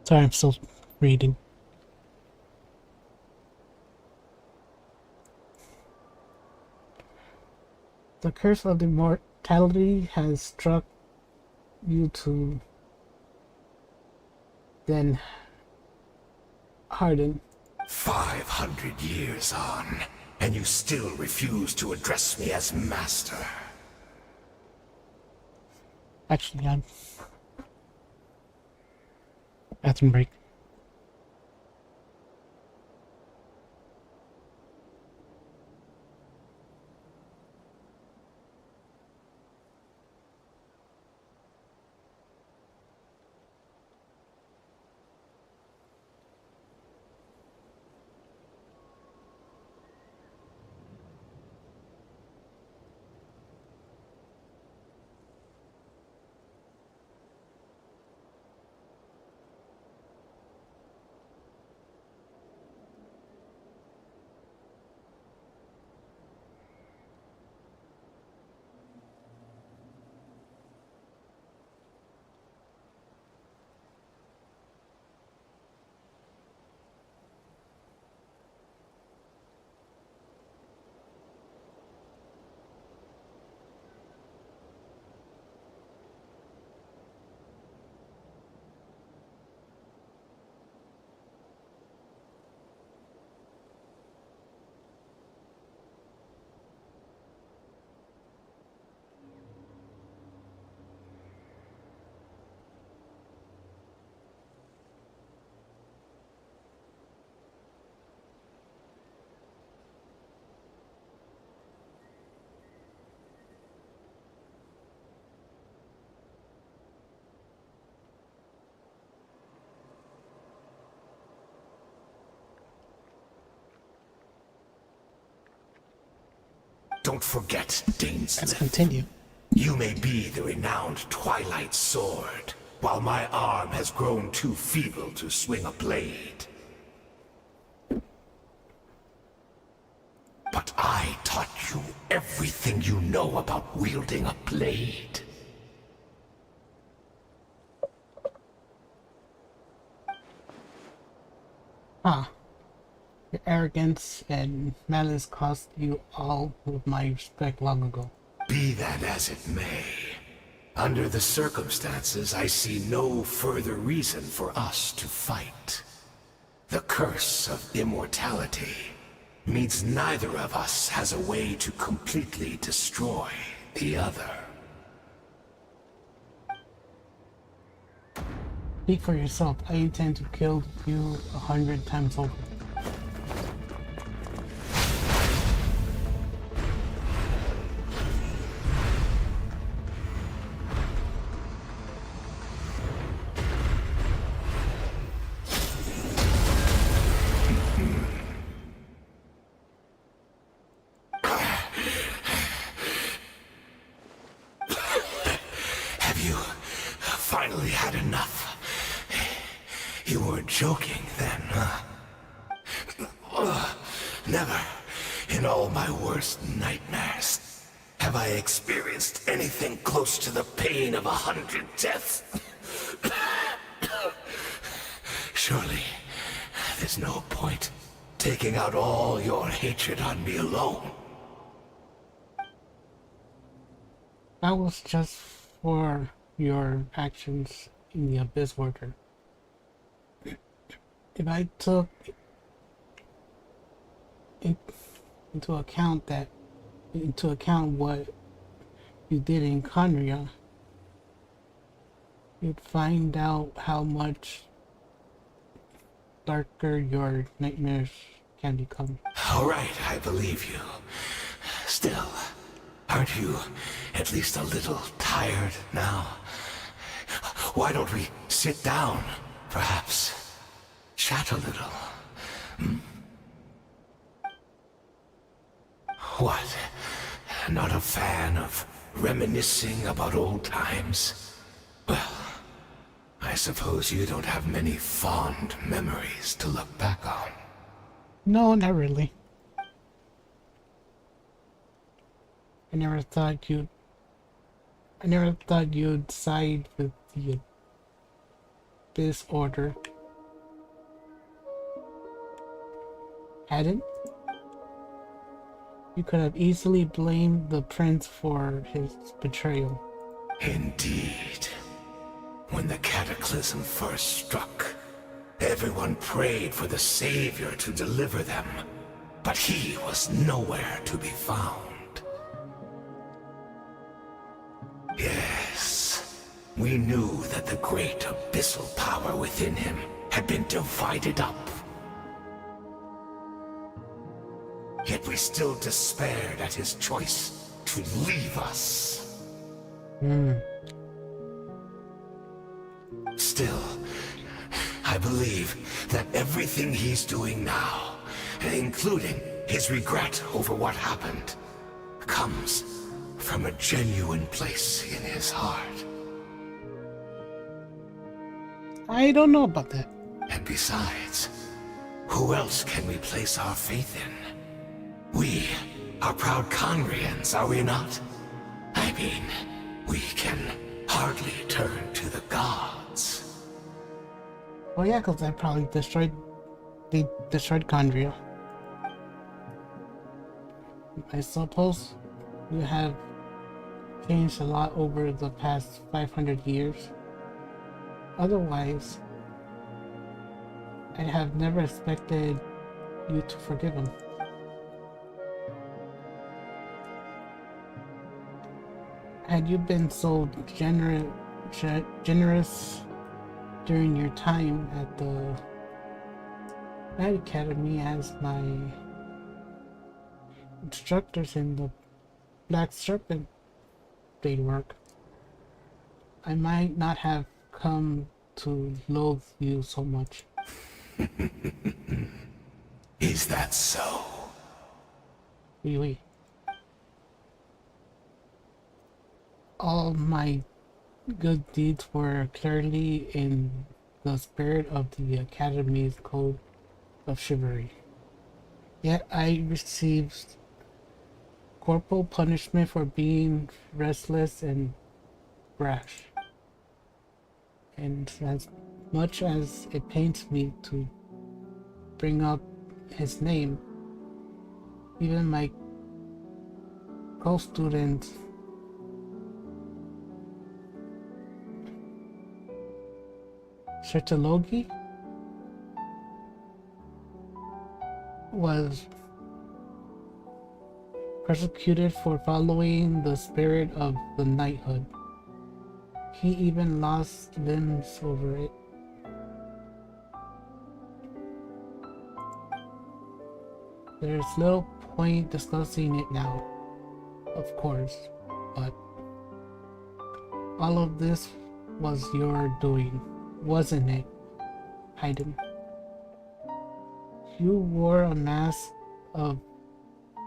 Sorry, I'm still reading. The curse of immortality has struck you to then harden. 500 years on, and you still refuse to address me as master. Actually, I'm bathroom break. Don't forget, Dainsmith. Let's continue. You may be the renowned Twilight Sword, while my arm has grown too feeble to swing a blade. But I taught you everything you know about wielding a blade. Your arrogance and malice cost you all of my respect long ago. Be that as it may, under the circumstances, I see no further reason for us to fight. The curse of immortality means neither of us has a way to completely destroy the other. Speak for yourself. I intend to kill you 100 times over. Have you finally had enough? You weren't joking then, huh? Never, in all my worst nightmares, have I experienced anything close to the pain of 100 deaths. Surely, there's no point taking out all your hatred on me alone. That was just for your actions in the Abyss Order. If I took into account what you did in Conria, you'd find out how much darker your nightmares can become. All right, I believe you. Still, aren't you at least a little tired now? Why don't we sit down, perhaps? Chat a little. What? Not a fan of reminiscing about old times? Well, I suppose you don't have many fond memories to look back on. No, not really. I never thought you'd side with the Abyss Order. Hadn't? You could have easily blamed the prince for his betrayal. Indeed. When the cataclysm first struck, everyone prayed for the Savior to deliver them, but he was nowhere to be found. Yes, we knew that the great abyssal power within him had been divided up. Yet we still despaired at his choice to leave us. Still, I believe that everything he's doing now, including his regret over what happened, comes from a genuine place in his heart. I don't know about that. And besides, who else can we place our faith in? We are proud Conrians, are we not? I mean, we can hardly turn to the gods. Well, yeah, because they destroyed Condria. I suppose you have changed a lot over the past 500 years. Otherwise, I'd have never expected you to forgive him. Had you been so generous during your time at the Night Academy as my instructors in the Black Serpent blade work, I might not have come to loathe you so much. Is that so? Oui, oui. all my good deeds were clearly in the spirit of the Academy's code of chivalry. Yet I received corporal punishment for being restless and brash. And as much as it pains me to bring up his name, even my co-student Shetalogi was persecuted for following the spirit of the knighthood. He even lost limbs over it. There's little point discussing it now, of course, but all of this was your doing, wasn't it, Haydn? You wore a mask of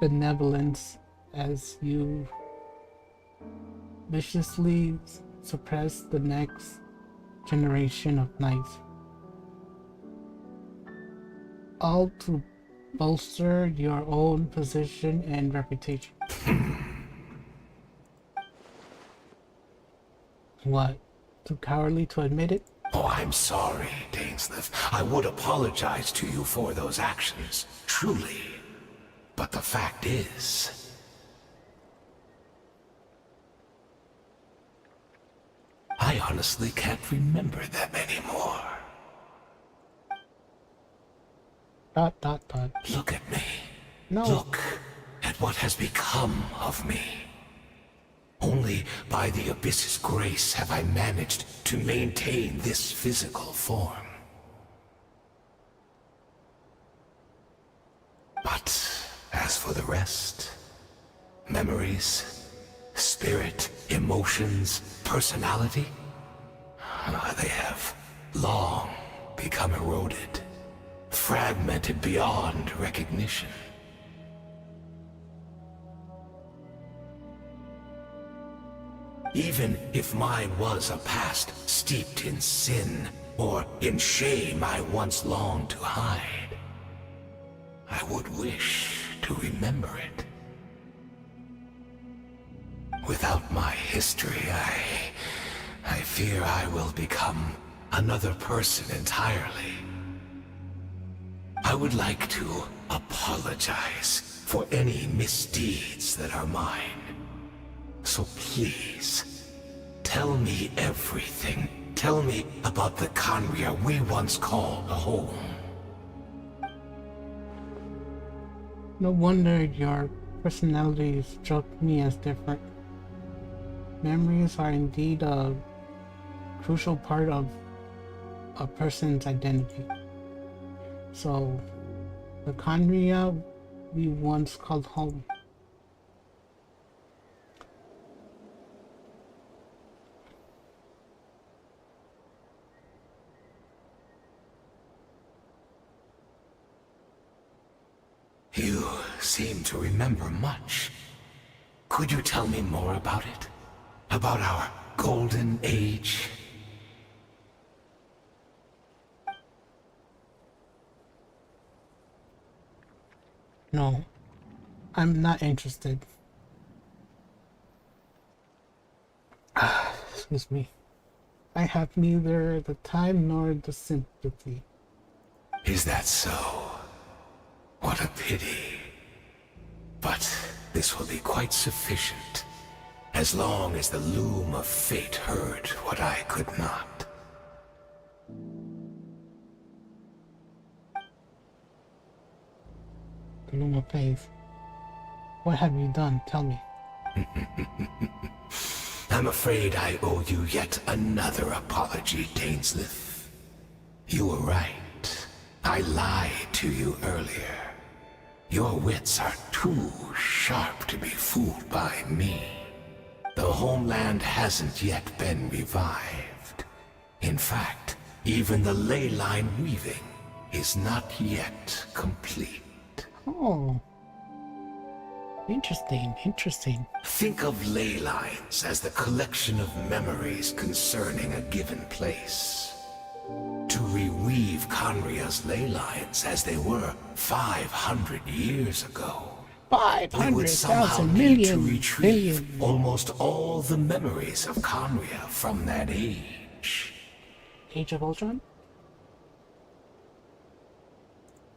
benevolence as you viciously suppressed the next generation of knights, all to bolster your own position and reputation. What? Too cowardly to admit it? Oh, I'm sorry, Dainsleif. I would apologize to you for those actions, truly. But the fact is, I honestly can't remember them anymore. Dot, dot, dot. Look at me. No. Look at what has become of me. Only by the Abyss's grace have I managed to maintain this physical form. But as for the rest, memories, spirit, emotions, personality, they have long become eroded, fragmented beyond recognition. Even if mine was a past steeped in sin, or in shame I once longed to hide, I would wish to remember it. Without my history, I fear I will become another person entirely. I would like to apologize for any misdeeds that are mine. So please, tell me everything. Tell me about the Khaenri'ah we once called home. No wonder your personality struck me as different. Memories are indeed a crucial part of a person's identity. So, the Khaenri'ah we once called home. You seem to remember much. Could you tell me more about it? About our golden age? No, I'm not interested. Excuse me. I have neither the time nor the sympathy. Is that so? What a pity. But this will be quite sufficient, as long as the loom of fate heard what I could not. The loom of faith. What have you done? Tell me. I'm afraid I owe you yet another apology, Dainsleif. You were right. I lied to you earlier. Your wits are too sharp to be fooled by me. The homeland hasn't yet been revived. In fact, even the ley line weaving is not yet complete. Oh. Interesting, interesting. Think of ley lines as the collection of memories concerning a given place. To reweave Conria's ley lines as they were 500 years ago, we would somehow 500,000 need to million retrieve billion. almost all the memories of Conria from that age. Age of Ultron?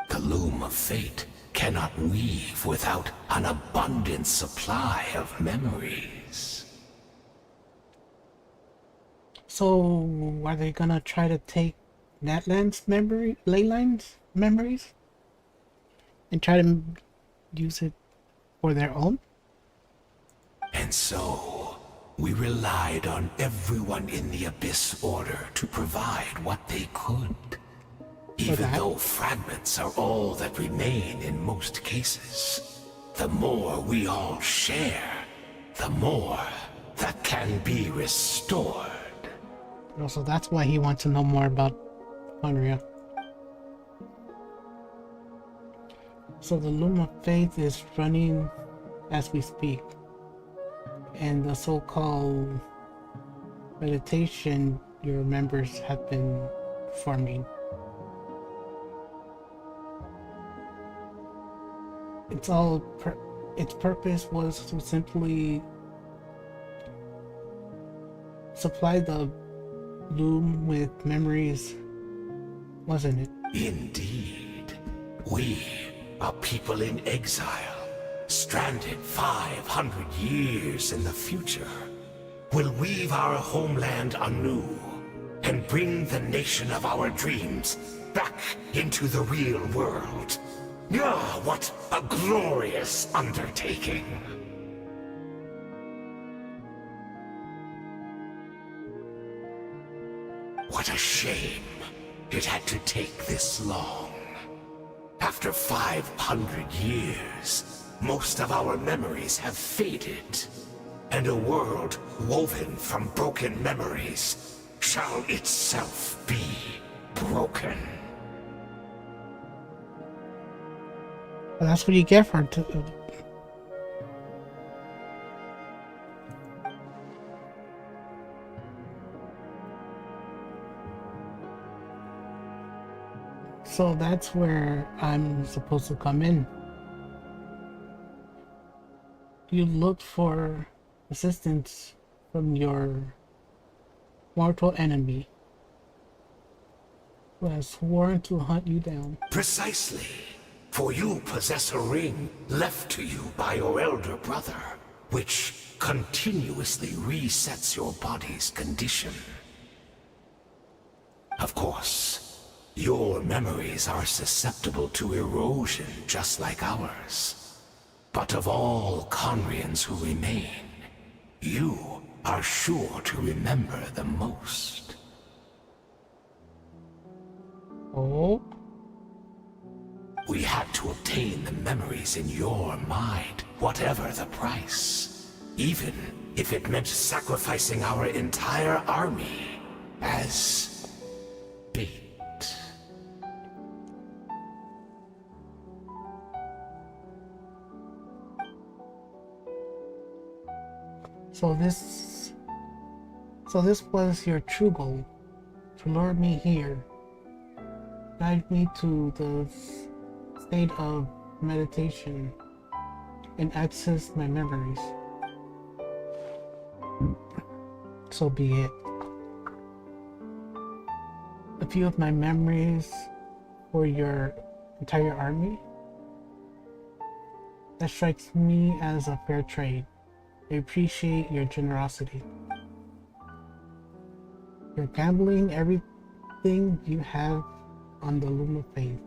The loom of fate cannot weave without an abundant supply of memories. So, are they gonna try to take Natlan's Leyline's memories? And try to use it for their own? And so, we relied on everyone in the Abyss Order to provide what they could. Even though fragments are all that remain in most cases, the more we all share, the more that can be restored. Also, that's why he wants to know more about Conria. So the Loom of Faith is running as we speak. And the so-called meditation your members have been performing. Its purpose was to simply supply the loom with memories, wasn't it? Indeed. We, a people in exile, stranded 500 years in the future, will weave our homeland anew and bring the nation of our dreams back into the real world. Ah, what a glorious undertaking! What a shame it had to take this long. After 500 years, most of our memories have faded, and a world woven from broken memories shall itself be broken. Well, that's what you get for So that's where I'm supposed to come in. You look for assistance from your mortal enemy, who has sworn to hunt you down. Precisely. For you possess a ring left to you by your elder brother, which continuously resets your body's condition. Of course, your memories are susceptible to erosion just like ours. But of all Conrians who remain, you are sure to remember the most. Oh? We had to obtain the memories in your mind, whatever the price. Even if it meant sacrificing our entire army as bait. So this was your true goal, to lure me here, guide me to the state of meditation and access my memories. So be it. A few of my memories for your entire army? That strikes me as a fair trade. I appreciate your generosity. You're gambling everything you have on the Loom of Faith.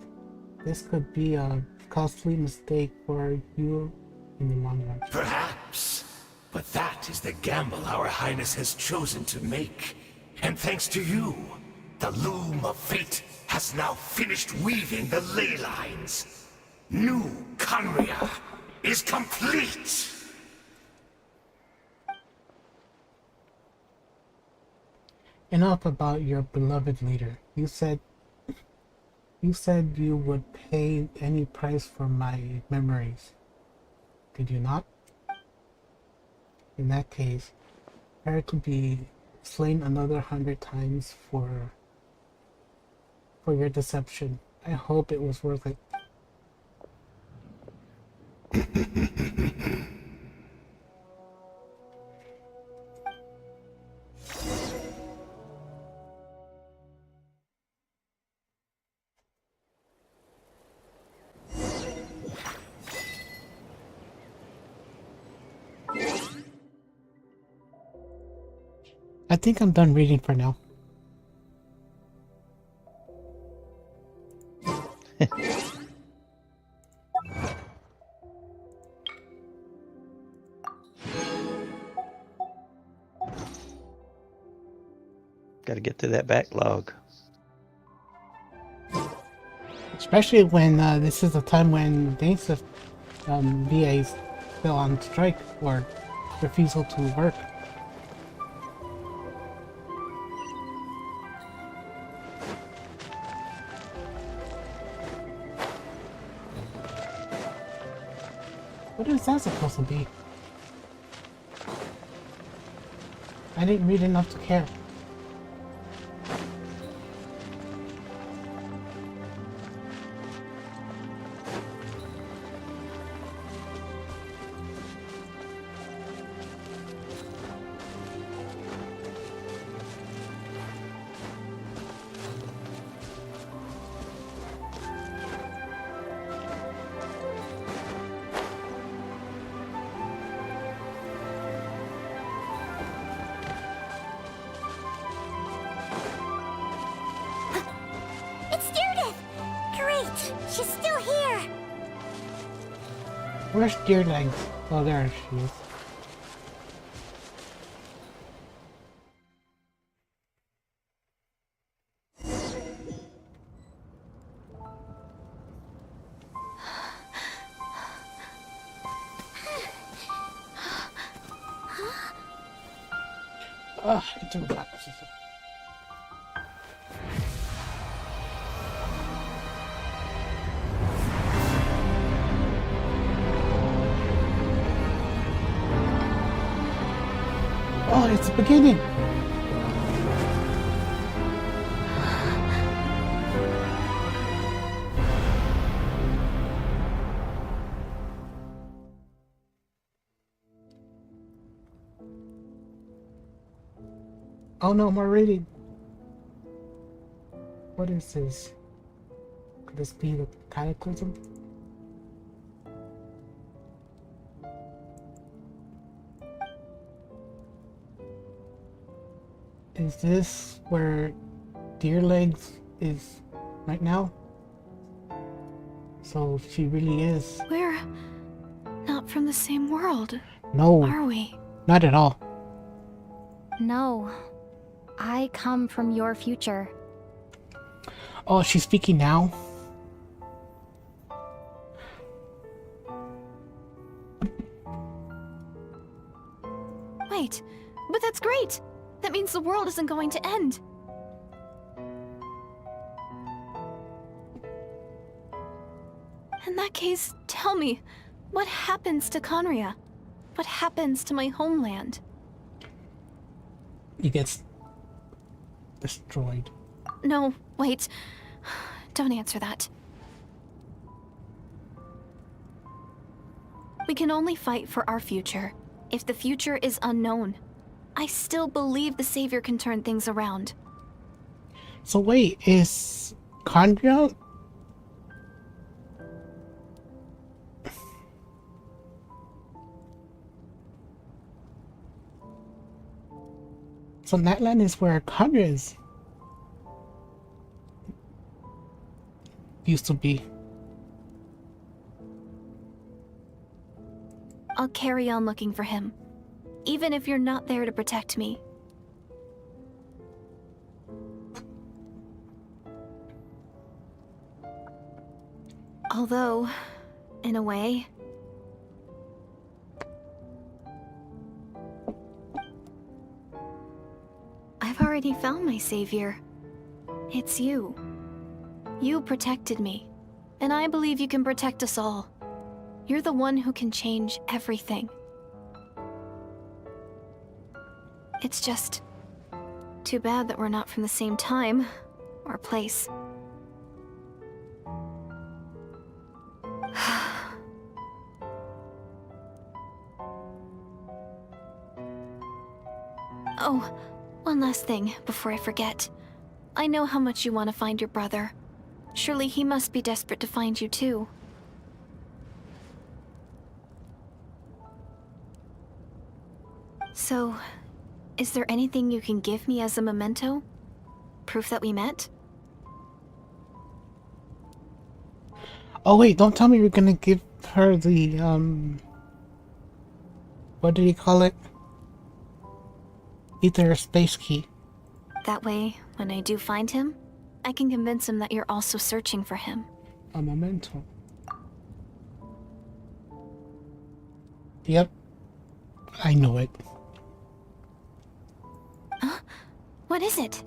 This could be a costly mistake for you in the long run. Perhaps. But that is the gamble our Highness has chosen to make. And thanks to you, the Loom of Fate has now finished weaving the ley lines. New Conria is complete! Enough about your beloved leader. You said you would pay any price for my memories. Did you not? In that case, Eric could be slain another 100 times for your deception. I hope it was worth it. I think I'm done reading for now. Got to get through that backlog. Especially when this is the time when Danes of VAs still on strike or refusal to work. What is that supposed to be? I didn't read enough to care. She's still here! Where's Deer Legs? Oh, there she is. Ugh, it's a relax. Oh, it's the beginning. Oh no, more reading. What is this? Could this be the cataclysm? Is this where Deer Legs is right now? So she really is. We're not from the same world. No. Are we? Not at all. No. I come from your future. Oh, she's speaking now? Wait, but that's great! That means the world isn't going to end. In that case, tell me, what happens to Conria? What happens to my homeland? It gets destroyed. No, wait. Don't answer that. We can only fight for our future. If the future is unknown, I still believe the Savior can turn things around. So wait, is Conria? So Natlan is where Conria is. Used to be. I'll carry on looking for him, even if you're not there to protect me. Although, in a way, I've already found my savior. It's you. You protected me, and I believe you can protect us all. You're the one who can change everything. It's just too bad that we're not from the same time or place. Oh, one last thing before I forget. I know how much you want to find your brother. Surely he must be desperate to find you too. So, is there anything you can give me as a memento? Proof that we met? Oh wait, don't tell me you're gonna give her the, what did you call it? Either a space key. That way, when I do find him, I can convince him that you're also searching for him. A memento. Yep. I know it. Huh? What is it?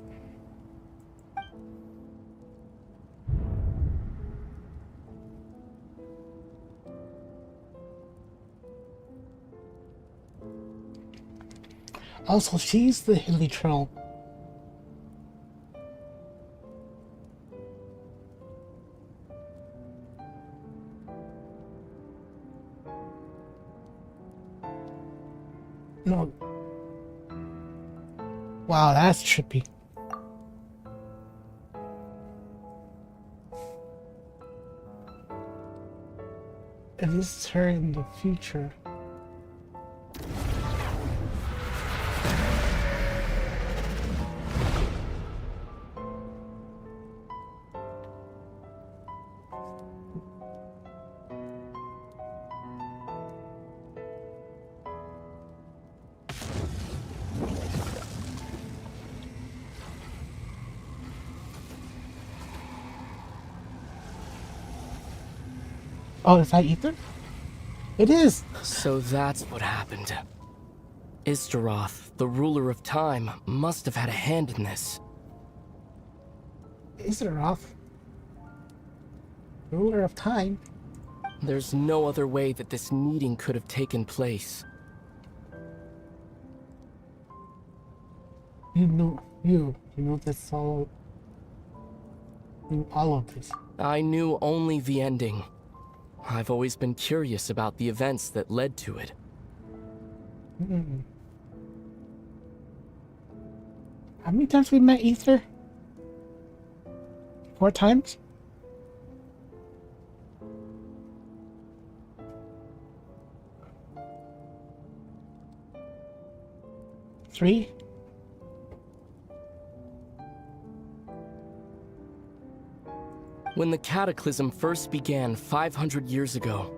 Also, she's the hilly troll. No. Wow, that's trippy. And this is her in the future. Oh, is that Ether? It is! So that's what happened. Istaroth, the ruler of time, must have had a hand in this. Istaroth? Ruler of time? There's no other way that this meeting could have taken place. You know this all... knew all of this. I knew only the ending. I've always been curious about the events that led to it. How many times we met Ether? 4 times? Three? When the Cataclysm first began 500 years ago,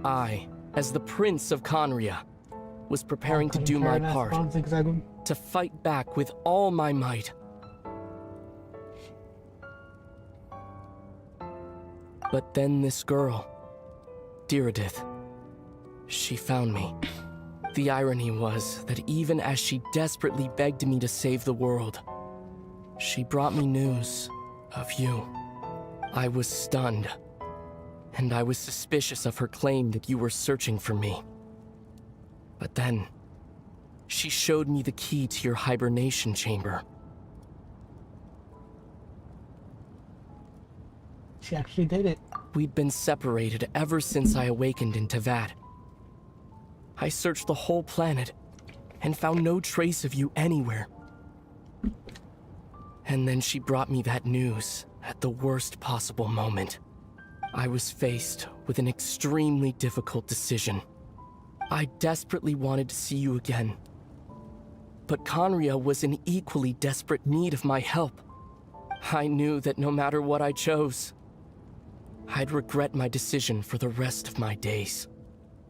I, as the Prince of Conria, was preparing to do my part, to fight back with all my might. But then this girl, Diridith, she found me. The irony was that even as she desperately begged me to save the world, she brought me news of you. I was stunned, and I was suspicious of her claim that you were searching for me. But then, she showed me the key to your hibernation chamber. She actually did it. We'd been separated ever since I awakened in Teyvat. I searched the whole planet and found no trace of you anywhere. And then she brought me that news at the worst possible moment. I was faced with an extremely difficult decision. I desperately wanted to see you again. But Conria was in equally desperate need of my help. I knew that no matter what I chose, I'd regret my decision for the rest of my days.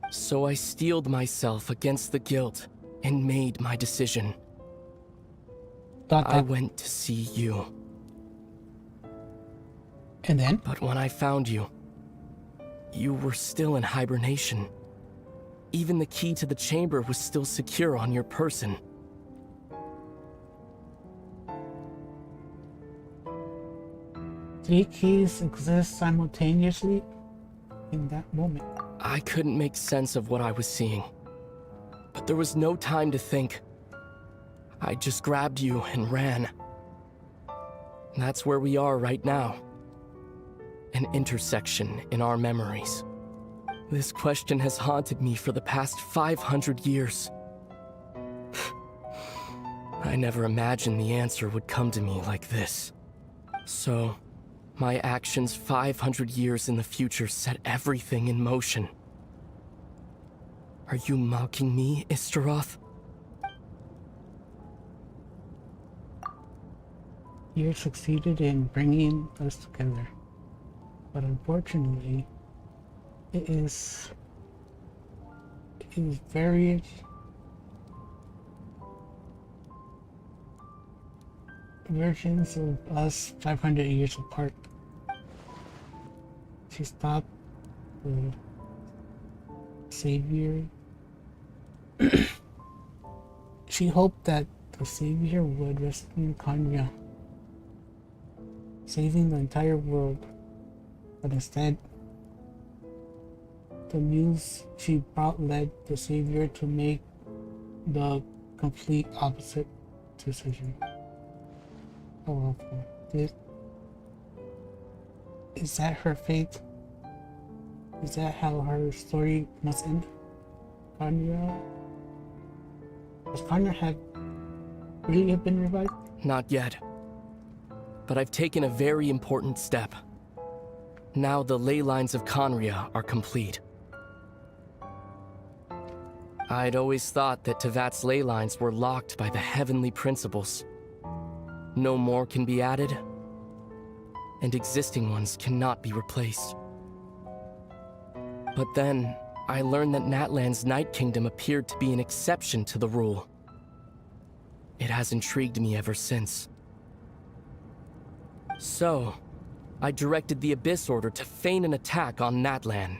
So I steeled myself against the guilt and made my decision. I went to see you. And then? But when I found you, you were still in hibernation. Even the key to the chamber was still secure on your person. Three keys exist simultaneously? in that moment? I couldn't make sense of what I was seeing. But there was no time to think. I just grabbed you and ran. That's where we are right now. An intersection in our memories. This question has haunted me for the past 500 years. I never imagined the answer would come to me like this. So, my actions 500 years in the future set everything in motion. Are you mocking me, Istaroth? You succeeded in bringing us together. But unfortunately, it is very versions of us 500 years apart. She stopped the Savior. She hoped that the Savior would rescue Kanya, saving the entire world. But instead, the news she brought led the Savior to make the complete opposite decision. How awful. Is that her fate? Is that how her story must end? Kanya? Does Kanya really have been revived? Not yet. But I've taken a very important step. Now the ley lines of Conria are complete. I'd always thought that Tevat's ley lines were locked by the heavenly principles. No more can be added, and existing ones cannot be replaced. But then, I learned that Natlan's Night Kingdom appeared to be an exception to the rule. It has intrigued me ever since. So, I directed the Abyss Order to feign an attack on Natlan,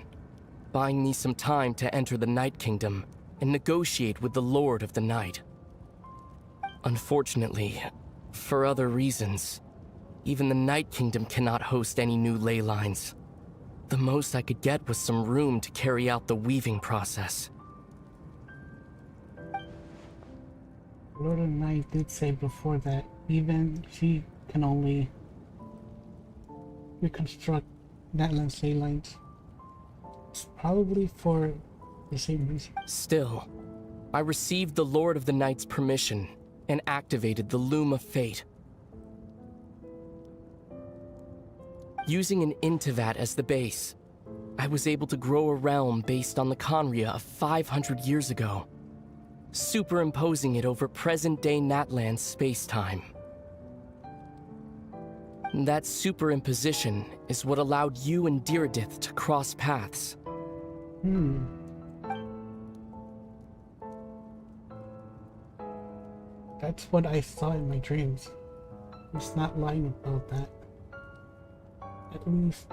buying me some time to enter the Night Kingdom and negotiate with the Lord of the Night. Unfortunately, for other reasons, even the Night Kingdom cannot host any new ley lines. The most I could get was some room to carry out the weaving process. Lord of the Night did say before that even she can only reconstruct Natlan's ley lines. It's probably for the same reason. Still, I received the Lord of the Night's permission and activated the Loom of Fate. Using an Intivat as the base, I was able to grow a realm based on the Conria of 500 years ago, superimposing it over present-day Natlan's space-time. That superimposition is what allowed you and Diridith to cross paths. That's what I saw in my dreams. It's not lying about that. At least.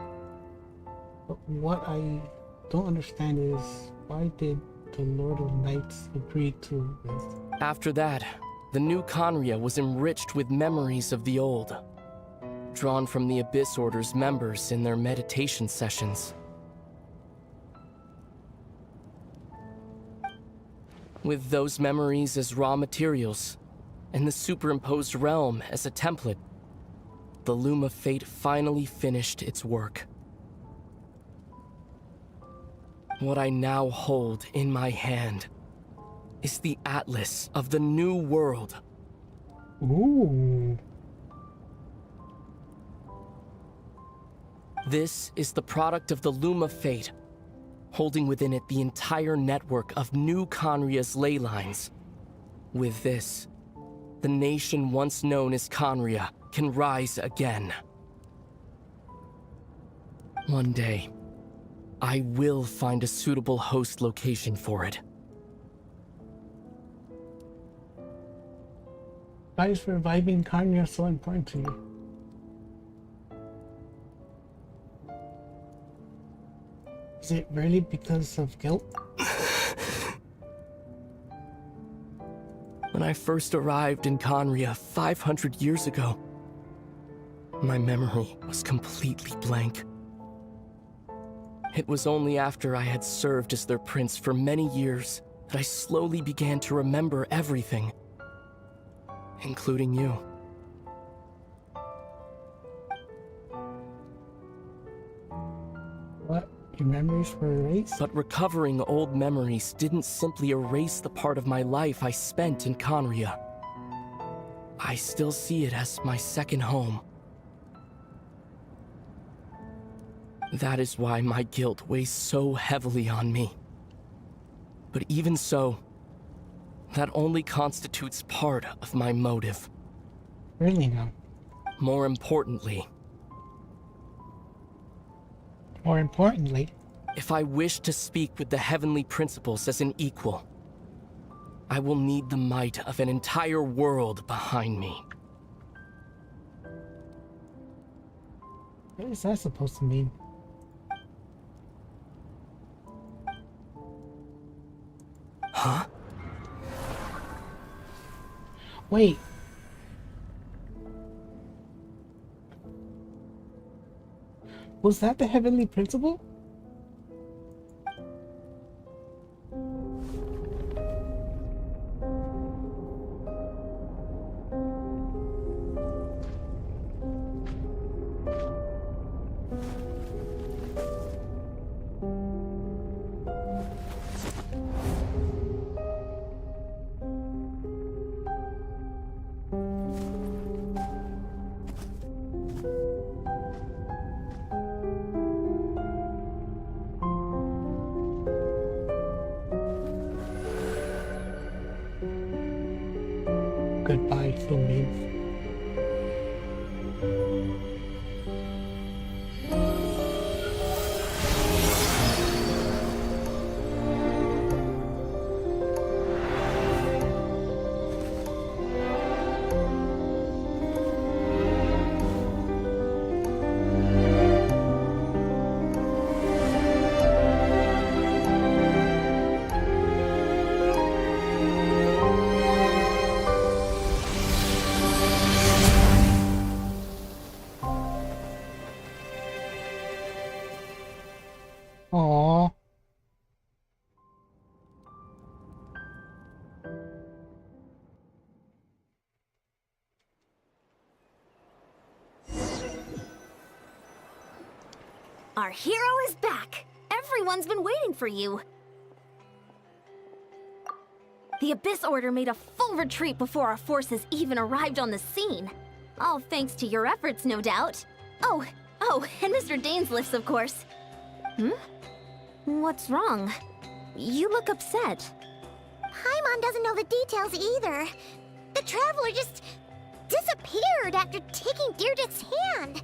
But what I don't understand is why did the Lord of Knights agree to this? After that, the new Conria was enriched with memories of the old, drawn from the Abyss Order's members in their meditation sessions. With those memories as raw materials, and the superimposed realm as a template, the Loom of Fate finally finished its work. What I now hold in my hand is the Atlas of the New World. Ooh. This is the product of the Loom of Fate, holding within it the entire network of new Conria's ley lines. With this, the nation once known as Conria can rise again. One day, I will find a suitable host location for it. Why is reviving Kanya so important to you? Is it really because of guilt? When I first arrived in Conria 500 years ago, my memory was completely blank. It was only after I had served as their prince for many years that I slowly began to remember everything, including you. What? Your memories were erased? But recovering old memories didn't simply erase the part of my life I spent in Conria. I still see it as my second home. That is why my guilt weighs so heavily on me. But even so, that only constitutes part of my motive. Really now? More importantly, if I wish to speak with the heavenly principles as an equal, I will need the might of an entire world behind me. What is that supposed to mean? Huh? Wait. Was that the heavenly principle? Goodbye, Flume. Aww. Our hero is back! Everyone's been waiting for you! The Abyss Order made a full retreat before our forces even arrived on the scene. All thanks to your efforts, no doubt. Oh, and Mr. Dainsliff's, of course. What's wrong? You look upset. Paimon doesn't know the details either. The Traveler just disappeared after taking Deirdre's hand.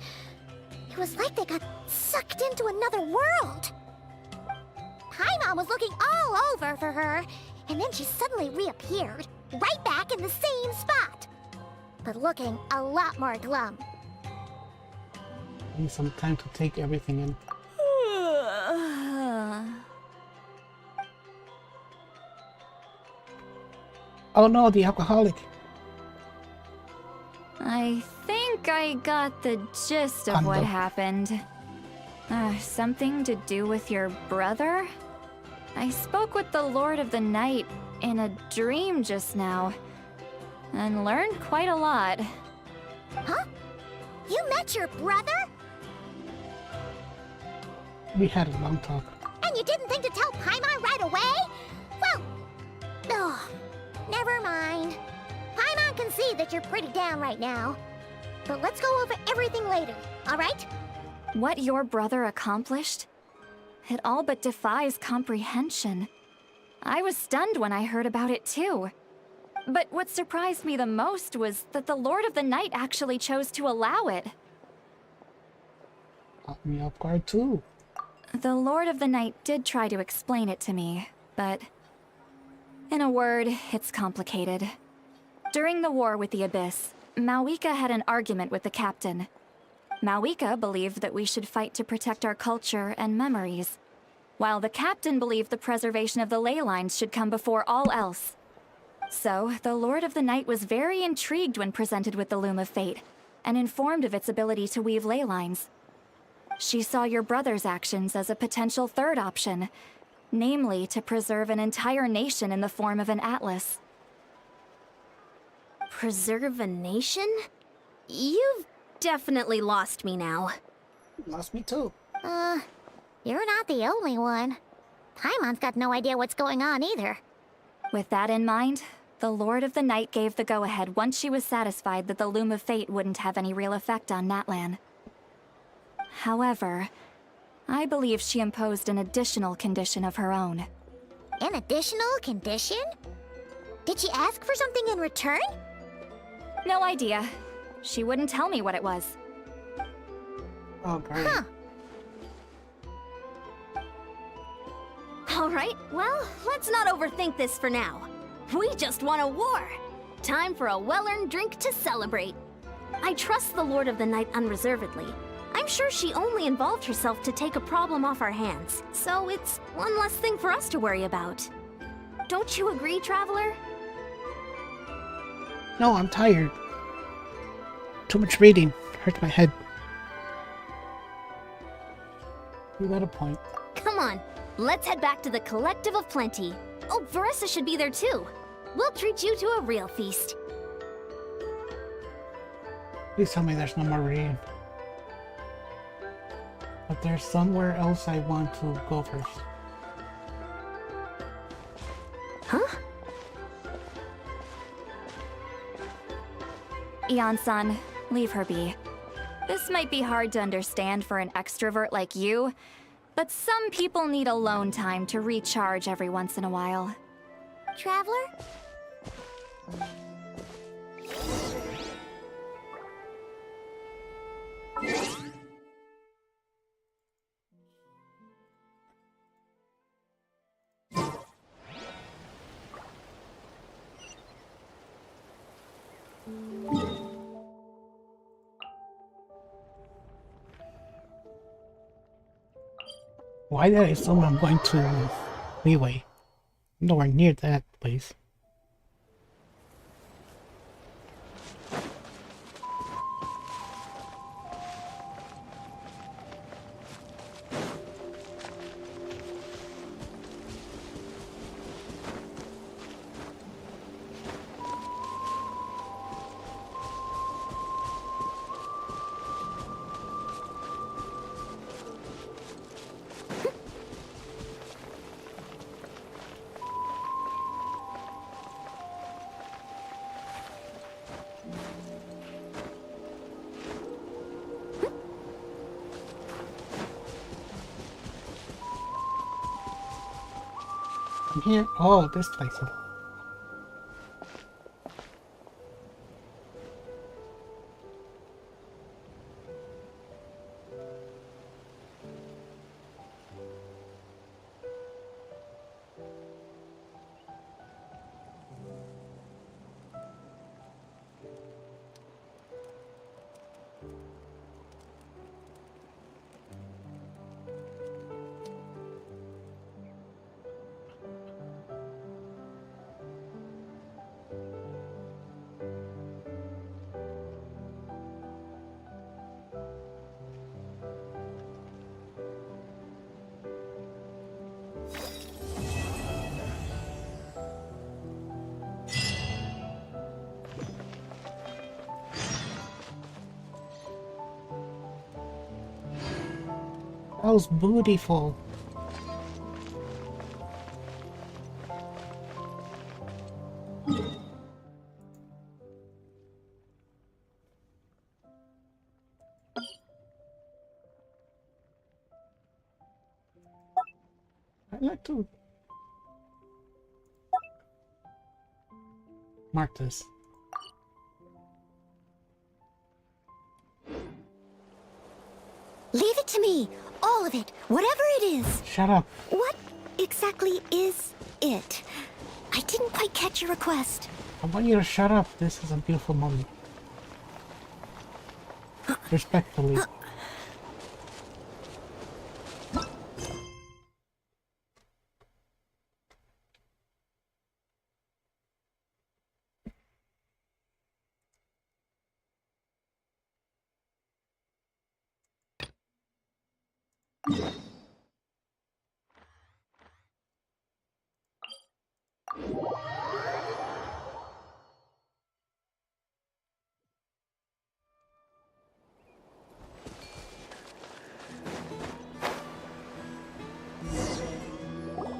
It was like they got sucked into another world. Paimon was looking all over for her, and then she suddenly reappeared, right back in the same spot. But looking a lot more glum. Need some time to take everything in. Oh no, the alcoholic. I think I got the gist of what happened. Something to do with your brother? I spoke with the Lord of the Night in a dream just now, and learned quite a lot. Huh? You met your brother? We had a long talk. And you didn't think to tell Paimon right away? Well, never mind. Paimon can see that you're pretty down right now. But let's go over everything later, alright? What your brother accomplished? It all but defies comprehension. I was stunned when I heard about it too. But what surprised me the most was that the Lord of the Night actually chose to allow it. Caught me off guard too. The Lord of the Night did try to explain it to me, but in a word, it's complicated. During the war with the Abyss, Mawika had an argument with the captain. Mawika believed that we should fight to protect our culture and memories, while the captain believed the preservation of the ley lines should come before all else. So, the Lord of the Night was very intrigued when presented with the Loom of Fate, and informed of its ability to weave ley lines. She saw your brother's actions as a potential third option, namely to preserve an entire nation in the form of an atlas. Preserve a nation? You've definitely lost me now. Lost me too. You're not the only one. Paimon's got no idea what's going on either. With that in mind, the Lord of the Night gave the go-ahead once she was satisfied that the Loom of Fate wouldn't have any real effect on Natlan. However, I believe she imposed an additional condition of her own. An additional condition? Did she ask for something in return? No idea. She wouldn't tell me what it was. Oh, great. Huh. Alright, well, let's not overthink this for now. We just won a war! Time for a well-earned drink to celebrate. I trust the Lord of the Night unreservedly. I'm sure she only involved herself to take a problem off our hands, so it's one less thing for us to worry about. Don't you agree, Traveler? No, I'm tired. Too much reading. Hurts my head. You got a point. Come on, let's head back to the Collective of Plenty. Oh, Veressa should be there too. We'll treat you to a real feast. Please tell me there's no more reading. But there's somewhere else I want to go first. Huh? Eon-san, leave her be. This might be hard to understand for an extrovert like you, but some people need alone time to recharge every once in a while. Traveler? Why did I assume I'm going to Leeway? Nowhere near that place. I'm here. Oh, this place. That was beautiful. I'd like to mark this. Leave it to me. All of it. Whatever it is. Shut up. What exactly is it? I didn't quite catch your request. I want you to shut up. This is a beautiful moment. Respectfully.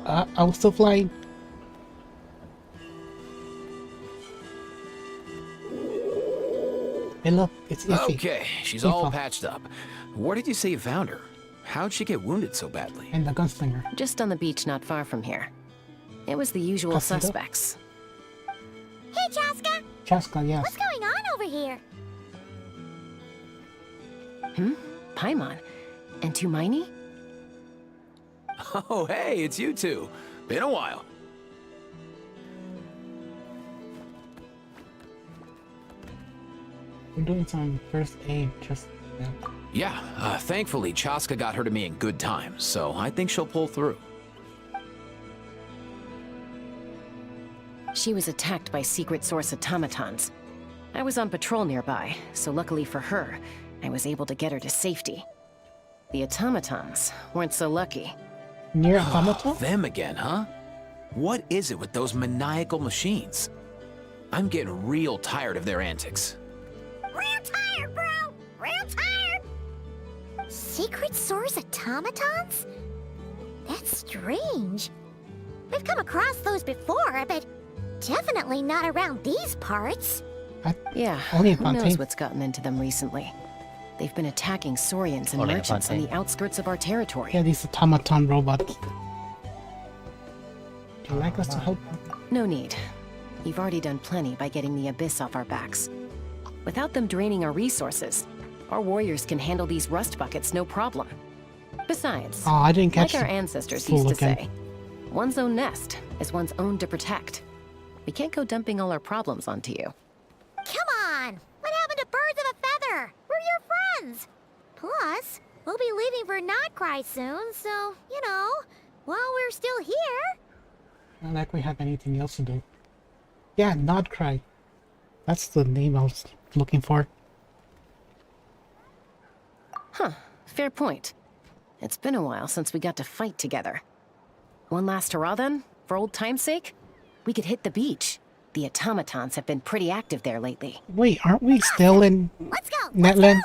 I was still flying. Hey look, it's Iffy. Okay, she's all patched up. Where did you say you found her? How'd she get wounded so badly? And the gunslinger. Just on the beach not far from here. It was the usual Casino? suspects. Hey, Chaska! Chaska, yes. What's going on over here? Paimon? And Tumaini? Oh, hey, it's you two. Been a while. We're doing some first aid just now. Yeah, thankfully Chaska got her to me in good time, so I think she'll pull through. She was attacked by secret source automatons. I was on patrol nearby, so luckily for her, I was able to get her to safety. The automatons weren't so lucky. Near automata? Them again, huh? What is it with those maniacal machines? I'm getting real tired of their antics. Real tired, bro! Real tired! Secret source automatons? That's strange. We've come across those before, but definitely not around these parts. Yeah, only who knows what's gotten into them recently. They've been attacking Saurians and Only merchants on Fontaine. the outskirts of our territory. Yeah, these automaton robots. Do you like us to help? No need. You've already done plenty by getting the Abyss off our backs. Without them draining our resources, our warriors can handle these rust buckets no problem. Besides, Oh, I didn't catch like our the ancestors fool used to again. say, one's own nest is one's own to protect. We can't go dumping all our problems onto you. Come on! What happened to birds of a feather? We're your friends! Plus, we'll be leaving for Notcry soon, so, you know, while we're still here... Not like we have anything else to do. Yeah, Nodcry. That's the name I was looking for. Huh, fair point. It's been a while since we got to fight together. One last hurrah then, for old time's sake? We could hit the beach. The automatons have been pretty active there lately. Wait, aren't we still in Netland?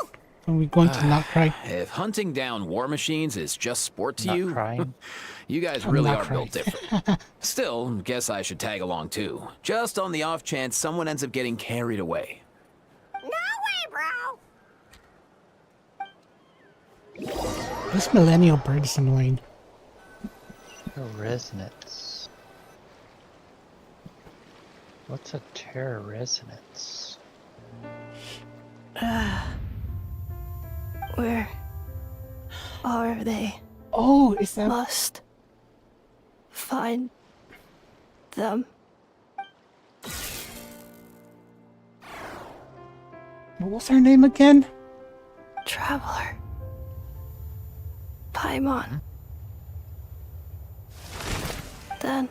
When we going to Notcry? If hunting down war machines is just sport to you, you guys I'm really not are built crying. different. Still, guess I should tag along too, just on the off chance someone ends up getting carried away. No way, bro! This millennial bird is annoying. Resonance. What's a terror resonance? Where are they? Oh, is that... Must find them. What was her name again? Traveler. Paimon. Then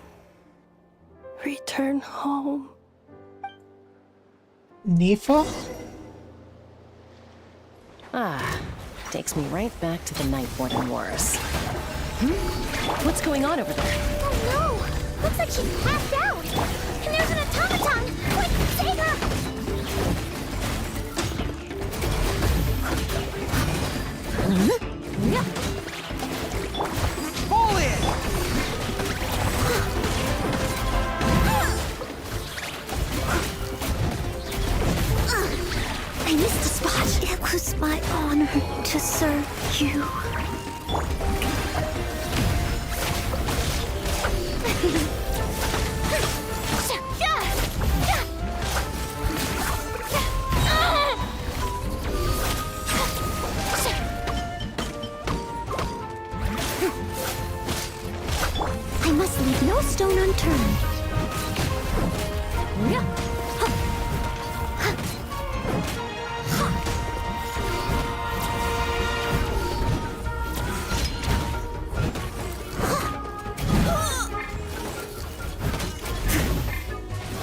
return home. Nifa? Ah, takes me right back to the Night Warden Wars. What's going on over there? Oh no! Looks like she's passed out! And there's an automaton! Quick, save her! Pull it! I missed a spot. It was my honor to serve you. I must leave no stone unturned.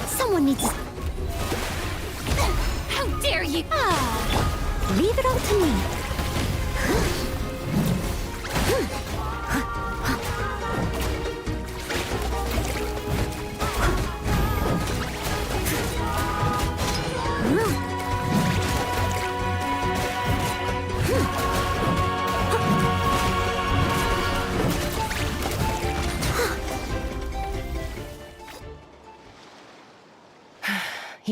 Someone needs... How dare you! Leave it all to me.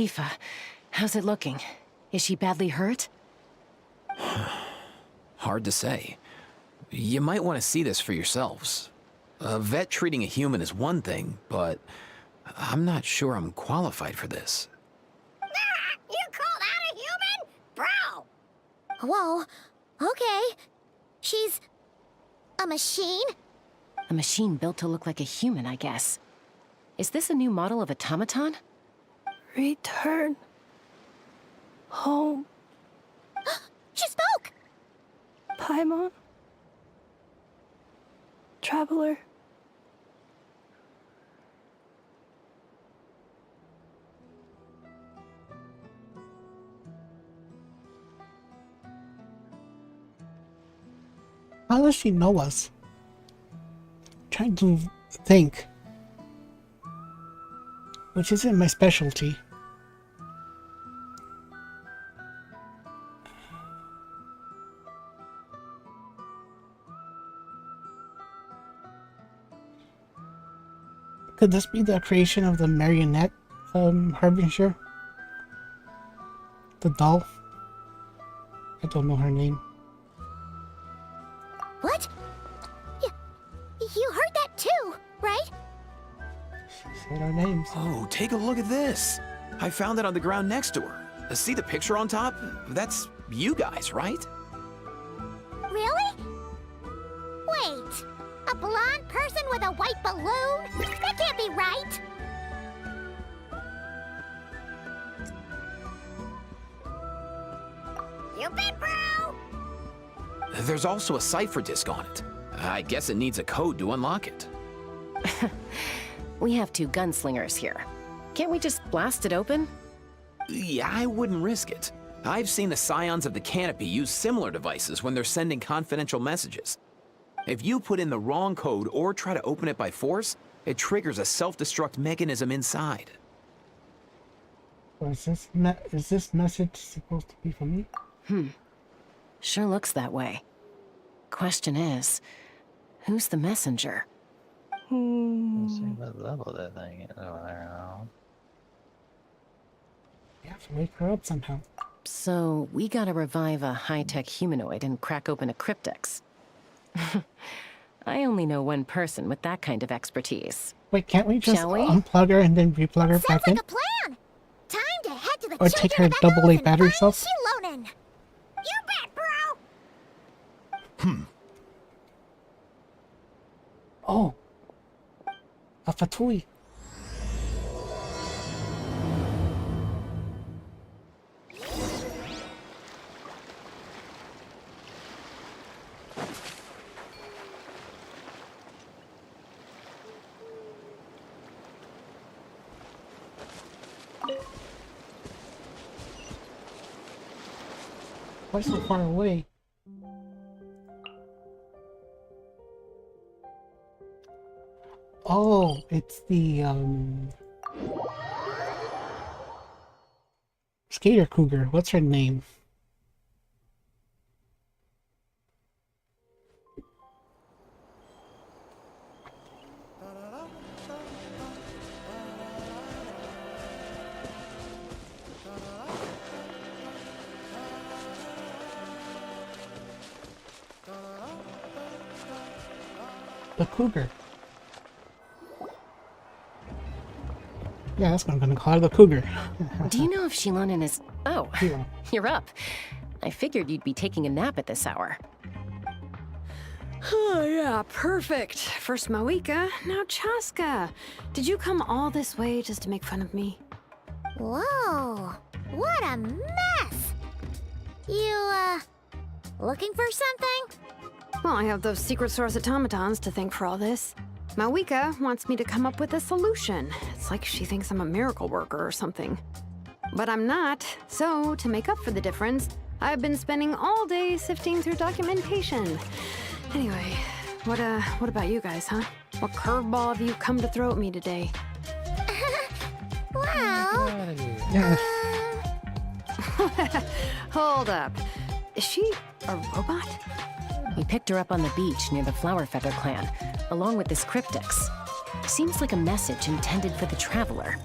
Aoife, how's it looking? Is she badly hurt? Hard to say. You might want to see this for yourselves. A vet treating a human is one thing, but I'm not sure I'm qualified for this. You call that a human? Bro! Whoa, okay. She's a machine? A machine built to look like a human, I guess. Is this a new model of automaton? Return home. She spoke! Paimon. Traveler. How does she know us? Trying to think. Which isn't my specialty. Could this be the creation of the marionette harbinger? The doll? I don't know her name. What? You heard that too, right? She said our names. Oh, take a look at this. I found it on the ground next to her. See the picture on top? That's you guys, right? Really? Wait, a blonde person with a white balloon? That can't be right! You bet, bro! There's also a cipher disk on it. I guess it needs a code to unlock it. We have two gunslingers here. Can't we just blast it open? Yeah, I wouldn't risk it. I've seen the Scions of the Canopy use similar devices when they're sending confidential messages. If you put in the wrong code or try to open it by force, it triggers a self-destruct mechanism inside. Or is this message supposed to be for me? Sure looks that way. Question is, who's the messenger? Let's see what level that thing is over there now. You have to wake her up somehow. So, we gotta revive a high-tech humanoid and crack open a cryptex. I only know one person with that kind of expertise. Wait, can't we just Shall we? unplug her and then replug her back in? Sounds like a plan! Time to head to the Or take her children of double A Elves and battery find cells? Shilonen. You bet, bro! Oh. A Fatui. Why so far away? Oh, it's the Skater Cougar. What's her name? The Cougar. Yeah, that's what I'm gonna call her, the Cougar. Do you know if Shilonen is... Oh, Hero. you're up. I figured you'd be taking a nap at this hour. Oh, yeah, perfect. First Mawika, now Chaska. Did you come all this way just to make fun of me? Whoa, what a mess! You, looking for something? Well, I have those secret source automatons to thank for all this. Mawika wants me to come up with a solution. It's like she thinks I'm a miracle worker or something. But I'm not, so to make up for the difference, I've been spending all day sifting through documentation. Anyway, what about you guys, huh? What curveball have you come to throw at me today? Well... Yeah. Hold up. Is she a robot? We picked her up on the beach near the Flowerfeather clan, along with this cryptex. Seems like a message intended for the Traveler.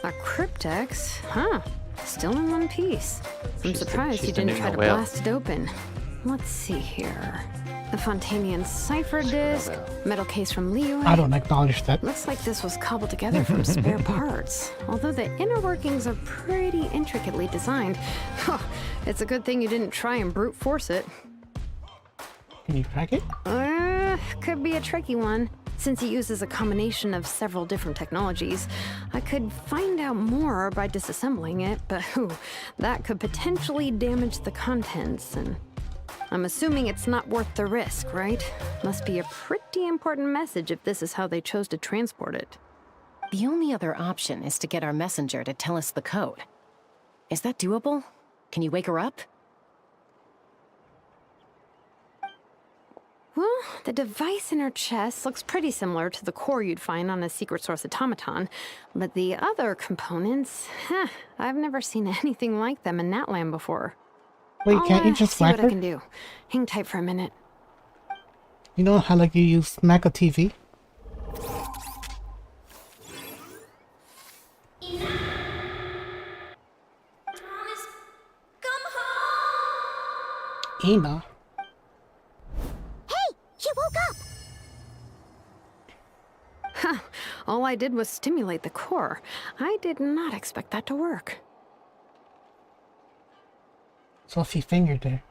A cryptex? Huh. Still in one piece. I'm surprised you didn't try to well. blast it open. Let's see here. The Fontanian cipher disc, metal case from Leo. I don't acknowledge that. Looks like this was cobbled together from spare parts. Although the inner workings are pretty intricately designed. It's a good thing you didn't try and brute force it. Can you crack it? Could be a tricky one. Since it uses a combination of several different technologies, I could find out more by disassembling it, but that could potentially damage the contents, and I'm assuming it's not worth the risk, right? Must be a pretty important message if this is how they chose to transport it. The only other option is to get our messenger to tell us the code. Is that doable? Can you wake her up? Well, the device in her chest looks pretty similar to the core you'd find on a secret source automaton, but the other components, I've never seen anything like them in Natlan before. Wait, can't you just see whack what her? I can do. Hang tight for a minute. You know how like you use smack a TV? Ina. Hey, she woke up. Huh. All I did was stimulate the core. I did not expect that to work. Sophie fingered her.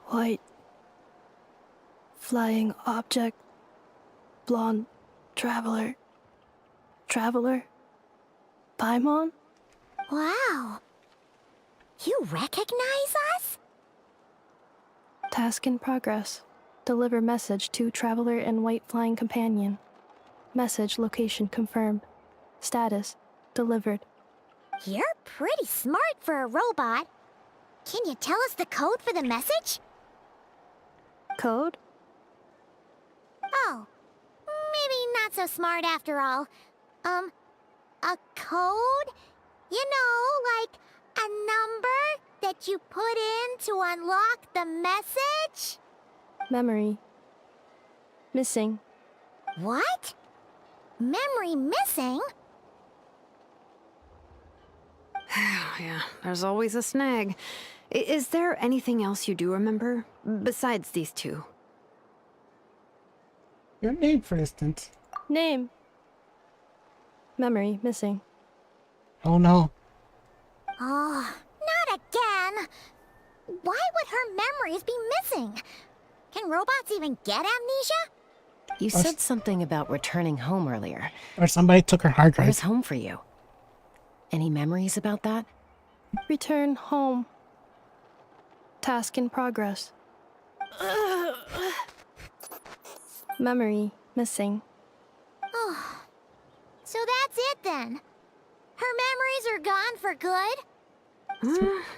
White. Flying object. Blonde. Traveler. Traveler. Paimon? Wow. You recognize us? Task in progress. Deliver message to Traveler and White Flying Companion. Message location confirmed. Status delivered. You're pretty smart for a robot. Can you tell us the code for the message? Code? Oh, maybe not so smart after all. A code? You know, like a number that you put in to unlock the message? Memory. Missing. What? Memory missing? Yeah, there's always a snag. Is there anything else you do remember? Besides these two? Your name, for instance. Name. Memory missing. Oh no. Oh, not again! Why would her memories be missing? Can robots even get amnesia? You said something about returning home earlier. Or somebody took her hard drive. Where's home for you? Any memories about that? Return home. Task in progress. Memory missing. Oh, so that's it then. Her memories are gone for good?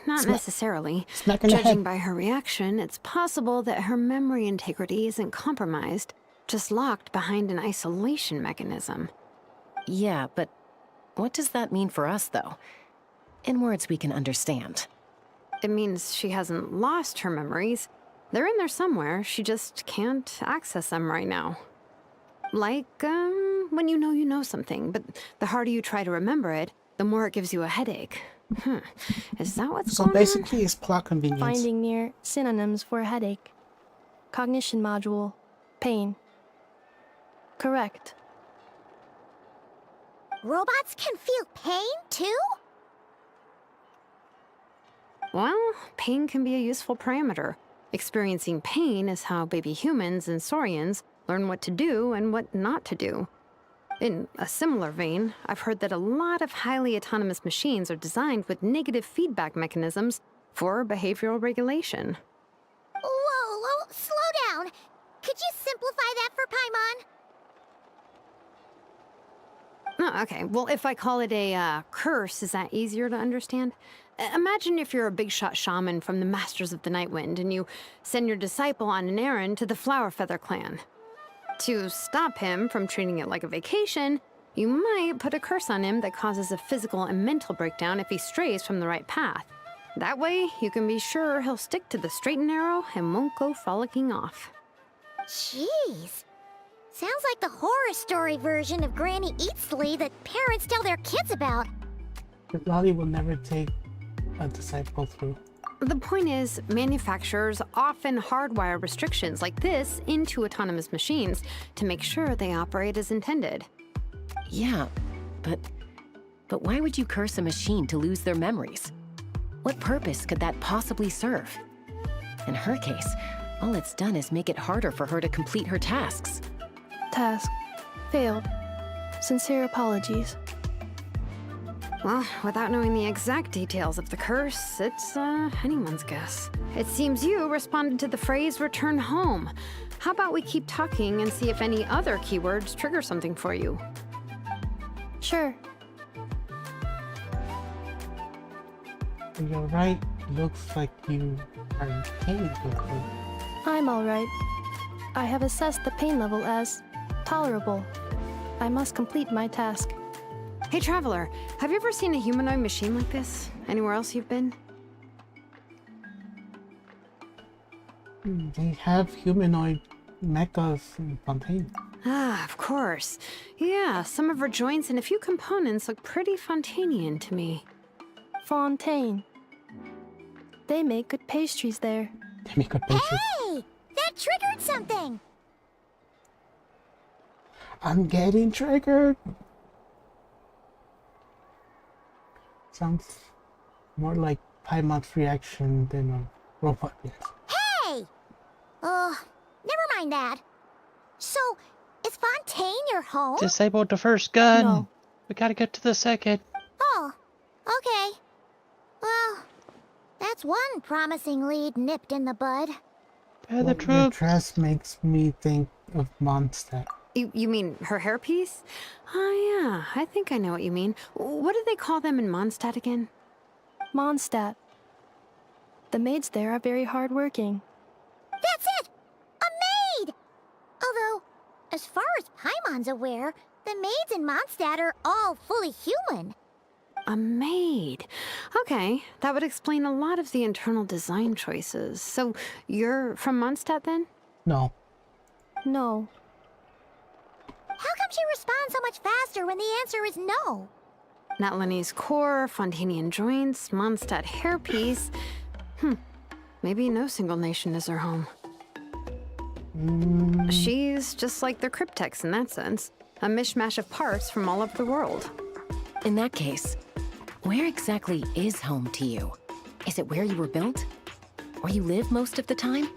Not necessarily. Smack in the Judging head. by her reaction, it's possible that her memory integrity isn't compromised, just locked behind an isolation mechanism. Yeah, but what does that mean for us, though? In words we can understand. It means she hasn't lost her memories. They're in there somewhere, she just can't access them right now. Like, when you know something, but the harder you try to remember it, the more it gives you a headache. Is that what's So going basically it's plot convenience. Finding near synonyms for headache. Cognition module. Pain. Correct. Robots can feel pain too? Well, pain can be a useful parameter. Experiencing pain is how baby humans and saurians learn what to do and what not to do. In a similar vein, I've heard that a lot of highly autonomous machines are designed with negative feedback mechanisms for behavioral regulation. Whoa, slow down. Could you simplify that for Paimon? Oh, okay, well, if I call it a curse, is that easier to understand? Imagine if you're a big shot shaman from the Masters of the Nightwind and you send your disciple on an errand to the Flowerfeather clan. To stop him from treating it like a vacation, you might put a curse on him that causes a physical and mental breakdown if he strays from the right path. That way, you can be sure he'll stick to the straight and narrow and won't go frolicking off. Jeez. Sounds like the horror story version of Granny Eatsley that parents tell their kids about. But Lolly will never take a disciple through. The point is, manufacturers often hardwire restrictions like this into autonomous machines to make sure they operate as intended. Yeah, but why would you curse a machine to lose their memories? What purpose could that possibly serve? In her case, all it's done is make it harder for her to complete her tasks. Task failed. Sincere apologies. Well, without knowing the exact details of the curse, it's anyone's guess. It seems you responded to the phrase return home. How about we keep talking and see if any other keywords trigger something for you? Sure. You're right. Looks like you are in pain. I'm alright. I have assessed the pain level as tolerable. I must complete my task. Hey, Traveler, have you ever seen a humanoid machine like this? Anywhere else you've been? They have humanoid mechas in Fontaine. Ah, of course. Yeah, some of her joints and a few components look pretty Fontainian to me. Fontaine. They make good pastries there. They make good pastries. Hey! That triggered something! I'm getting triggered! Sounds more like Paimon's reaction than a robot reaction. Hey! Never mind that. So, is Fontaine your home? Disabled the first gun. No. We gotta get to the second. Oh, okay. Well, that's one promising lead nipped in the bud. The Your troops. dress makes me think of Mondstadt. You mean her hairpiece? Oh yeah, I think I know what you mean. What do they call them in Mondstadt again? Mondstadt. The maids there are very hardworking. That's it! A maid! Although, as far as Paimon's aware, the maids in Mondstadt are all fully human. A maid. Okay, that would explain a lot of the internal design choices. So, you're from Mondstadt then? No. No. How come she responds so much faster when the answer is no? Natlanese core, Fontainian joints, Mondstadt hairpiece. Maybe no single nation is her home. She's just like the Cryptex in that sense. A mishmash of parts from all over the world. In that case, where exactly is home to you? Is it where you were built? Where you live most of the time?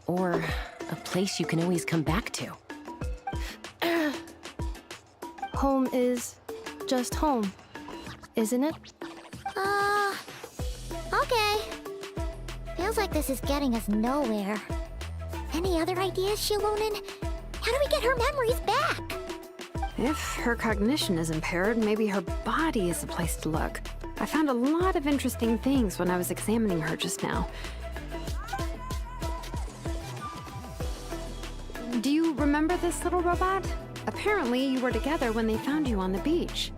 Or a place you can always come back to? Home is just home, isn't it? Okay. Feels like this is getting us nowhere. Any other ideas, Shilonen? How do we get her memories back? If her cognition is impaired, maybe her body is the place to look. I found a lot of interesting things when I was examining her just now. Do you remember this little robot? Apparently, you were together when they found you on the beach.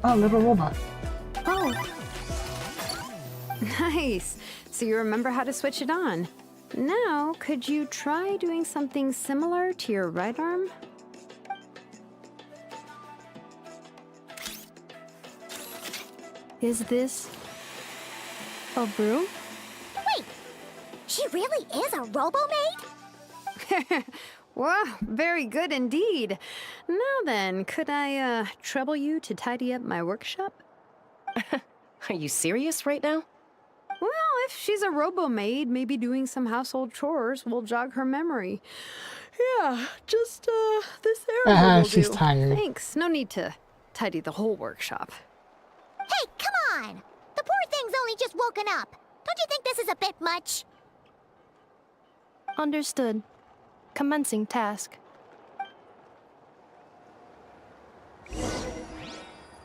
Oh, little robot. Oh. Nice. So you remember how to switch it on. Now, could you try doing something similar to your right arm? Is this a broom? Wait! She really is a robo-maid? Wow, very good indeed. Now then, could I trouble you to tidy up my workshop? Are you serious right now? Well, if she's a robo-maid, maybe doing some household chores will jog her memory. Yeah, just this area will She's do. tired. Thanks, no need to tidy the whole workshop. Hey, come on! The poor thing's only just woken up. Don't you think this is a bit much? Understood. Commencing task.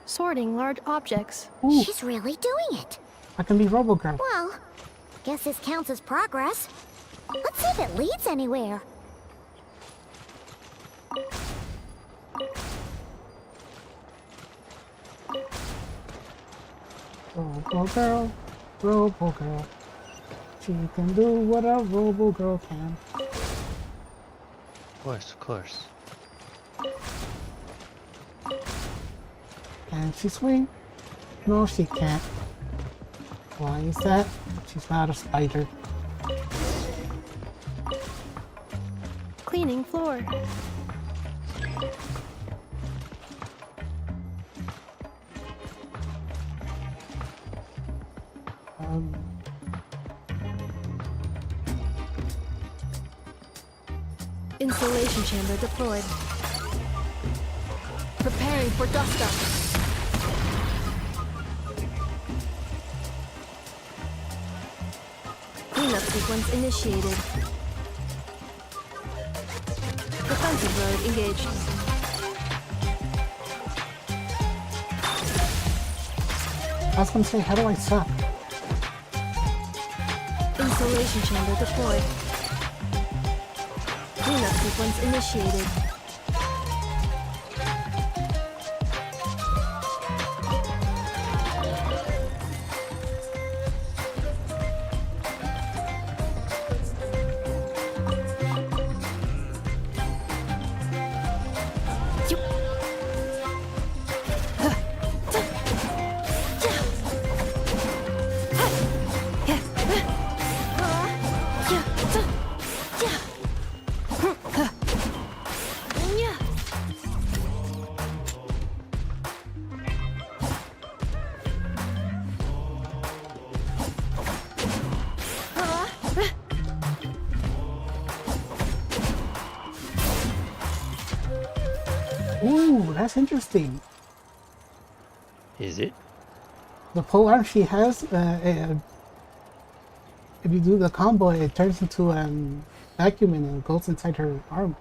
Sorting large objects. Ooh. She's really doing it. I can be RoboGirl. Well, guess this counts as progress. Let's see if it leads anywhere. Robo girl, Robo girl. She can do what a Robo girl can. Of course, of course. Can she swing? No, she can't. Why is that? She's not a spider. Cleaning floor. Insulation chamber deployed. Preparing for dust up. Cleanup sequence initiated. Defensive mode engaged. I was gonna say, how do I suck? Insulation chamber deployed. Cleanup sequence initiated. Ooh, that's interesting. Is it? The pole arm she has, if you do the combo, it turns into vacuum and it goes inside her arm.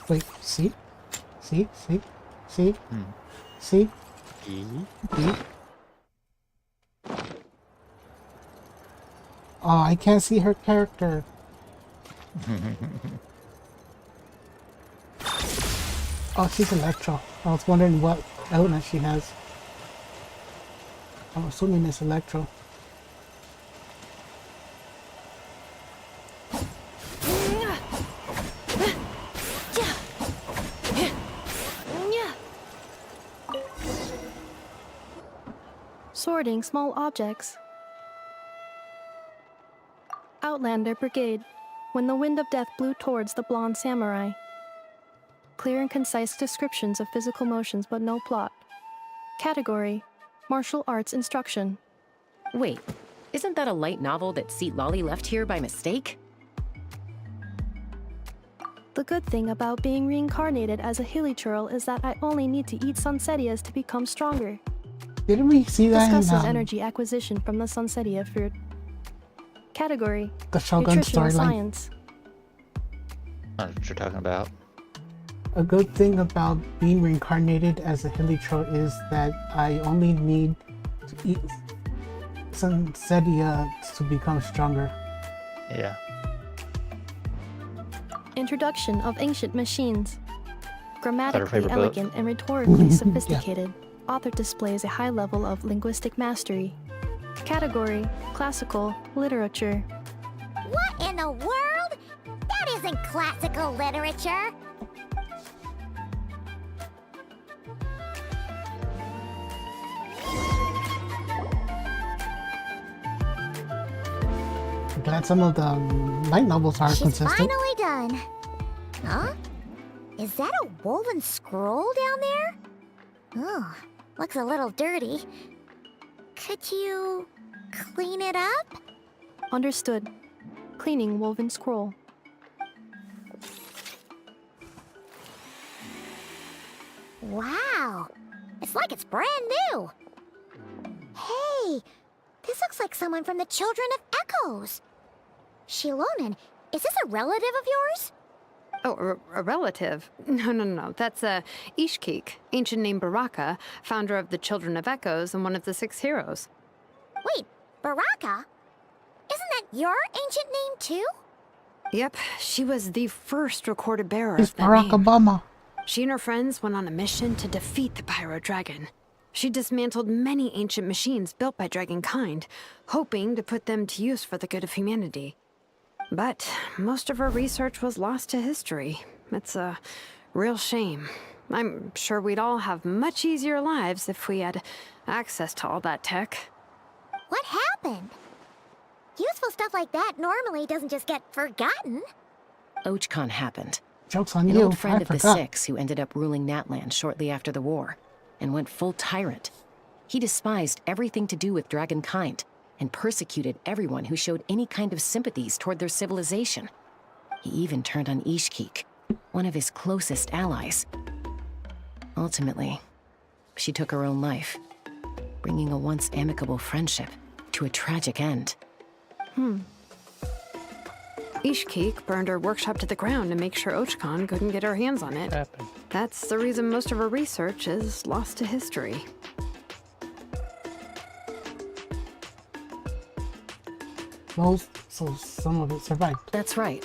Wait, see? See? See? See? See? See? Oh, I can't see her character. Oh, she's Electro. I was wondering what element she has. I'm assuming it's Electro. Sorting small objects. Outlander Brigade. When the wind of death blew towards the blonde samurai. Clear and concise descriptions of physical motions but no plot. Category: Martial Arts Instruction. Wait, isn't that a light novel that Seat Lolly left here by mistake? The good thing about being reincarnated as a hilichurl is that I only need to eat sunsettias to become stronger. Didn't we see that Discusses in energy acquisition from the sunsettia fruit. Category: the Shogun Nutritional storyline? Science. I don't know what you're talking about. A good thing about being reincarnated as a hilichurl is that I only need to eat sunsettia to become stronger. Yeah. Introduction of Ancient Machines. Grammatically favorite book. elegant and rhetorically sophisticated, author displays a high level of linguistic mastery. Category: Classical Literature. What in the world? That isn't classical literature. I'm glad some of the light novels are She's consistent. finally done. Huh? Is that a woven scroll down there? Oh, looks a little dirty. Could you clean it up? Understood. Cleaning woven scroll. Wow, it's like it's brand new. Hey, this looks like someone from the Children of Echoes. Shilonen, is this a relative of yours? Oh, a relative? No. That's Ishkik, ancient name Baraka, founder of the Children of Echoes and one of the 6 heroes. Wait, Baraka? Isn't that your ancient name too? Yep, she was the first recorded bearer It's of that Barack name. Obama. She and her friends went on a mission to defeat the Pyro Dragon. She dismantled many ancient machines built by Dragonkind, hoping to put them to use for the good of humanity. But most of her research was lost to history. It's a real shame. I'm sure we'd all have much easier lives if we had access to all that tech. What happened? Useful stuff like that normally doesn't just get forgotten. Ochcon happened. Joke's on An you. old friend I of the forgot. 6 who ended up ruling Natland shortly after the war, and went full tyrant. He despised everything to do with Dragonkind, and persecuted everyone who showed any kind of sympathies toward their civilization. He even turned on Ishkik, one of his closest allies. Ultimately, she took her own life, bringing a once amicable friendship to a tragic end. Ishkik burned her workshop to the ground to make sure Ochcon couldn't get her hands on it. That's the reason most of her research is lost to history. So some of it survived. That's right.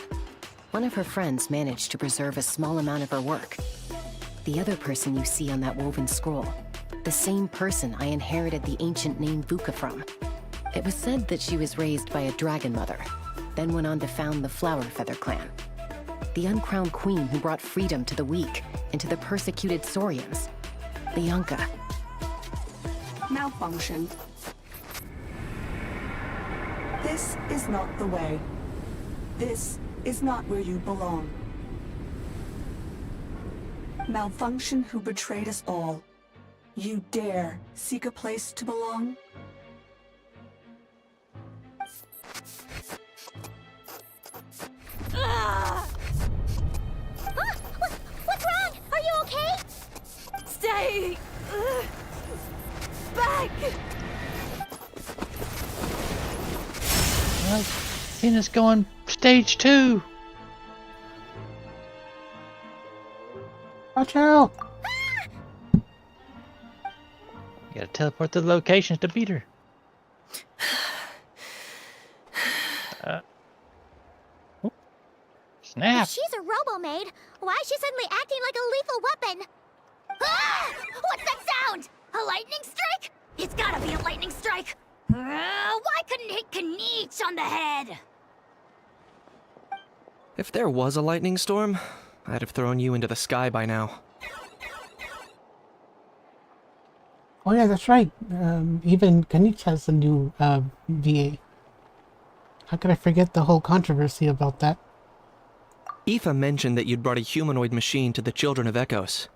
One of her friends managed to preserve a small amount of her work. The other person you see on that woven scroll, the same person I inherited the ancient name Vuka from. It was said that she was raised by a dragon mother, then went on to found the Flower Feather clan. The uncrowned queen who brought freedom to the weak and to the persecuted Saurians. The Yunka. Malfunction. This is not the way. This is not where you belong. Malfunction who betrayed us all. You dare seek a place to belong? What's wrong? Are you okay? Stay back. Tina's going stage 2. Watch out! You gotta teleport to the locations to beat her. Snap! If she's a robo-maid, why is she suddenly acting like a lethal weapon? Ah! What's that sound? A lightning strike? It's gotta be a lightning strike! Why couldn't it hit Kanich on the head? If there was a lightning storm, I'd have thrown you into the sky by now. Oh yeah, that's right. Even Kanich has a new VA. How could I forget the whole controversy about that? Aoife mentioned that you'd brought a humanoid machine to the Children of Echoes.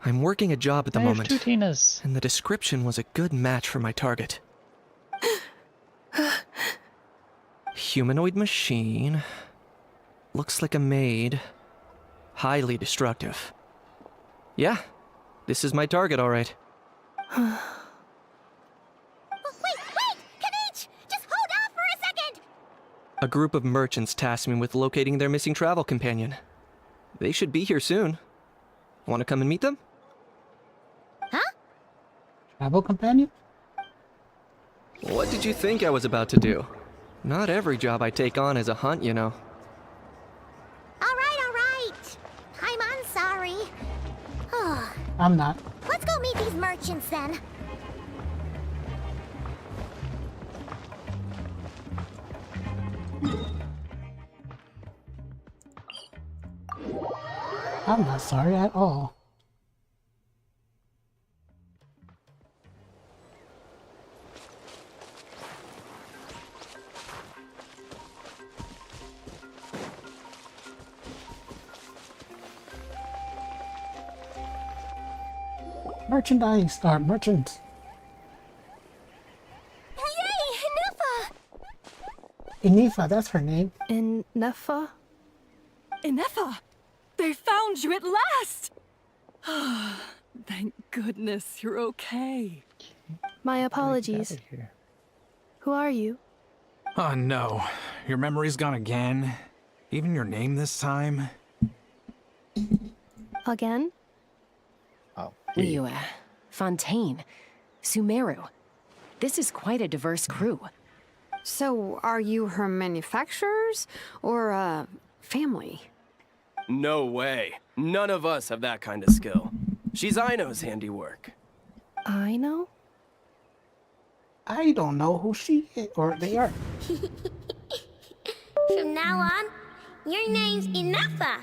I'm working a job at the moment, Two Tinas. and the description was a good match for my target. Humanoid machine. Looks like a maid. Highly destructive. Yeah, this is my target, all right. Wait! Kanich! Just hold off for a second! A group of merchants tasked me with locating their missing travel companion. They should be here soon. Want to come and meet them? Huh? Travel companion? What did you think I was about to do? Not every job I take on is a hunt, you know. All right. I'm sorry. I'm not. Let's go meet these merchants then. I'm not sorry at all. Merchandise, or merchants. Yay, Inifa, that's her name. Inefa? Inefa! They found you at last! Thank goodness you're okay. My apologies. Who are you? Oh no, your memory's gone again? Even your name this time? Again? Liyue, Fontaine, Sumeru. This is quite a diverse crew. So, are you her manufacturers or family? No way. None of us have that kind of skill. She's Aino's handiwork. I know? I don't know who she is, or they are. From now on, your name's Inafa.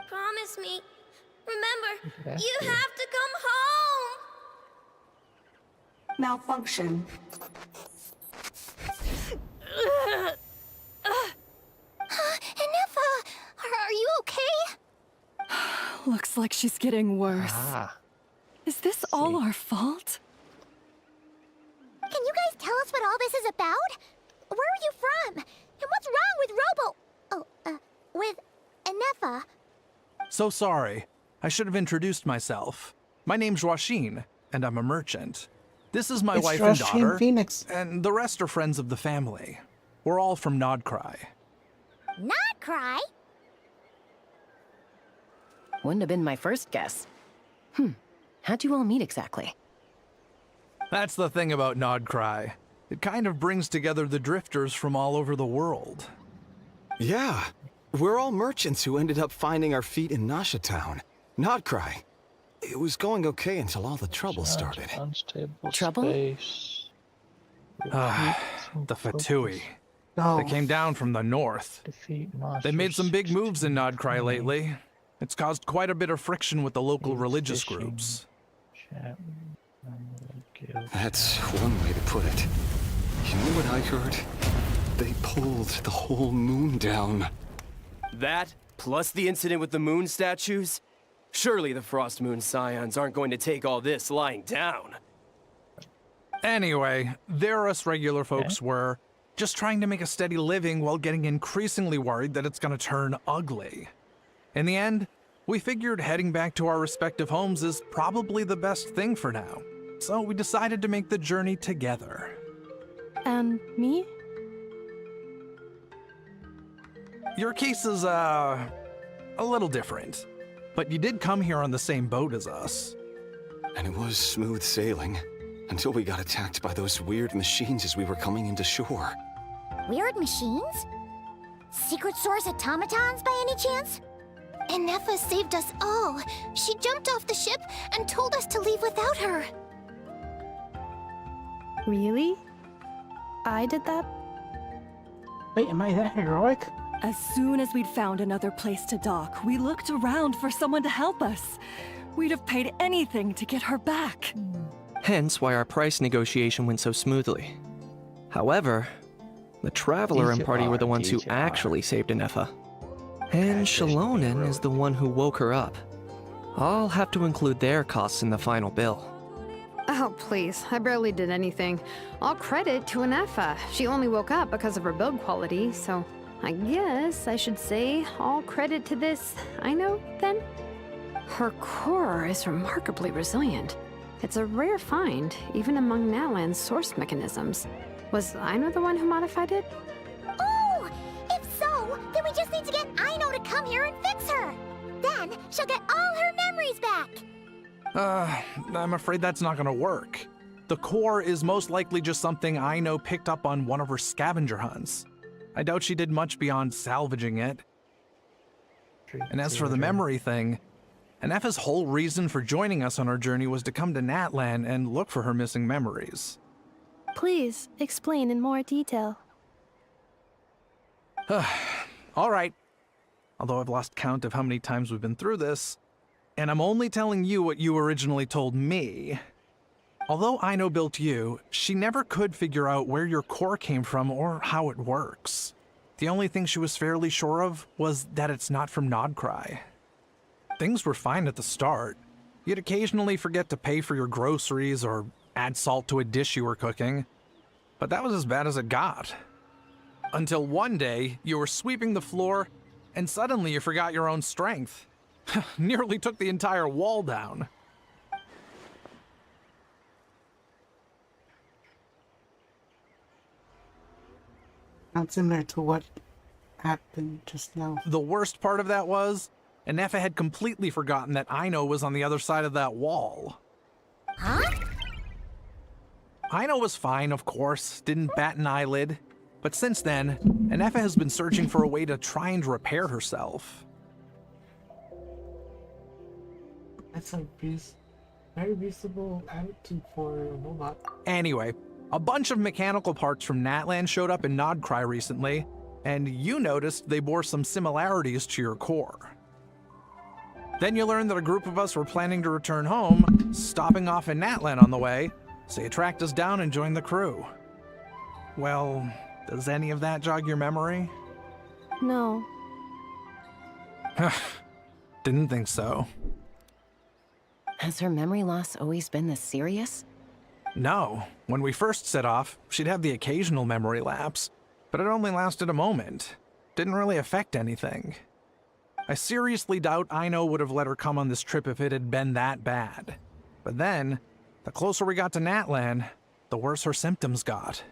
Promise me. Remember, you have to come home. Malfunction. Inafa, are you okay? Looks like she's getting worse. Is this all our fault? Can you guys tell us what all this is about? Where are you from? And what's wrong with with Inafa? So sorry. I should have introduced myself. My name's Joachine, and I'm a merchant. This is my It's wife Joachine and daughter, Phoenix. and the rest are friends of the family. We're all from Nodcry. Not cry? Wouldn't have been my first guess. How'd you all meet exactly? That's the thing about Nodcry. It kind of brings together the drifters from all over the world. Yeah, we're all merchants who ended up finding our feet in Nasha Town. Nodcry. It was going okay until all the trouble started. Trouble? The Fatui. No. They came down from the north. They made some big moves in Nodcry lately. It's caused quite a bit of friction with the local religious groups. That's one way to put it. You know what I heard? They pulled the whole moon down. That, plus the incident with the moon statues? Surely the Frost Moon Scions aren't going to take all this lying down. Anyway, there us regular folks were just trying to make a steady living while getting increasingly worried that it's gonna turn ugly. In the end, we figured heading back to our respective homes is probably the best thing for now. So we decided to make the journey together. And me? Your case is, a little different. But you did come here on the same boat as us. And it was smooth sailing, until we got attacked by those weird machines as we were coming into shore. Weird machines? Secret source automatons by any chance? Inafa saved us all. She jumped off the ship and told us to leave without her. Really? I did that? Wait, am I that heroic? As soon as we'd found another place to dock, we looked around for someone to help us. We'd have paid anything to get her back. Hence why our price negotiation went so smoothly. However, the Traveler and party were the ones who actually saved Inefa. And Shalonen is the one who woke her up. I'll have to include their costs in the final bill. Oh, please. I barely did anything. All credit to Inefa. She only woke up because of her build quality, so I guess I should say all credit to this Aino, then? Her core is remarkably resilient. It's a rare find, even among Nalan's source mechanisms. Was Aino the one who modified it? Oh! If so, then we just need to get Aino to come here and fix her. Then she'll get all her memories back. I'm afraid that's not gonna work. The core is most likely just something Aino picked up on one of her scavenger hunts. I doubt she did much beyond salvaging it. And as for the memory thing, Inefa's whole reason for joining us on our journey was to come to Natlan and look for her missing memories. Please, explain in more detail. All right. Although I've lost count of how many times we've been through this, and I'm only telling you what you originally told me. Although Aino built you, she never could figure out where your core came from or how it works. The only thing she was fairly sure of was that it's not from Nodcry. Things were fine at the start. You'd occasionally forget to pay for your groceries or add salt to a dish you were cooking. But that was as bad as it got. Until one day, you were sweeping the floor, and suddenly you forgot your own strength. Nearly took the entire wall down. Sounds similar to what happened just now. The worst part of that was, Anefa had completely forgotten that Aino was on the other side of that wall. Huh? Aino was fine, of course, didn't bat an eyelid. But since then, Anefa has been searching for a way to try and repair herself. That's a very reasonable attitude for a robot. Anyway, a bunch of mechanical parts from Natlan showed up in Nodcry recently, and you noticed they bore some similarities to your core. Then you learned that a group of us were planning to return home, stopping off in Natlan on the way, so you tracked us down and joined the crew. Well, does any of that jog your memory? No. Didn't think so. Has her memory loss always been this serious? No. When we first set off, she'd have the occasional memory lapse, but it only lasted a moment. Didn't really affect anything. I seriously doubt Aino would have let her come on this trip if it had been that bad. But then, the closer we got to Natlan, the worse her symptoms got.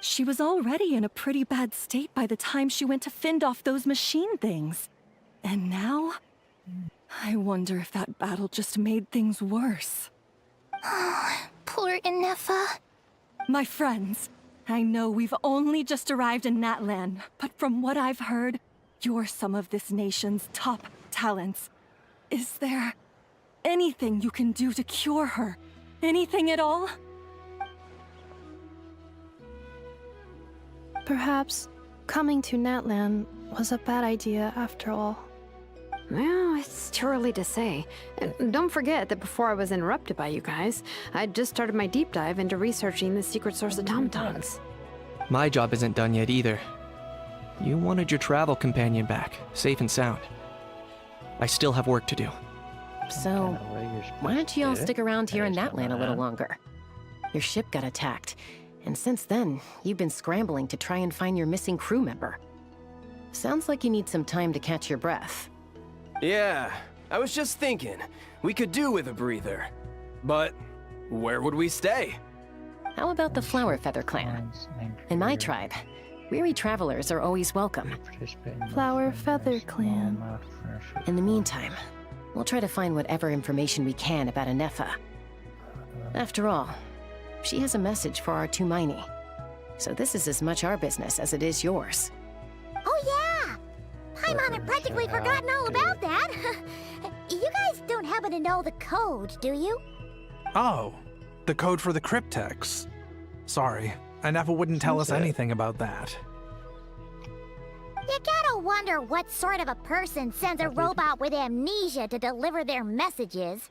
She was already in a pretty bad state by the time she went to fend off those machine things. And now? I wonder if that battle just made things worse. Poor Anefa. My friends, I know we've only just arrived in Natlan, but from what I've heard, you're some of this nation's top talents. Is there anything you can do to cure her? Anything at all? Perhaps coming to Natlan was a bad idea after all. Well, it's too early to say. And don't forget that before I was interrupted by you guys, I'd just started my deep dive into researching the secret source automatons. My job isn't done yet either. You wanted your travel companion back, safe and sound. I still have work to do. So, why don't you all stick around here in Natlan a little longer? Your ship got attacked, and since then, you've been scrambling to try and find your missing crew member. Sounds like you need some time to catch your breath. Yeah, I was just thinking, we could do with a breather. But where would we stay? How about the Flower Feather clan? In my tribe, weary travelers are always welcome. Flower Feather Clan. In the meantime, we'll try to find whatever information we can about Anefa. After all, she has a message for our Tumaini. So this is as much our business as it is yours. Oh yeah! Paimon had practically forgotten all about that. You guys don't happen to know the code, do you? Oh, the code for the cryptex. Sorry, Anefa wouldn't tell us anything about that. You gotta wonder what sort of a person sends a robot with amnesia to deliver their messages.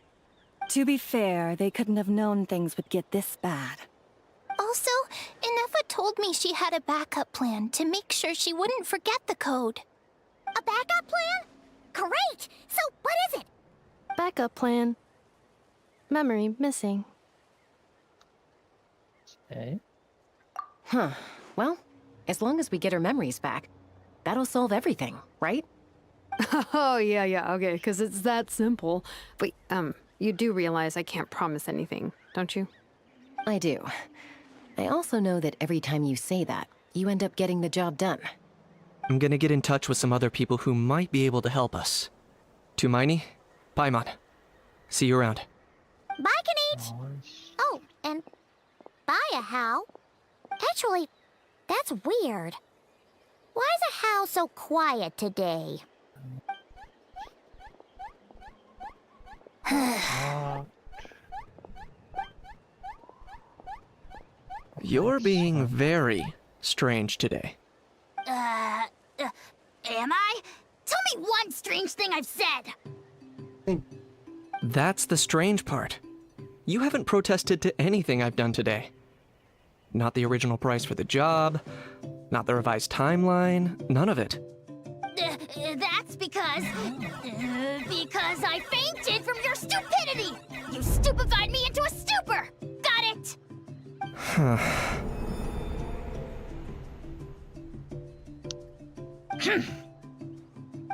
To be fair, they couldn't have known things would get this bad. Also, Anefa told me she had a backup plan to make sure she wouldn't forget the code. A backup plan? Great! So what is it? Backup plan. Memory missing. Okay. Huh. Well, as long as we get her memories back, that'll solve everything, right? Oh, yeah, okay, because it's that simple. Wait, you do realize I can't promise anything, don't you? I do. I also know that every time you say that, you end up getting the job done. I'm gonna get in touch with some other people who might be able to help us. Tumaini, Paimon. See you around. Bye, Kanich! Oh, and bye, How. Actually, that's weird. Why is How so quiet today? You're being very strange today. Am I? Tell me one strange thing I've said! That's the strange part. You haven't protested to anything I've done today. Not the original price for the job, not the revised timeline, none of it. That's because I fainted from your stupidity! You stupefied me into a stupor! Got it?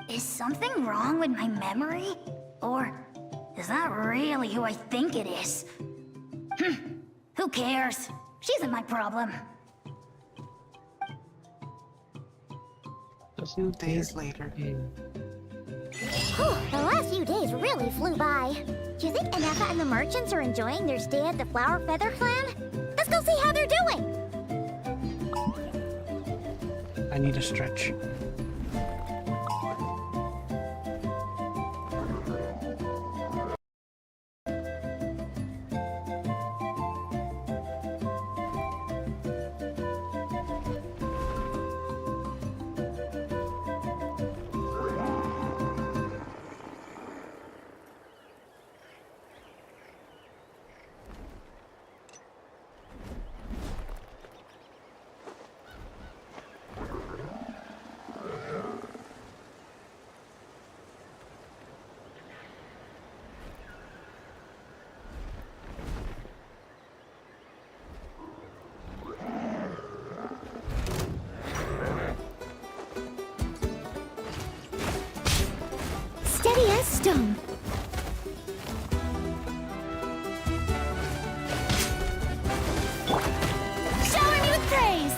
Is something wrong with my memory? Or is that really who I think it is? Who cares? She isn't my problem. 2 days later. Whew, the last few days really flew by. Do you think Anefa and the merchants are enjoying their stay at the Flower Feather Clan? Let's go see how they're doing! I need a stretch. Steady as stone. Shower me with praise!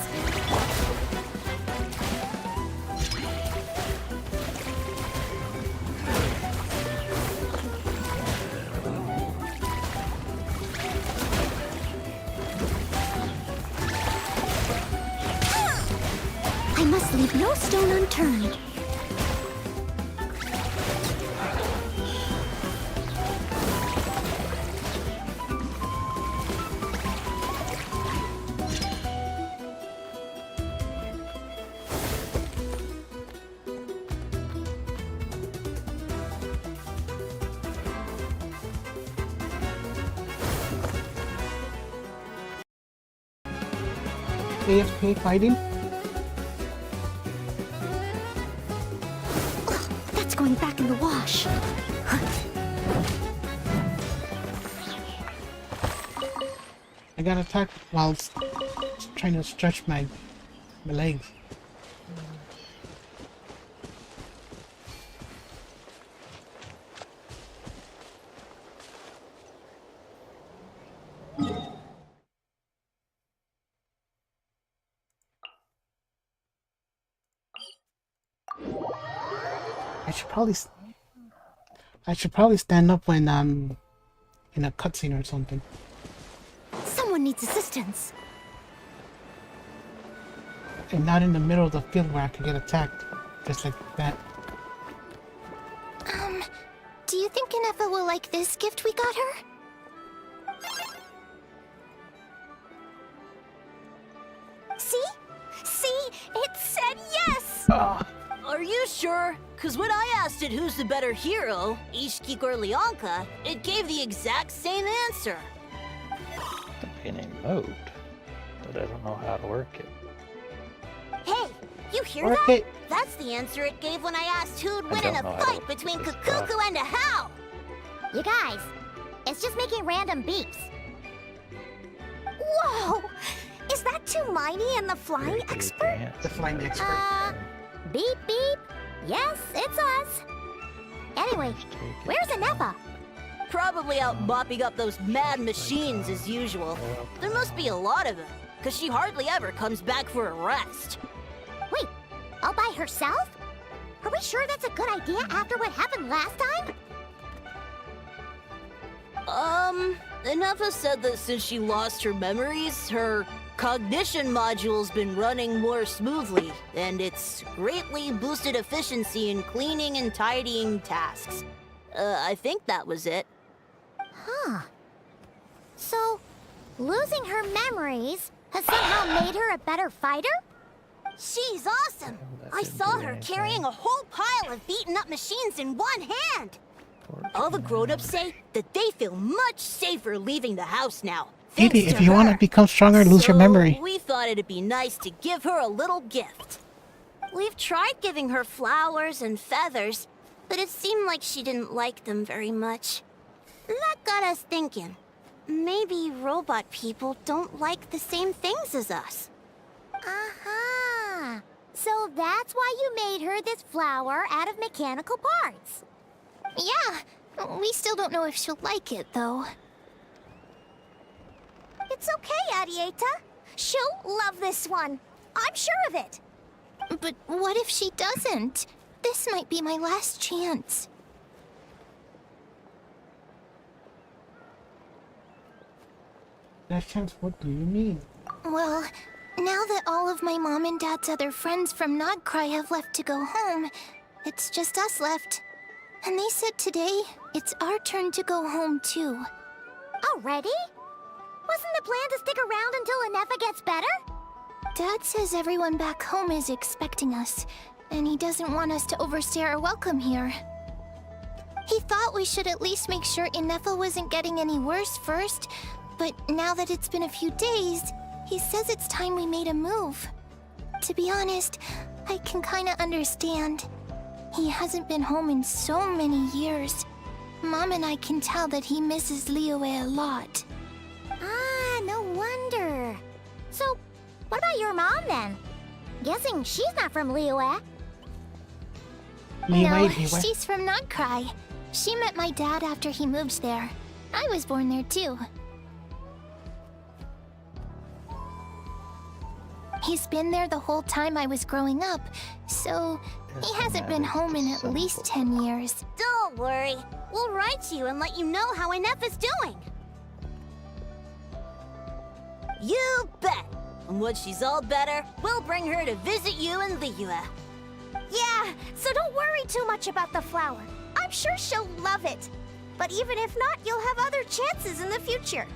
I must leave no stone unturned. AFK fighting? That's going back in the wash. I got attacked while trying to stretch my legs. I should probably stand up when I'm in a cutscene or something. Someone needs assistance. And not in the middle of the field where I could get attacked. Just like that. Do you think Anefa will like this gift we got her? See? See? It said yes! Are you sure? Cause when I asked it who's the better hero, Ishkik or Leonka, it gave the exact same answer. In a mode, but I don't know how to work it. Hey, you hear Work that? it. That's the answer it gave when I asked who'd I win in don't a know how to fight work between this Kukuku and a How. You guys, it's just making random beeps. Whoa! Is that Tumaini and the flying expert? The flying expert. Beep beep. Yes, it's us. Anyway, where's Anefa? Probably out mopping up those mad machines as usual. There must be a lot of them, cause she hardly ever comes back for a rest. Wait, all by herself? Are we sure that's a good idea after what happened last time? Anefa said that since she lost her memories, her cognition module's been running more smoothly, and it's greatly boosted efficiency in cleaning and tidying tasks. I think that was it. Huh. So, losing her memories has somehow made her a better fighter? She's awesome! I saw her carrying a whole pile of beaten-up machines in one hand! All the grown-ups say that they feel much safer leaving the house now. Maybe if you want to become stronger, lose your memory. We thought it'd be nice to give her a little gift. We've tried giving her flowers and feathers, but it seemed like she didn't like them very much. That got us thinking. Maybe robot people don't like the same things as us. Aha! So that's why you made her this flower out of mechanical parts. Yeah, we still don't know if she'll like it, though. It's okay, Arieta. She'll love this one. I'm sure of it. But what if she doesn't? This might be my last chance. Last chance? What do you mean? Well, now that all of my mom and dad's other friends from Nodcry have left to go home, it's just us left. And they said today, it's our turn to go home too. Already? Wasn't the plan to stick around until Inefa gets better? Dad says everyone back home is expecting us, and he doesn't want us to overstay our welcome here. He thought we should at least make sure Inefa wasn't getting any worse first, but now that it's been a few days, he says it's time we made a move. To be honest, I can kinda understand. He hasn't been home in so many years. Mom and I can tell that he misses Liyue a lot. Ah, no wonder. So, what about your mom then? Guessing she's not from Liyue. No, she's from Nodcry. She met my dad after he moved there. I was born there too. He's been there the whole time I was growing up, so he hasn't been home in at least 10 years. Don't worry. We'll write to you and let you know how Inefa's doing. You bet. And when she's all better, we'll bring her to visit you in Liyue. Yeah, so don't worry too much about the flower. I'm sure she'll love it. But even if not, you'll have other chances in the future.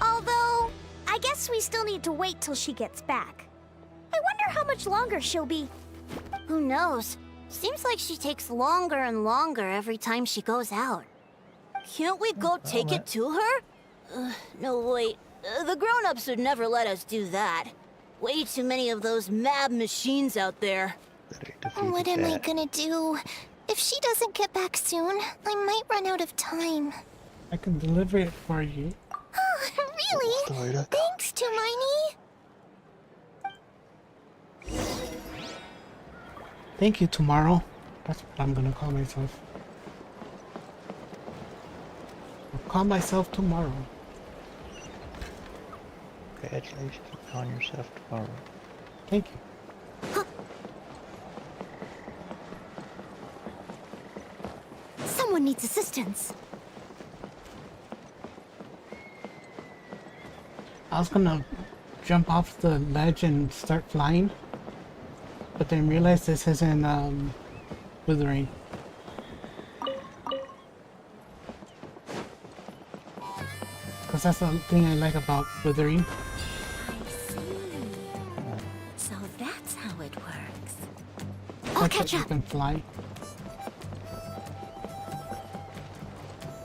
Although, I guess we still need to wait till she gets back. I wonder how much longer she'll be. Who knows? Seems like she takes longer and longer every time she goes out. Can't we go take it to her? No, wait. The grown-ups would never let us do that. Way too many of those mad machines out there. What am I gonna do? If she doesn't get back soon, I might run out of time. I can deliver it for you. Oh, really? Thanks, Hermione. Thank you, tomorrow. That's what I'm gonna call myself. I'll call myself tomorrow. Congratulations on yourself tomorrow. Thank you. Someone needs assistance. I was gonna jump off the ledge and start flying, but then realized this isn't withering. Because that's the thing I like about withering. I see. So that's how it works. I'll catch up. You can fly.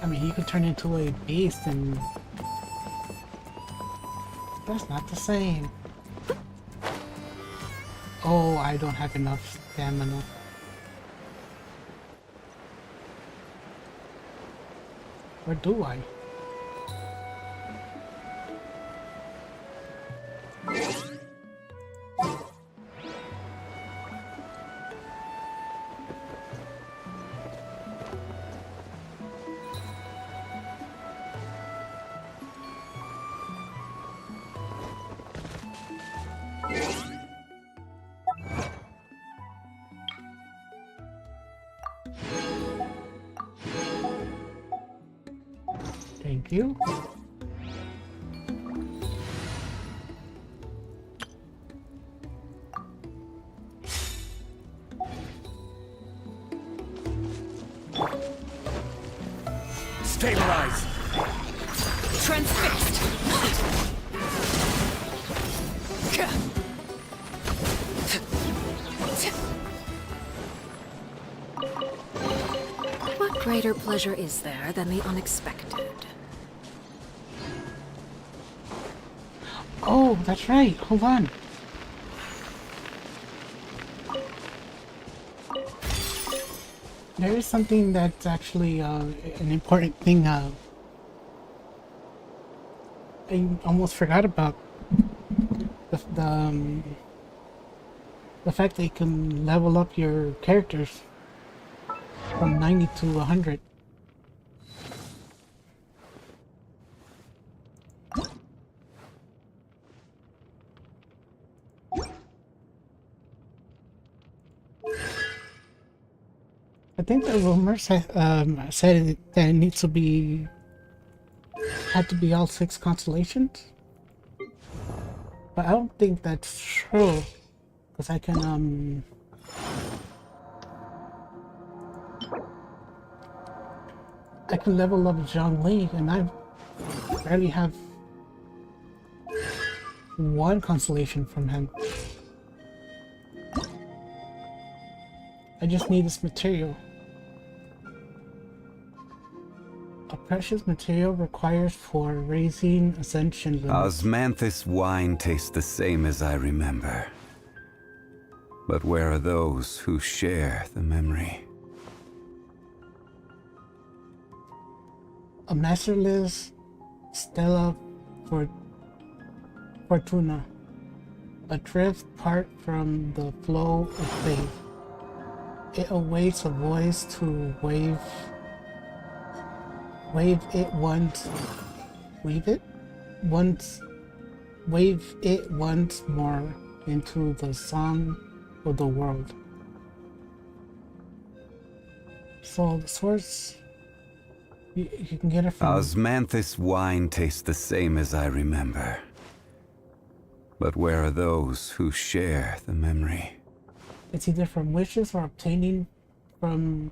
I mean, you could turn into a beast and... That's not the same. Oh, I don't have enough stamina. Or do I? Thank you. Stabilize! Transfixed! What greater pleasure is there than the unexpected? Oh, that's right. Hold on. There is something that's actually an important thing I almost forgot about. The fact that you can level up your characters from 90 to 100. I think the rumors said that it needs to be had to be all 6 constellations, but I don't think that's true because I can level up Zhang Li and I barely have 1 constellation from him. I just need this material. A precious material required for raising ascension limits. Osmanthus wine tastes the same as I remember. But where are those who share the memory? A masterless Stella Fortuna. Adrift part from the flow of faith. It awaits a voice to wave it once more into the song of the world. So the source you can get it from Osmanthus wine tastes the same as I remember. But where are those who share the memory? It's either from wishes or obtained from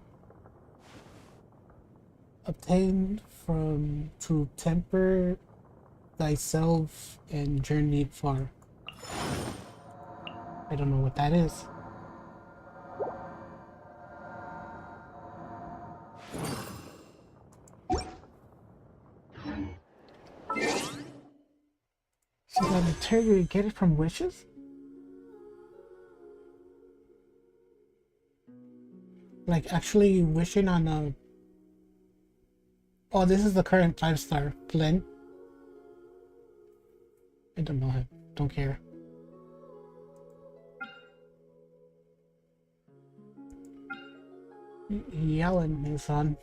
to temper thyself and journey far. I don't know what that is. So the material, you get it from wishes? Like actually wishing on a... Oh, this is the current 5-star Flynn. I don't know him. Don't care. Yellen is on.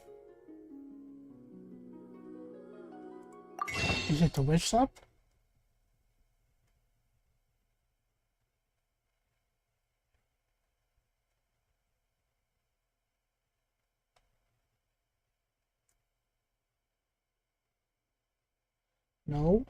Is it the witch shop? No.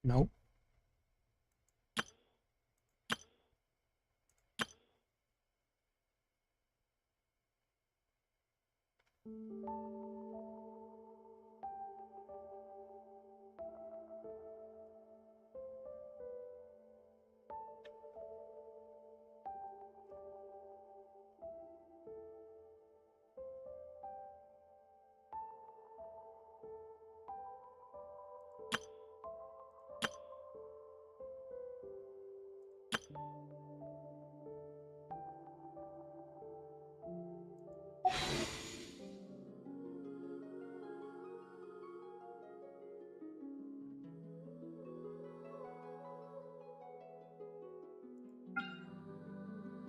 No.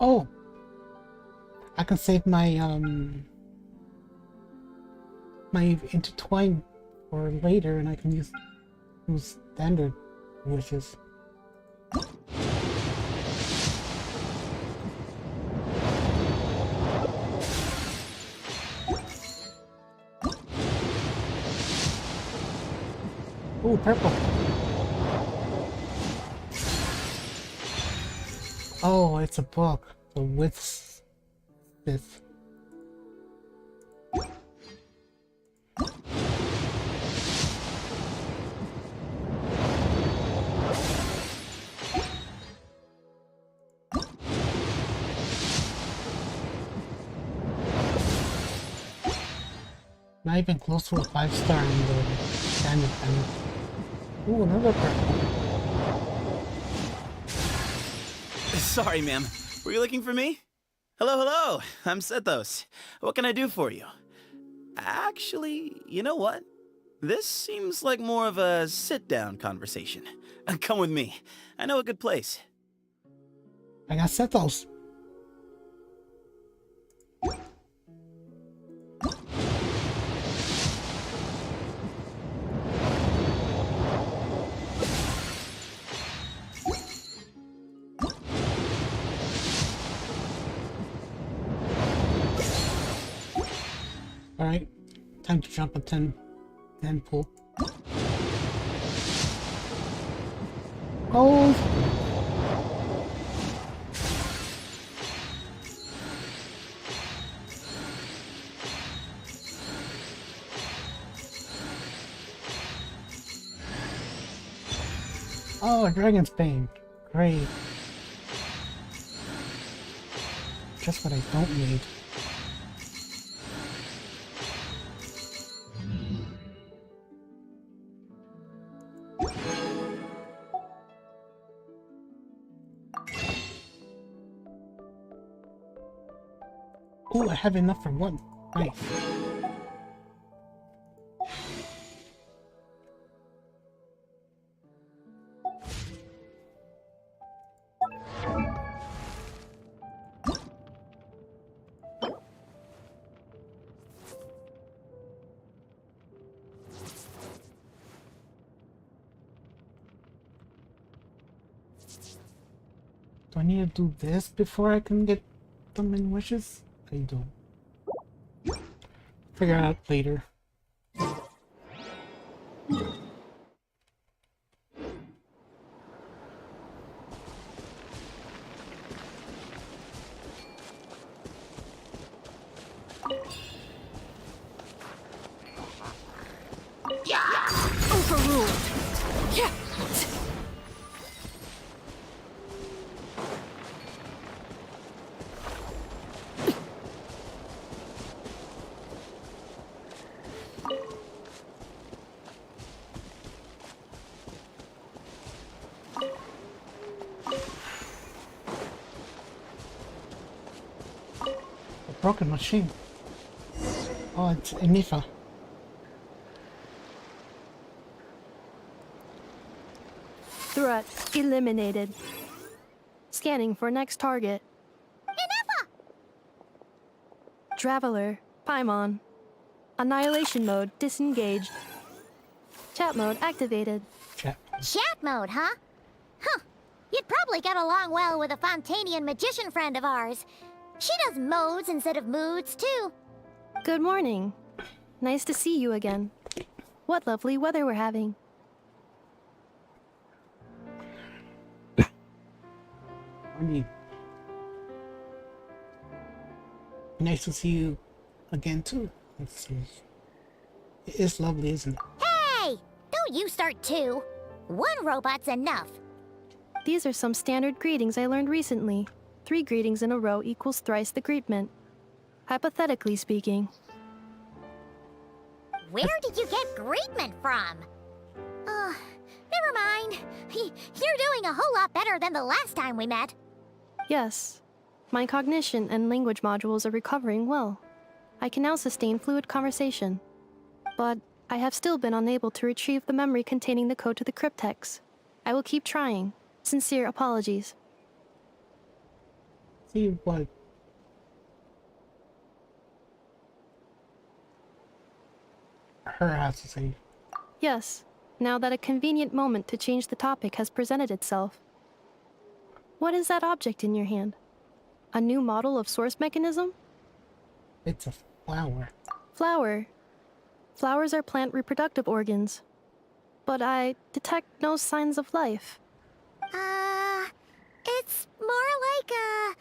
Oh, I can save my my intertwine for later, and I can use standard wishes. Ooh, purple. Oh, it's a book. The With's Fifth. Not even close to a 5-star in the standard panel. Ooh, another purple. Sorry, ma'am. Were you looking for me? Hello, hello. I'm Sethos. What can I do for you? Actually, you know what? This seems like more of a sit-down conversation. Come with me. I know a good place. I got Sethos. Alright, time to jump a 10 pool. Oh! Oh, a Dragon's Bane. Great. Just what I don't need. Ooh, I have enough for one. Nice. Do I need to do this before I can get the many wishes? I do. Figure it out later. Overruled. Yeah. A broken machine. Oh, it's Enifa. Threat eliminated. Scanning for next target. Traveler, Paimon. Annihilation mode disengaged. Chat mode activated. Chat mode, huh? Huh. You'd probably get along well with a Fontanian magician friend of ours. She does modes instead of moods, too. Good morning. Nice to see you again. What lovely weather we're having. I mean, nice to see you again too. It is lovely, isn't it? Hey! Don't you start too. One robot's enough. These are some standard greetings I learned recently. 3 greetings in a row equals thrice the greetment. Hypothetically speaking. Where did you get greetment from? Never mind. You're doing a whole lot better than the last time we met. Yes. My cognition and language modules are recovering well. I can now sustain fluid conversation. But I have still been unable to retrieve the memory containing the code to the cryptex. I will keep trying. Sincere apologies. See what? Her has to say. Yes, now that a convenient moment to change the topic has presented itself. What is that object in your hand? A new model of source mechanism? It's a flower. Flower. Flowers are plant reproductive organs. But I detect no signs of life. It's more like a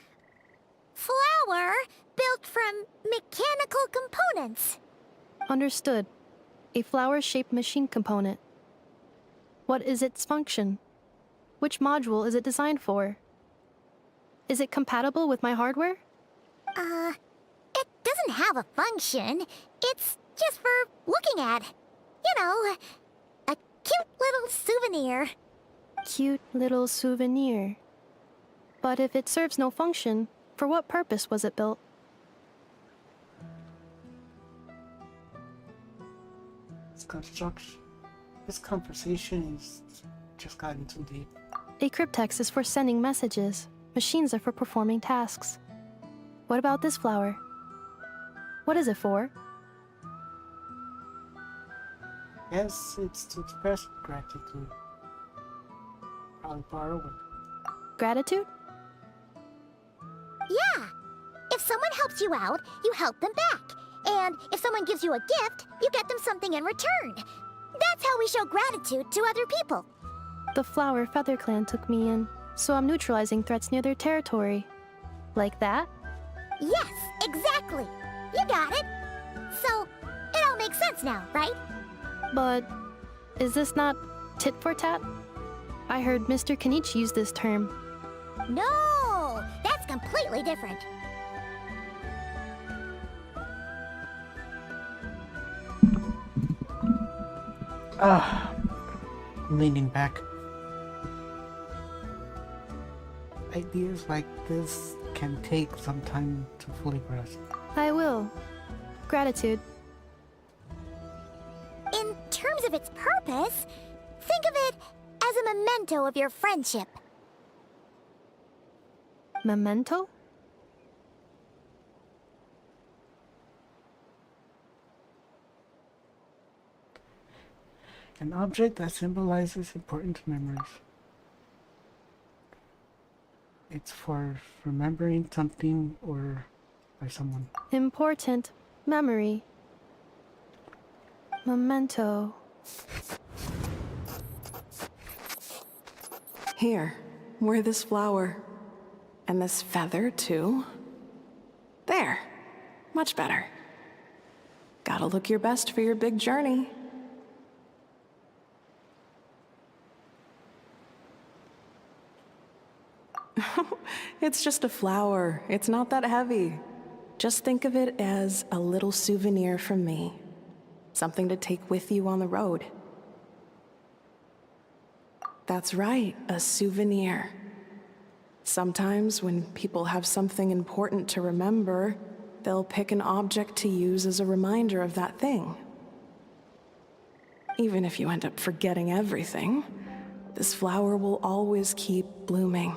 flower built from mechanical components. Understood. A flower-shaped machine component. What is its function? Which module is it designed for? Is it compatible with my hardware? It doesn't have a function. It's just for looking at. You know, a cute little souvenir. Cute little souvenir. But if it serves no function, for what purpose was it built? This conversation is just gotten too deep. A cryptex is for sending messages. Machines are for performing tasks. What about this flower? What is it for? Yes, it's to express gratitude. Probably Palworld. Gratitude? Yeah! If someone helps you out, you help them back. And if someone gives you a gift, you get them something in return. That's how we show gratitude to other people. The flower Feather Clan took me in, so I'm neutralizing threats near their territory. Like that? Yes, exactly! You got it! So, it all makes sense now, right? But is this not tit for tat? I heard Mr. Kenichi use this term. No! That's completely different. Leaning back. Ideas like this can take some time to fully grasp. I will. Gratitude. In terms of its purpose, think of it as a memento of your friendship. Memento? An object that symbolizes important memories. It's for remembering something or by someone. Important memory. Memento. Here, wear this flower. And this feather, too. There. Much better. Gotta look your best for your big journey. It's just a flower. It's not that heavy. Just think of it as a little souvenir from me. Something to take with you on the road. That's right, a souvenir. Sometimes when people have something important to remember, they'll pick an object to use as a reminder of that thing. Even if you end up forgetting everything, this flower will always keep blooming.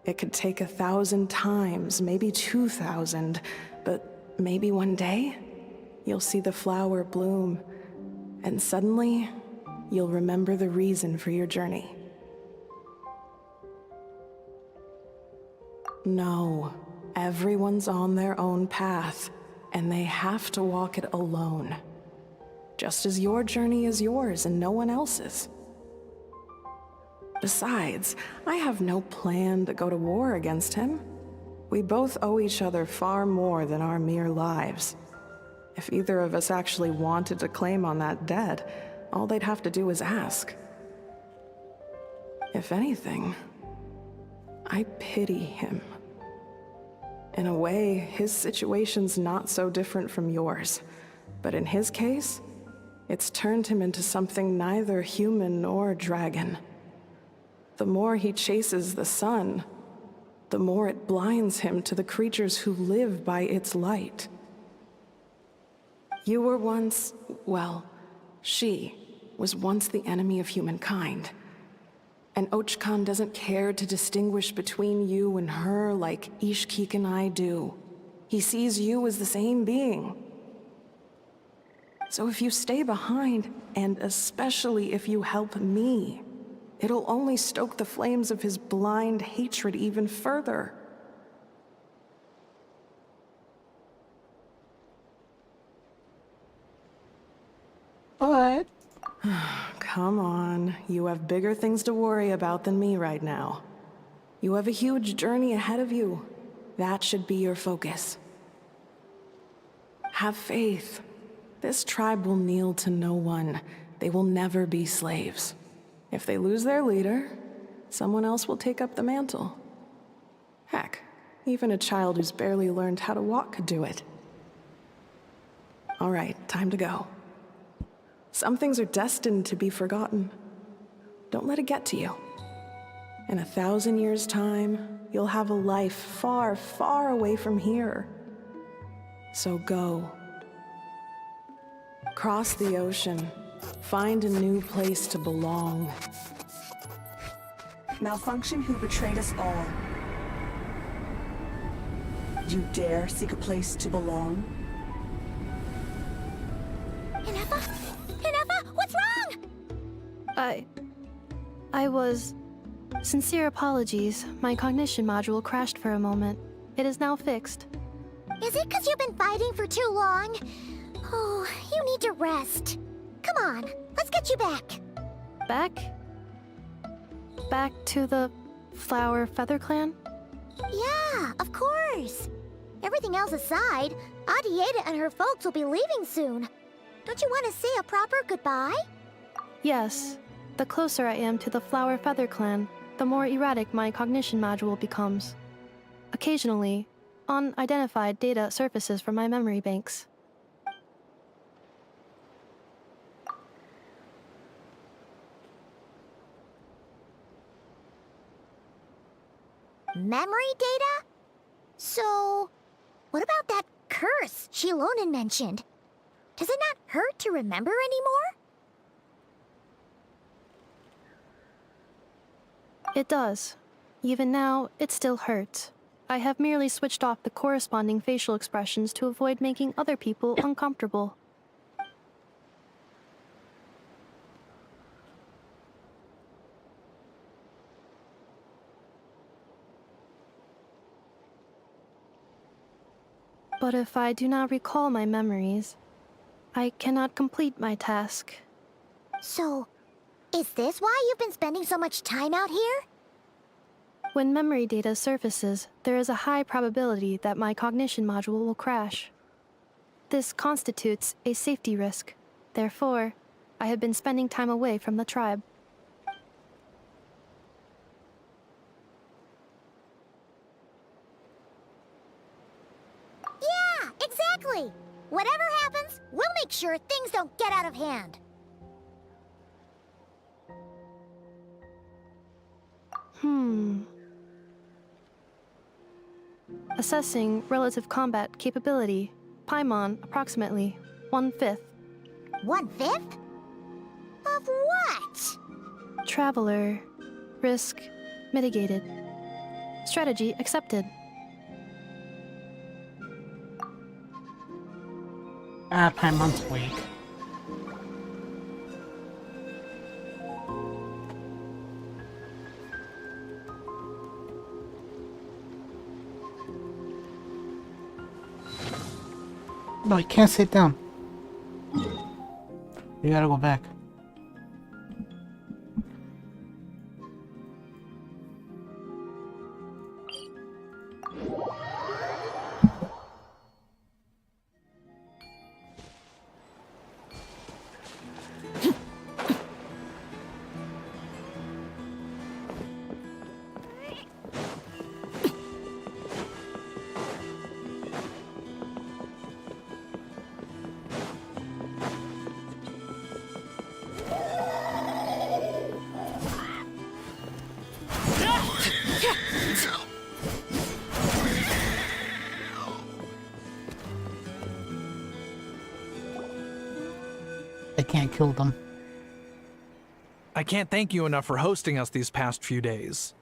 It could take 1,000 times, maybe 2,000, but maybe one day, you'll see the flower bloom, and suddenly, you'll remember the reason for your journey. No, everyone's on their own path, and they have to walk it alone. Just as your journey is yours and no one else's. Besides, I have no plan to go to war against him. We both owe each other far more than our mere lives. If either of us actually wanted to claim on that debt, all they'd have to do is ask. If anything, I pity him. In a way, his situation's not so different from yours. But in his case, it's turned him into something neither human nor dragon. The more he chases the sun, the more it blinds him to the creatures who live by its light. You were once, well, she was once the enemy of humankind. And Ochkan doesn't care to distinguish between you and her like Ishkik and I do. He sees you as the same being. So if you stay behind, and especially if you help me, it'll only stoke the flames of his blind hatred even further. What? Come on, you have bigger things to worry about than me right now. You have a huge journey ahead of you. That should be your focus. Have faith. This tribe will kneel to no one. They will never be slaves. If they lose their leader, someone else will take up the mantle. Heck, even a child who's barely learned how to walk could do it. All right, time to go. Some things are destined to be forgotten. Don't let it get to you. In 1,000 years' time, you'll have a life far, far away from here. So go. Cross the ocean. Find a new place to belong. Malfunction who betrayed us all. You dare seek a place to belong? Inefa? Inefa, what's wrong? I was... Sincere apologies. My cognition module crashed for a moment. It is now fixed. Is it because you've been fighting for too long? Oh, you need to rest. Come on, let's get you back. Back? Back to the Flower Feather Clan? Yeah, of course. Everything else aside, Adieta and her folks will be leaving soon. Don't you want to say a proper goodbye? Yes. The closer I am to the Flower Feather Clan, the more erratic my cognition module becomes. Occasionally, unidentified data surfaces from my memory banks. Memory data? So, what about that curse Shilonen mentioned? Does it not hurt to remember anymore? It does. Even now, it still hurts. I have merely switched off the corresponding facial expressions to avoid making other people uncomfortable. But if I do not recall my memories, I cannot complete my task. So, is this why you've been spending so much time out here? When memory data surfaces, there is a high probability that my cognition module will crash. This constitutes a safety risk. Therefore, I have been spending time away from the tribe. Yeah, exactly! Whatever happens, we'll make sure things don't get out of hand. Assessing relative combat capability. Paimon, approximately 1/5. 1/5? Of what? Traveler. Risk mitigated. Strategy accepted. Paimon's weak. No, you can't sit down. You gotta go back. I can't kill them. I can't thank you enough for hosting us these past few days.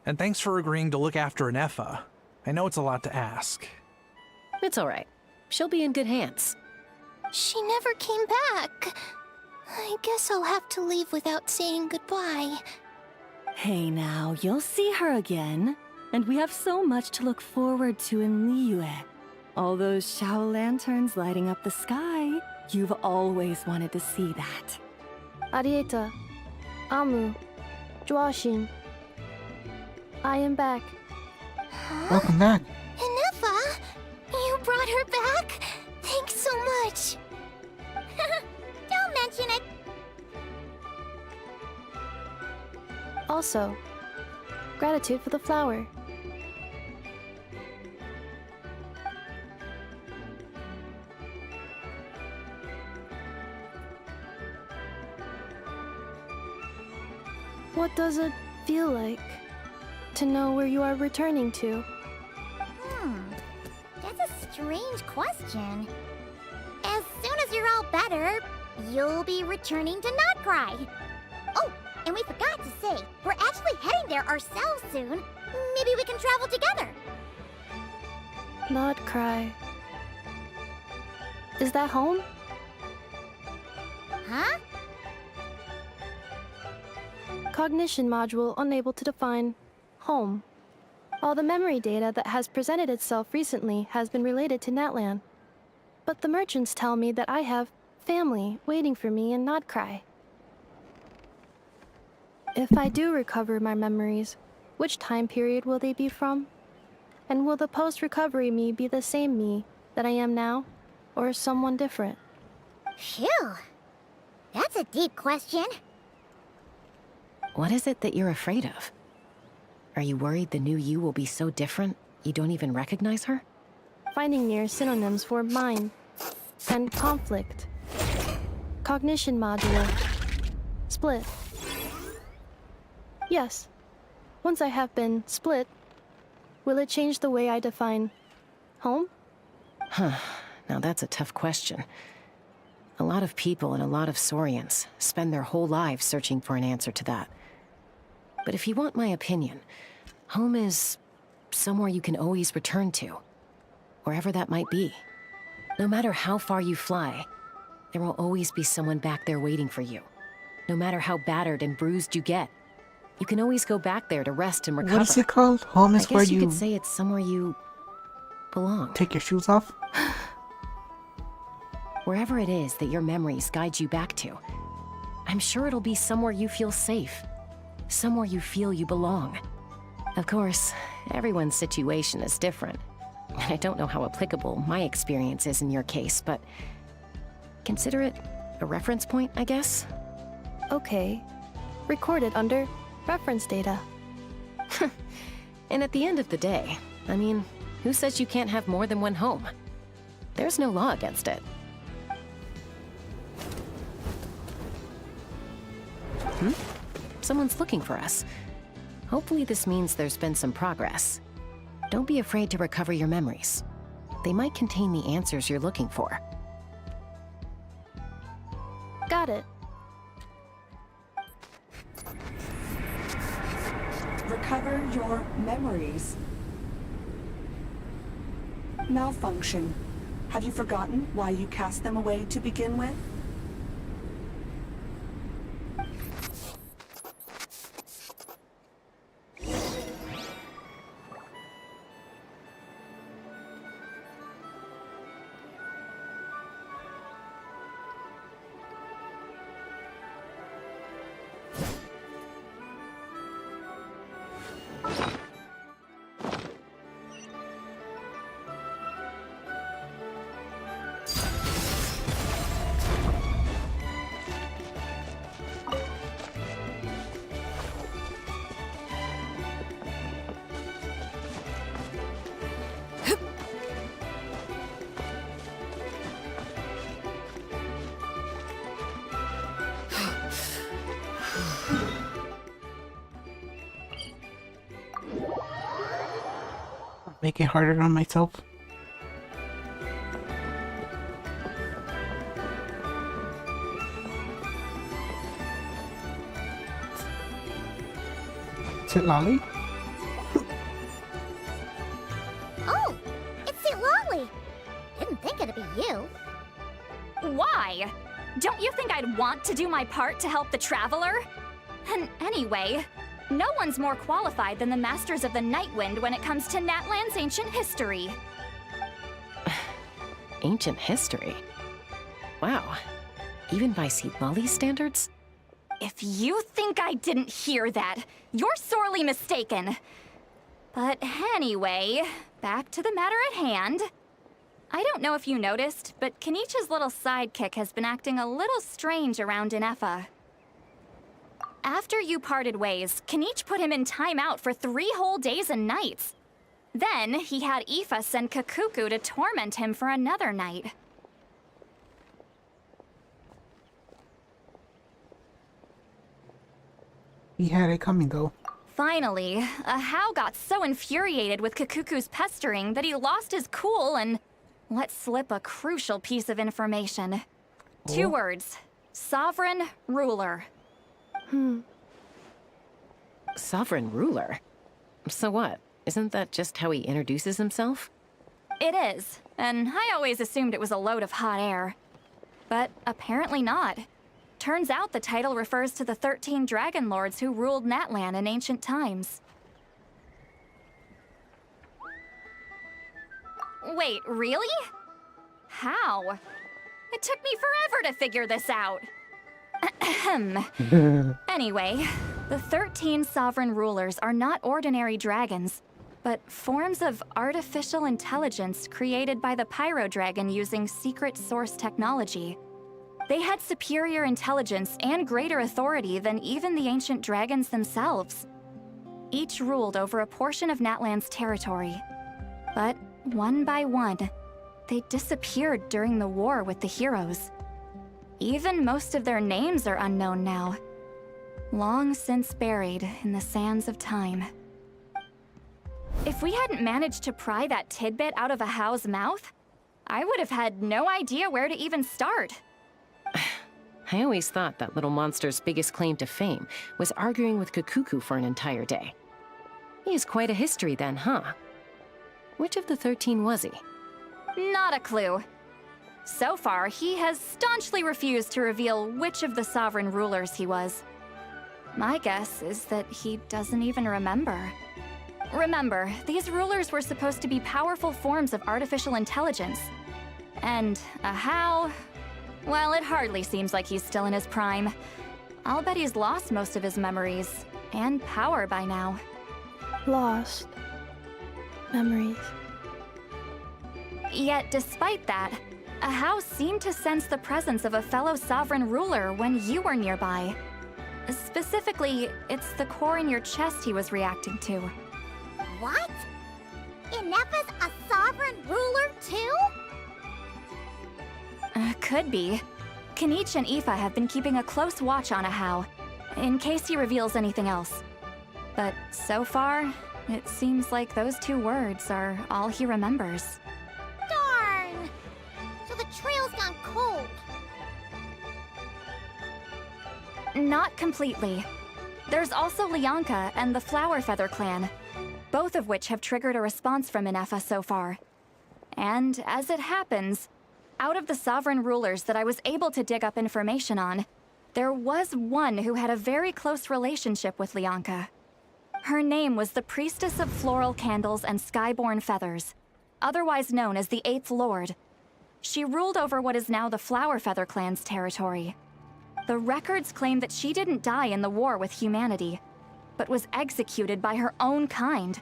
And thanks for agreeing to look after Inefa. I know it's a lot to ask. It's alright. She'll be in good hands. She never came back. I guess I'll have to leave without saying goodbye. Hey now, you'll see her again. And we have so much to look forward to in Liyue. All those Shao lanterns lighting up the sky. You've always wanted to see that. Arieta, Amu, Joashin. I am back. Welcome back. Inefa! You brought her back? Thanks so much. Don't mention it. Also, gratitude for the flower. What does it feel like to know where you are returning to? That's a strange question. As soon as you're all better, you'll be returning to Notcry. Oh, and we forgot to say, we're actually heading there ourselves soon. Maybe we can travel together. Not cry. Is that home? Huh? Cognition module unable to define home. All the memory data that has presented itself recently has been related to Natlan. But the merchants tell me that I have family waiting for me in Nodcry. If I do recover my memories, which time period will they be from? And will the post-recovery me be the same me that I am now, or someone different? Phew. That's a deep question. What is it that you're afraid of? Are you worried the new you will be so different you don't even recognize her? Finding near synonyms for mind and conflict. Cognition module. Split. Yes. Once I have been split, will it change the way I define home? Huh. Now that's a tough question. A lot of people and a lot of Saurians spend their whole lives searching for an answer to that. But if you want my opinion, home is somewhere you can always return to, wherever that might be. No matter how far you fly, there will always be someone back there waiting for you. No matter how battered and bruised you get, you can always go back there to rest and recover. What is it called? Home is where I guess you could say it's somewhere you belong. Take your shoes off? Wherever it is that your memories guide you back to, I'm sure it'll be somewhere you feel safe. Somewhere you feel you belong. Of course, everyone's situation is different. I don't know how applicable my experience is in your case, but consider it a reference point, I guess? Okay. Recorded under reference data. And at the end of the day, I mean, who says you can't have more than one home? There's no law against it. Someone's looking for us. Hopefully this means there's been some progress. Don't be afraid to recover your memories. They might contain the answers you're looking for. Got it. Recover your memories. Malfunction. Have you forgotten why you cast them away to begin with? Make it harder on myself. Is it Lolly? Oh, it's St. Lolly. Didn't think it'd be you. Why? Don't you think I'd want to do my part to help the Traveler? And anyway, no one's more qualified than the Masters of the Nightwind when it comes to Natlan's ancient history. Ancient history? Wow. Even by St. Lolly's standards? If you think I didn't hear that, you're sorely mistaken. But anyway, back to the matter at hand. I don't know if you noticed, but Kenichi's little sidekick has been acting a little strange around Inefa. After you parted ways, Kenich put him in timeout for 3 whole days and nights. Then, he had Aoife send Kakuku to torment him for another night. He had it coming though. Finally, Ahau got so infuriated with Kakuku's pestering that he lost his cool and let slip a crucial piece of information. 2 words. Sovereign Ruler. Sovereign ruler? So what? Isn't that just how he introduces himself? It is, and I always assumed it was a load of hot air. But apparently not. Turns out the title refers to the 13 dragon lords who ruled Natlan in ancient times. Wait, really? How? It took me forever to figure this out. Anyway, the 13 sovereign rulers are not ordinary dragons, but forms of artificial intelligence created by the Pyro Dragon using secret source technology. They had superior intelligence and greater authority than even the ancient dragons themselves. Each ruled over a portion of Natlan's territory. But one by one, they disappeared during the war with the heroes. Even most of their names are unknown now. Long since buried in the sands of time. If we hadn't managed to pry that tidbit out of Ahau's mouth, I would have had no idea where to even start. I always thought that little monster's biggest claim to fame was arguing with Kakuku for an entire day. He has quite a history then, huh? Which of the 13 was he? Not a clue. So far, he has staunchly refused to reveal which of the sovereign rulers he was. My guess is that he doesn't even remember. Remember, these rulers were supposed to be powerful forms of artificial intelligence. And Ahau, well, it hardly seems like he's still in his prime. I'll bet he's lost most of his memories and power by now. Lost. Memories. Yet, despite that, Ahau seemed to sense the presence of a fellow sovereign ruler when you were nearby. Specifically, it's the core in your chest he was reacting to. What? Inepa's a sovereign ruler too? Could be. Kanich and Aoife have been keeping a close watch on Ahau, in case he reveals anything else. But so far, it seems like those 2 words are all he remembers. Darn! So the trail's gone cold. Not completely. There's also Lianka and the Flower Feather clan, both of which have triggered a response from Inepa so far. And as it happens, out of the sovereign rulers that I was able to dig up information on, there was one who had a very close relationship with Lianka. Her name was the Priestess of Floral Candles and Skyborn Feathers, otherwise known as the 8th Lord. She ruled over what is now the Flower Feather clan's territory. The records claim that she didn't die in the war with humanity, but was executed by her own kind.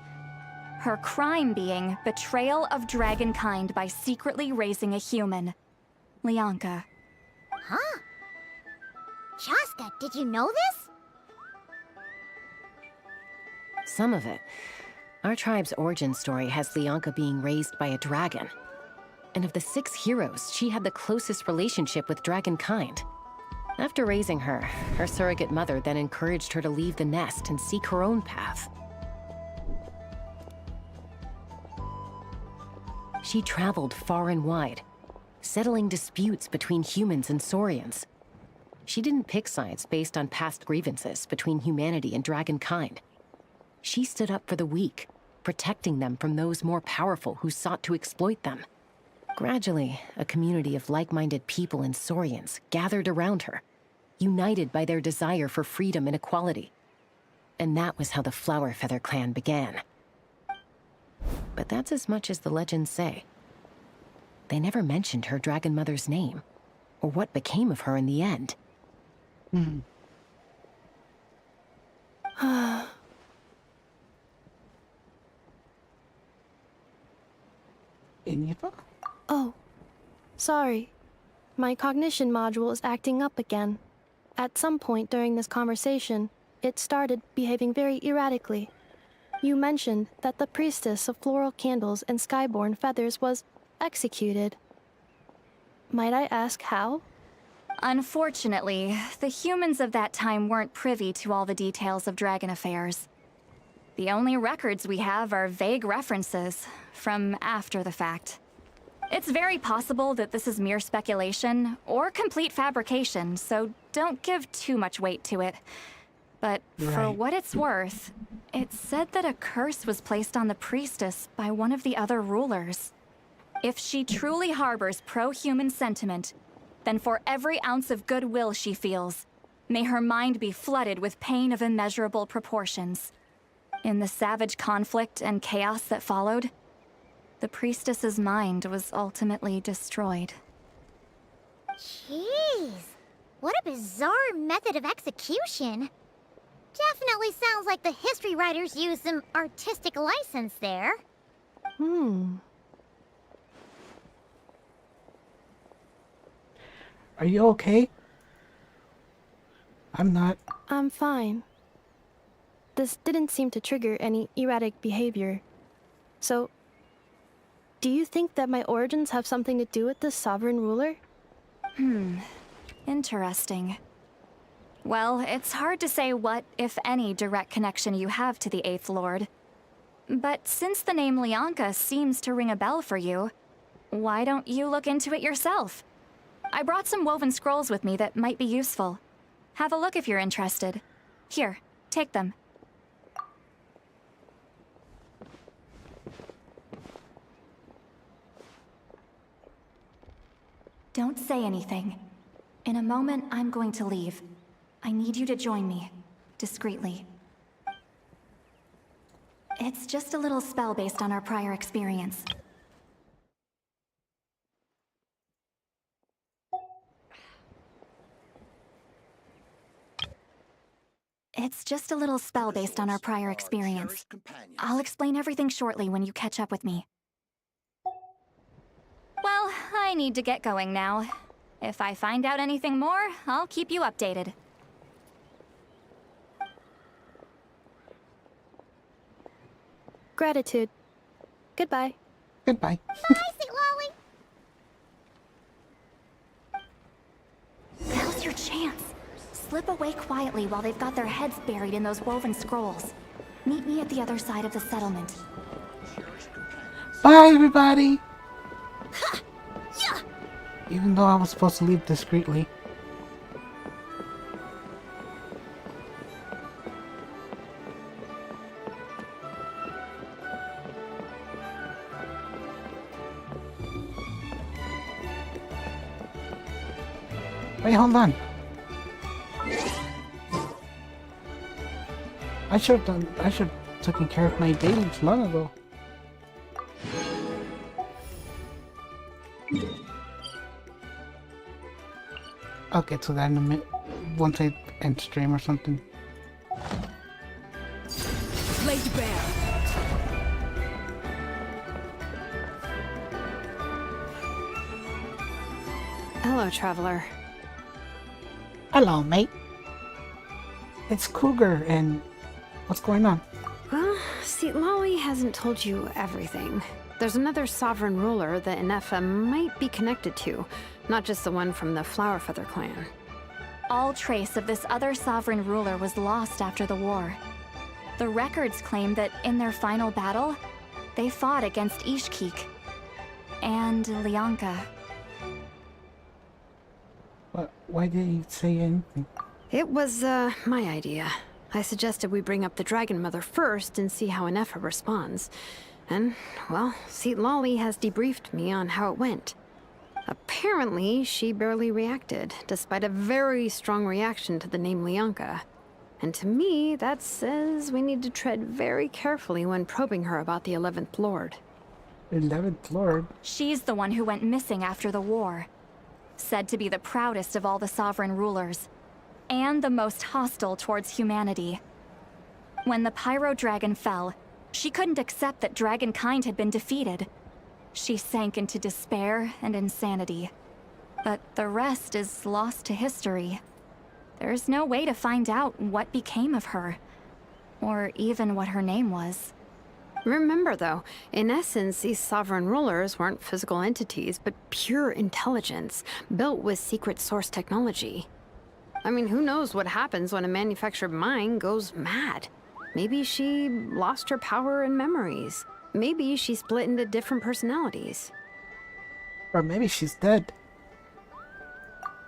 Her crime being betrayal of dragonkind by secretly raising a human. Lianka. Huh? Shaska, did you know this? Some of it. Our tribe's origin story has Lianka being raised by a dragon. And of the 6 heroes, she had the closest relationship with dragonkind. After raising her, her surrogate mother then encouraged her to leave the nest and seek her own path. She traveled far and wide, settling disputes between humans and Saurians. She didn't pick sides based on past grievances between humanity and dragonkind. She stood up for the weak, protecting them from those more powerful who sought to exploit them. Gradually, a community of like-minded people and Saurians gathered around her, united by their desire for freedom and equality. And that was how the Flower Feather clan began. But that's as much as the legends say. They never mentioned her dragon mother's name, or what became of her in the end. Inepa? Oh, sorry. My cognition module is acting up again. At some point during this conversation, it started behaving very erratically. You mentioned that the priestess of floral candles and skyborn feathers was executed. Might I ask how? Unfortunately, the humans of that time weren't privy to all the details of dragon affairs. The only records we have are vague references from after the fact. It's very possible that this is mere speculation or complete fabrication, so don't give too much weight to it. But for what it's worth, it's said that a curse was placed on the priestess by one of the other rulers. If she truly harbors pro-human sentiment, then for every ounce of goodwill she feels, may her mind be flooded with pain of immeasurable proportions. In the savage conflict and chaos that followed, the priestess's mind was ultimately destroyed. Jeez, what a bizarre method of execution. Definitely sounds like the history writers used some artistic license there. Are you okay? I'm not. I'm fine. This didn't seem to trigger any erratic behavior. So, do you think that my origins have something to do with this sovereign ruler? Interesting. Well, it's hard to say what, if any, direct connection you have to the Eighth Lord. But since the name Lianka seems to ring a bell for you, why don't you look into it yourself? I brought some woven scrolls with me that might be useful. Have a look if you're interested. Here, take them. Don't say anything. In a moment, I'm going to leave. I need you to join me, discreetly. It's just a little spell based on our prior experience. It's just a little spell based on our prior experience. I'll explain everything shortly when you catch up with me. Well, I need to get going now. If I find out anything more, I'll keep you updated. Gratitude. Goodbye. Goodbye. Bye, Sweet Lolly. Now's your chance. Slip away quietly while they've got their heads buried in those woven scrolls. Meet me at the other side of the settlement. Bye, everybody! Even though I was supposed to leave discreetly. Wait, hold on. I should have taken care of my dailies long ago. I'll get to that in a minute, once I end stream or something. Laid bare. Hello, traveler. Hello, mate. It's Cougar, and what's going on? Well, see, Lolly hasn't told you everything. There's another sovereign ruler that Inefa might be connected to, not just the one from the Flowerfeather clan. All trace of this other sovereign ruler was lost after the war. The records claim that in their final battle, they fought against Ishkik and Lianka. Why did you say anything? It was, my idea. I suggested we bring up the Dragon Mother first and see how Inefa responds. And, well, Seat Lolly has debriefed me on how it went. Apparently, she barely reacted, despite a very strong reaction to the name Lianka. And to me, that says we need to tread very carefully when probing her about the 11th Lord. 11th Lord? She's the one who went missing after the war. Said to be the proudest of all the sovereign rulers, and the most hostile towards humanity. When the Pyro Dragon fell, she couldn't accept that dragonkind had been defeated. She sank into despair and insanity. But the rest is lost to history. There's no way to find out what became of her, or even what her name was. Remember, though, in essence, these sovereign rulers weren't physical entities, but pure intelligence, built with secret source technology. I mean, who knows what happens when a manufactured mind goes mad? Maybe she lost her power and memories. Maybe she split into different personalities. Or maybe she's dead.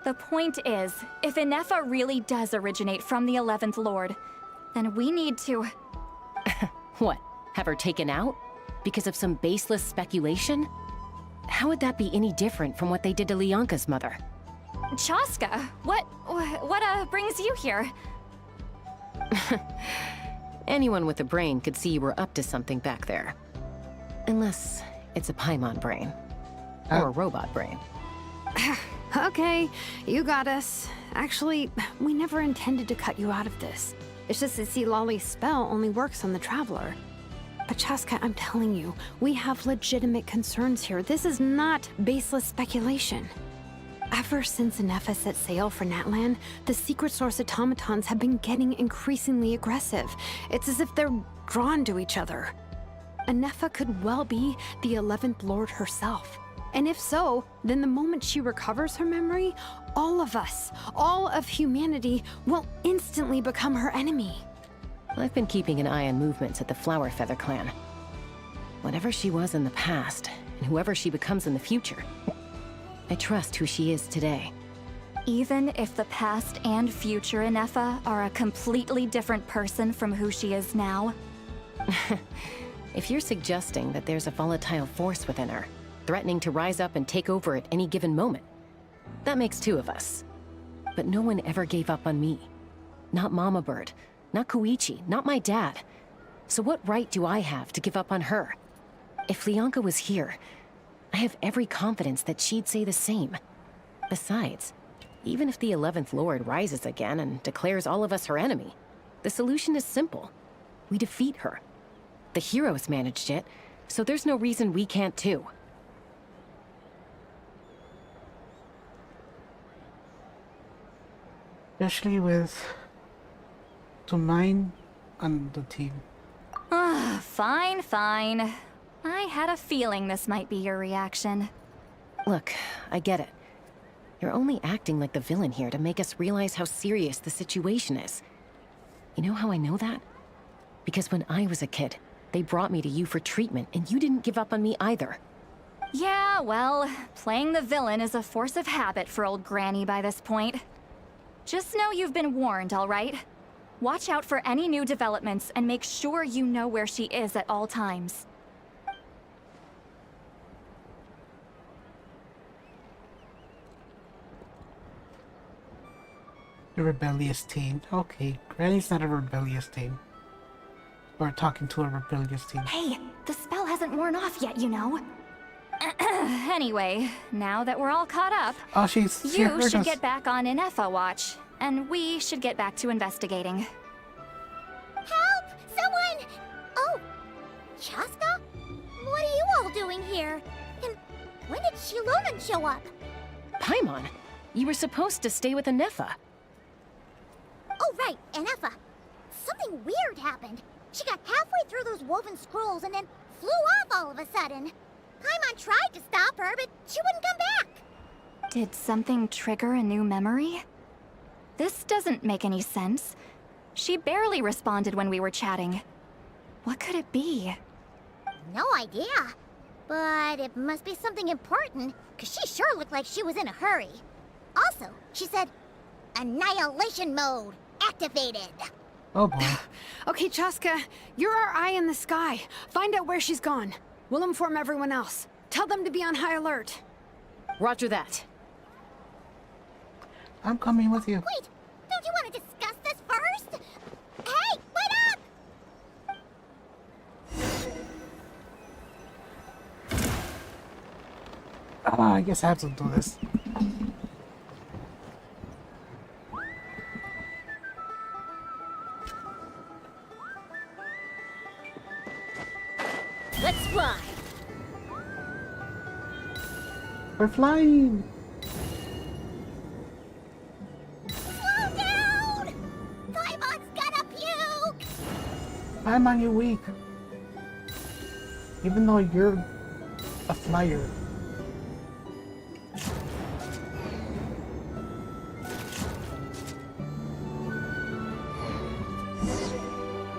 The point is, if Inefa really does originate from the 11th Lord, then we need to... What? Have her taken out? Because of some baseless speculation? how would that be any different from what they did to Lianka's mother? Chaska, what brings you here? Anyone with a brain could see you were up to something back there. Unless it's a Paimon brain. Or a robot brain. Okay, you got us. Actually, we never intended to cut you out of this. It's just that see, Lolly's spell only works on the Traveler. But Chaska, I'm telling you, we have legitimate concerns here. This is not baseless speculation. Ever since Anefa set sail for Natlan, the secret source automatons have been getting increasingly aggressive. It's as if they're drawn to each other. Anefa could well be the 11th Lord herself. And if so, then the moment she recovers her memory, all of us, all of humanity, will instantly become her enemy. I've been keeping an eye on movements at the Flower Feather clan. Whatever she was in the past, and whoever she becomes in the future, I trust who she is today. Even if the past and future Anefa are a completely different person from who she is now? If you're suggesting that there's a volatile force within her, threatening to rise up and take over at any given moment, that makes two of us. But no one ever gave up on me. Not Mama Bird, not Koichi, not my dad. So what right do I have to give up on her? If Lianka was here, I have every confidence that she'd say the same. Besides, even if the 11th Lord rises again and declares all of us her enemy, the solution is simple. We defeat her. The heroes managed it, so there's no reason we can't too. Especially with Tumain on the team. Fine, fine. I had a feeling this might be your reaction. Look, I get it. You're only acting like the villain here to make us realize how serious the situation is. You know how I know that? Because when I was a kid, they brought me to you for treatment, and you didn't give up on me either. Yeah, well, playing the villain is a force of habit for old Granny by this point. Just know you've been warned, all right? Watch out for any new developments and make sure you know where she is at all times. The rebellious teen. Okay, Granny's not a rebellious teen. Or talking to a rebellious teen. Hey, the spell hasn't worn off yet, you know. Anyway, now that we're all caught up, she you heard should us. get back on Inefa watch, and we should get back to investigating. Help! Someone! Oh, Chaska? What are you all doing here? And when did Shilonan show up? Paimon, you were supposed to stay with Anefa. Oh, right, Anefa. Something weird happened. She got halfway through those woven scrolls and then flew off all of a sudden. Paimon tried to stop her, but she wouldn't come back. Did something trigger a new memory? This doesn't make any sense. She barely responded when we were chatting. What could it be? No idea. But it must be something important, because she sure looked like she was in a hurry. Also, she said, Annihilation mode activated. Oh boy. Okay, Chaska, you're our eye in the sky. Find out where she's gone. We'll inform everyone else. Tell them to be on high alert. Roger that. I'm coming with you. Wait, don't you want to discuss this first? Hey, wait up! I guess I have to do this. Let's fly. We're flying! Slow down! Paimon's gonna puke! Paimon, you weak. Even though you're a flyer.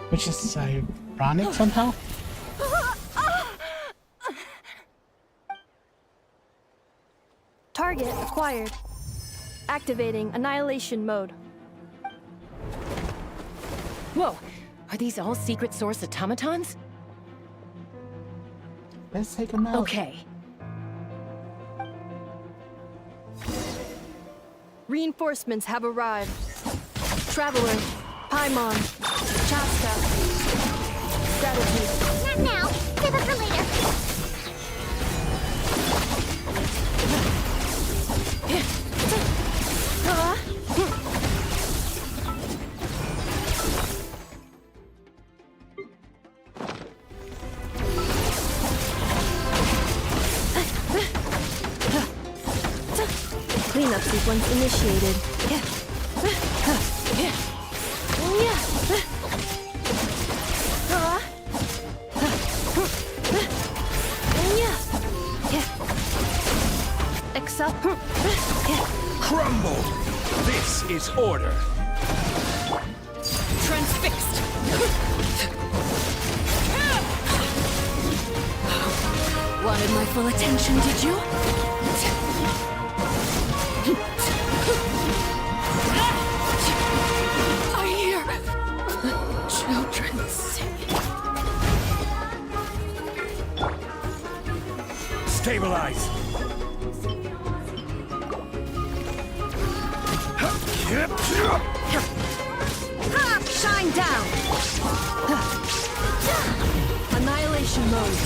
Which is ironic somehow. Target acquired. Activating annihilation mode. Whoa, are these all secret source automatons? Let's take them out. Okay. Reinforcements have arrived. Traveler, Paimon, Chaska, Gratitude. Not now. Save it for later. Cleanup sequence initiated. Accept. Crumble! This is order. Transfixed. Wanted my full attention, did you? I hear children singing. Stabilize. Shine down. Annihilation mode.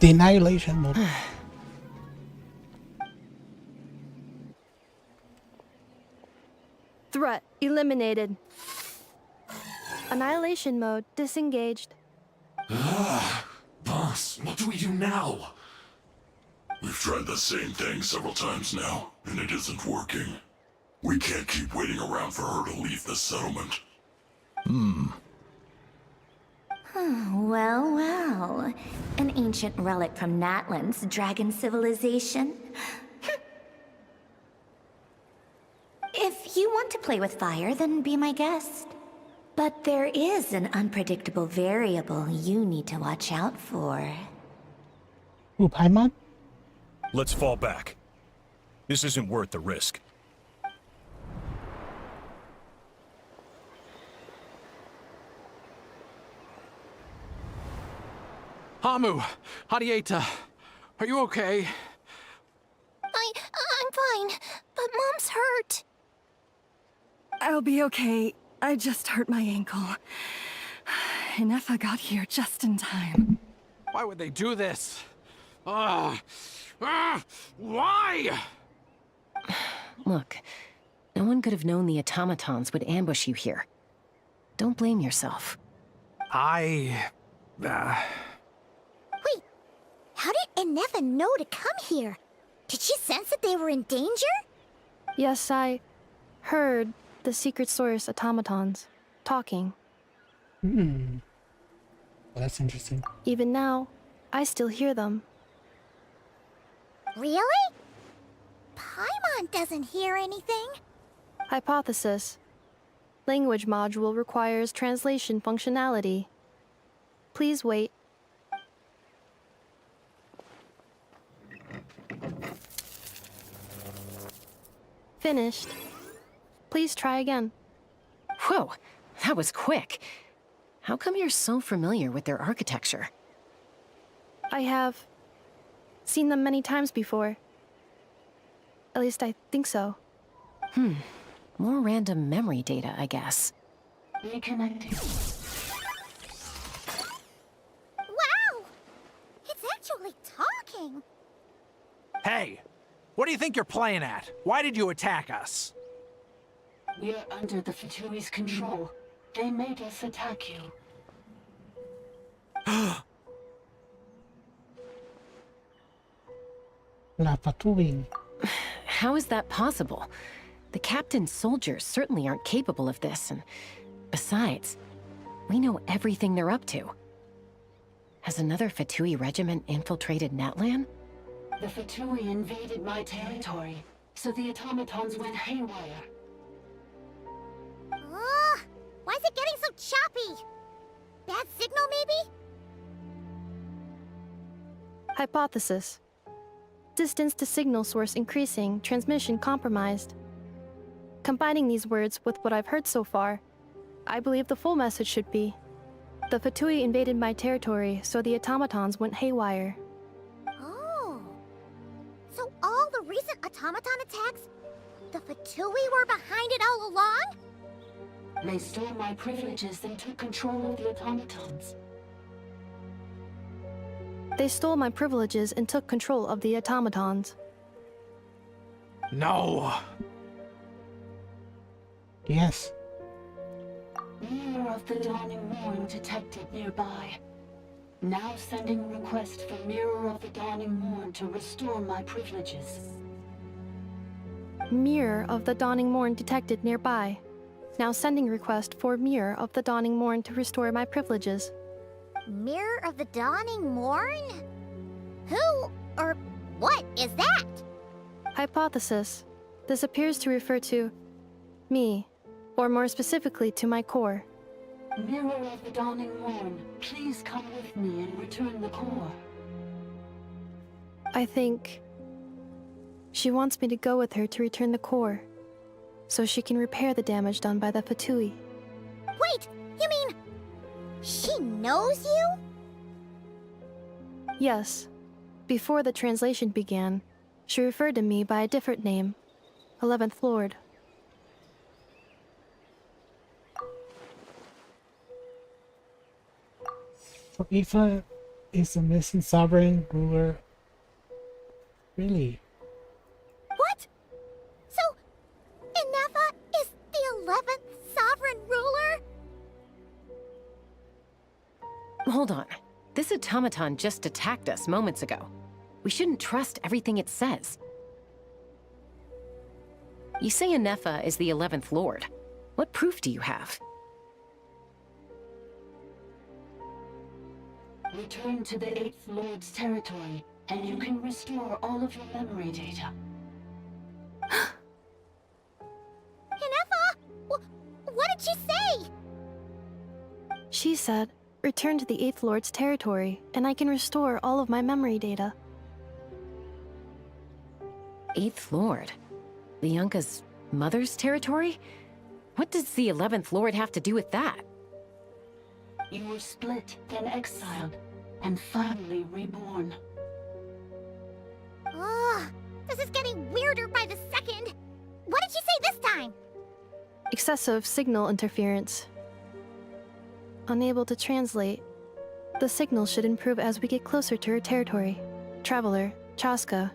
The annihilation mode. Threat eliminated. Annihilation mode disengaged. Boss, what do we do now? We've tried the same thing several times now, and it isn't working. We can't keep waiting around for her to leave the settlement. Well, well. An ancient relic from Natlan's dragon civilization. If you want to play with fire, then be my guest. But there is an unpredictable variable you need to watch out for. Ooh, Paimon? Let's fall back. This isn't worth the risk. Hamu, Hadieta, are you okay? I'm fine, but Mom's hurt. I'll be okay. I just hurt my ankle. Inefa got here just in time. Why would they do this? Why? Look, no one could have known the automatons would ambush you here. Don't blame yourself. Wait, how did Inefa know to come here? Did she sense that they were in danger? Yes, I heard the secret source automatons talking. Well, that's interesting. Even now, I still hear them. Really? Paimon doesn't hear anything. Hypothesis. Language module requires translation functionality. Please wait. Finished. Please try again. Whoa, that was quick. How come you're so familiar with their architecture? I have seen them many times before. At least I think so. More random memory data, I guess. Reconnecting. Wow! It's actually talking! Hey, what do you think you're playing at? Why did you attack us? We're under the Fatui's control. They made us attack you. La Fatui. How is that possible? The captain's soldiers certainly aren't capable of this, and besides, we know everything they're up to. Has another Fatui regiment infiltrated Natlan? The Fatui invaded my territory, so the automatons went haywire. Why is it getting so choppy? Bad signal, maybe? Hypothesis. Distance to signal source increasing, transmission compromised. Combining these words with what I've heard so far, I believe the full message should be: the Fatui invaded my territory, so the automatons went haywire. Oh. So all the recent automaton attacks? The Fatui were behind it all along? They stole my privileges and took control of the automatons. They stole my privileges and took control of the automatons. No! Yes. Mirror of the Dawning Morn detected nearby. Now sending request for Mirror of the Dawning Morn to restore my privileges. Mirror of the Dawning Morn detected nearby. Now sending request for Mirror of the Dawning Morn to restore my privileges. Mirror of the Dawning Morn? Who or what is that? Hypothesis. This appears to refer to me, or more specifically to my core. Mirror of the Dawning Morn, please come with me and return the core. I think she wants me to go with her to return the core, so she can repair the damage done by the Fatui. Wait, you mean she knows you? Yes. Before the translation began, she referred to me by a different name, 11th Lord. So Aoife is the missing sovereign ruler. Really? What? So, Inefa is the 11th sovereign ruler? Hold on. This automaton just attacked us moments ago. We shouldn't trust everything it says. You say Inefa is the 11th Lord. What proof do you have? Return to the 8th Lord's territory, and you can restore all of your memory data. Inefa? What did she say? She said, return to the 8th Lord's territory, and I can restore all of my memory data. 8th Lord? The Yunka's mother's territory? What does the 11th Lord have to do with that? You were split, then exiled, and finally reborn. Ugh, this is getting weirder by the second. What did she say this time? Excessive signal interference. Unable to translate. The signal should improve as we get closer to her territory. Traveler, Chaska,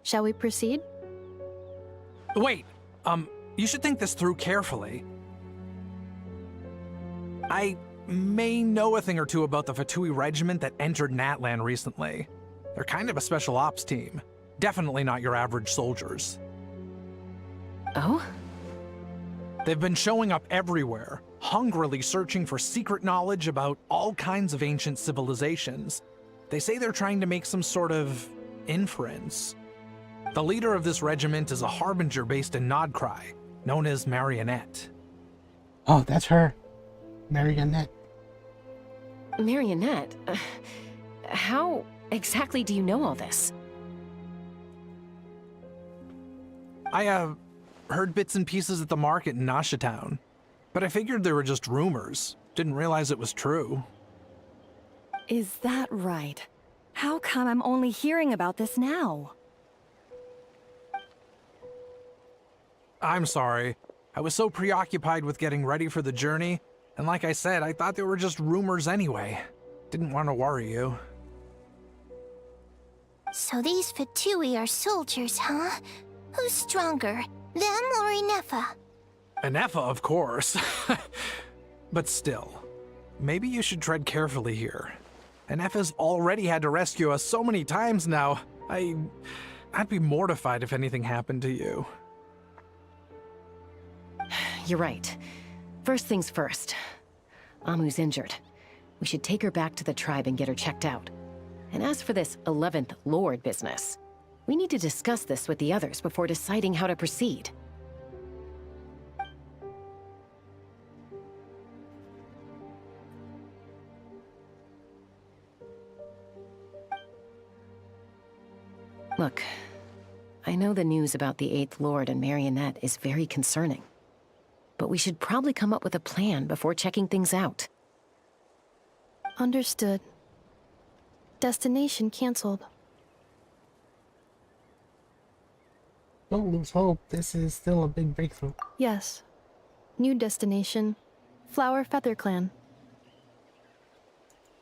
shall we proceed? Wait, you should think this through carefully. I may know a thing or two about the Fatui regiment that entered Natlan recently. They're kind of a special ops team. Definitely not your average soldiers. Oh? They've been showing up everywhere, hungrily searching for secret knowledge about all kinds of ancient civilizations. They say they're trying to make some sort of inference. The leader of this regiment is a harbinger based in Nodcry, known as Marionette. Oh, that's her. Marionette. Marionette? How exactly do you know all this? I, heard bits and pieces at the market in Nasha Town, but I figured they were just rumors. Didn't realize it was true. Is that right? How come I'm only hearing about this now? I'm sorry. I was so preoccupied with getting ready for the journey, and like I said, I thought they were just rumors anyway. Didn't want to worry you. So these Fatui are soldiers, huh? Who's stronger, them or Inefa? Inefa, of course. But still, maybe you should tread carefully here. Inefa's already had to rescue us so many times now. I'd be mortified if anything happened to you. You're right. First things first. Amu's injured. We should take her back to the tribe and get her checked out. And as for this 11th Lord business, we need to discuss this with the others before deciding how to proceed. Look, I know the news about the 8th Lord and Marionette is very concerning. But we should probably come up with a plan before checking things out. Understood. Destination cancelled. Don't lose hope. This is still a big breakthrough. Yes. New destination. Flower Feather Clan.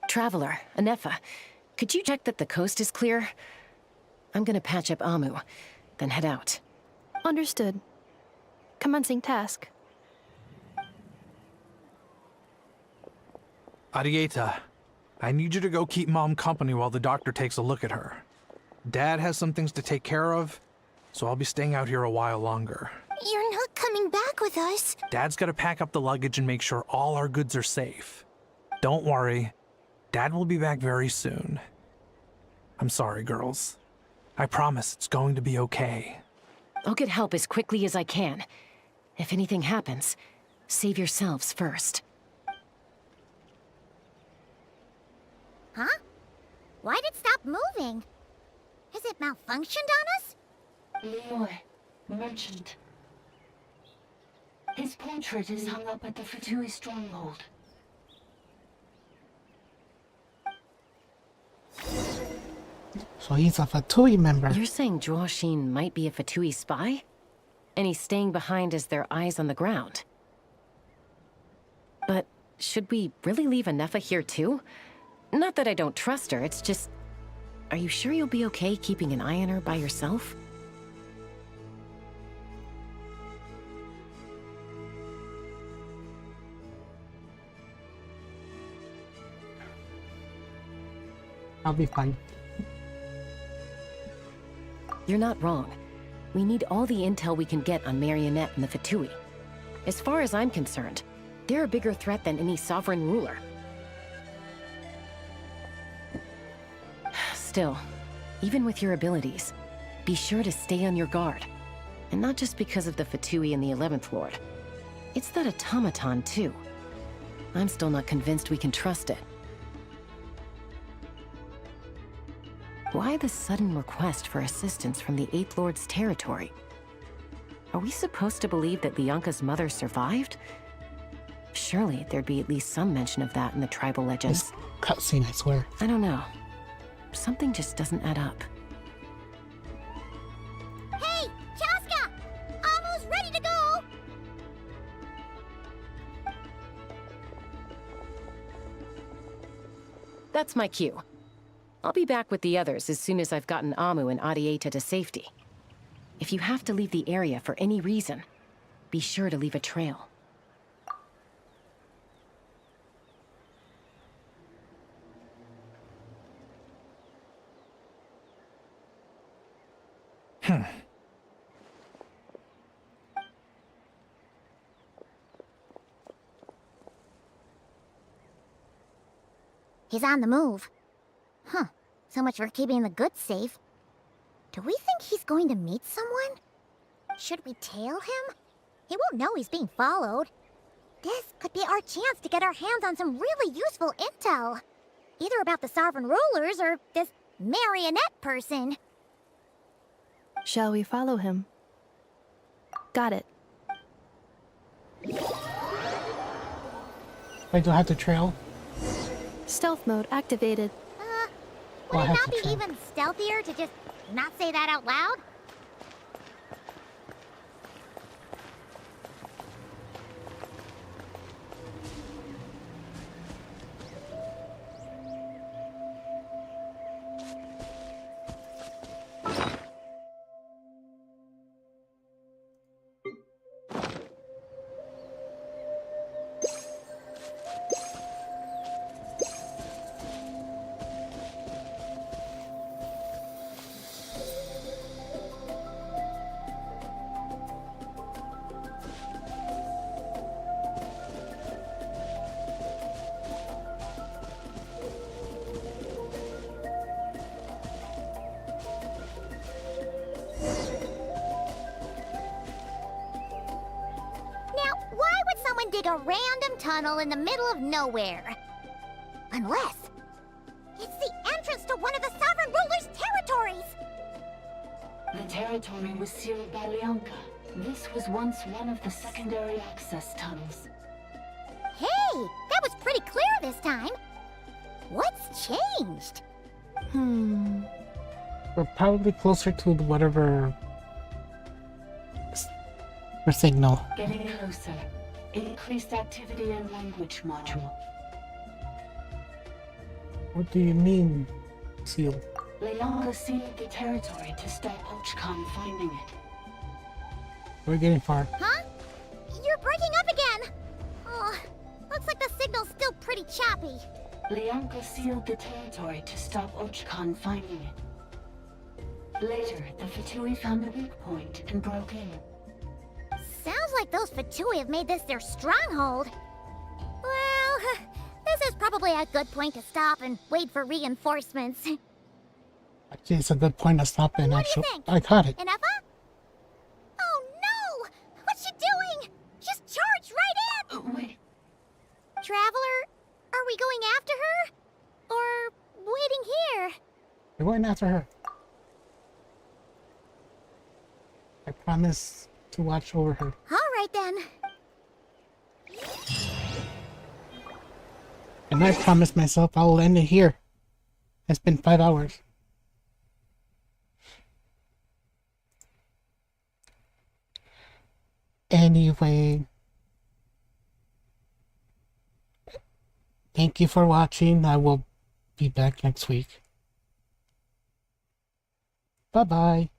Traveler, Anefa, could you check that the coast is clear? I'm gonna patch up Amu, then head out. Understood. Commencing task. Arieta, I need you to go keep Mom company while the doctor takes a look at her. Dad has some things to take care of, so I'll be staying out here a while longer. You're not coming back with us. Dad's gotta pack up the luggage and make sure all our goods are safe. Don't worry, Dad will be back very soon. I'm sorry, girls. I promise it's going to be okay. I'll get help as quickly as I can. If anything happens, save yourselves first. Huh? Why'd it stop moving? Has it malfunctioned on us? Leroy, merchant. His portrait is hung up at the Fatui stronghold. So he's a Fatui member. You're saying Joashin might be a Fatui spy? And he's staying behind as their eyes on the ground? But should we really leave Anefa here too? Not that I don't trust her, it's just... Are you sure you'll be okay keeping an eye on her by yourself? I'll be fine. You're not wrong. We need all the intel we can get on Marionette and the Fatui. As far as I'm concerned, they're a bigger threat than any sovereign ruler. Still, even with your abilities, be sure to stay on your guard. And not just because of the Fatui and the 11th Lord. It's that automaton, too. I'm still not convinced we can trust it. Why the sudden request for assistance from the 8th Lord's territory? Are we supposed to believe that Lianka's mother survived? Surely there'd be at least some mention of that in the tribal legends. This cutscene, I swear. I don't know. Something just doesn't add up. Hey, Chaska! Almost ready to go! That's my cue. I'll be back with the others as soon as I've gotten Amu and Arieta to safety. If you have to leave the area for any reason, be sure to leave a trail. He's on the move. Huh. So much for keeping the goods safe. Do we think he's going to meet someone? Should we tail him? He won't know he's being followed. This could be our chance to get our hands on some really useful intel. Either about the sovereign rulers or this marionette person. Shall we follow him? Got it. Wait, do I have to trail? Stealth mode activated. Would it not be even stealthier to just not say that out loud? Dig a random tunnel in the middle of nowhere. Unless it's the entrance to one of the sovereign ruler's territories. The territory was sealed by Lianka. This was once one of the secondary access tunnels. Hey, that was pretty clear this time. What's changed? We're probably closer to whatever For signal. Getting closer. Increased activity and language module. What do you mean, seal? Leonka sealed the territory to stop Ochcon finding it. We're getting far. Huh? You're breaking up again! Oh, looks like the signal's still pretty choppy. Leonka sealed the territory to stop Ochcon finding it. Later, the Fatui found a weak point and broke in. Sounds like those Fatui have made this their stronghold. Well, this is probably a good point to stop and wait for reinforcements. Actually, it's a good point to stop in, What do you actually. think? I caught it. Enough? Oh no! What's she doing? Just charged right in! Wait. Traveler, are we going after her? Or waiting here? We're going after her. I promise to watch over her. Alright then. And I promise myself I will end it here. It's been 5 hours. Anyway, thank you for watching. I will be back next week. Bye-bye.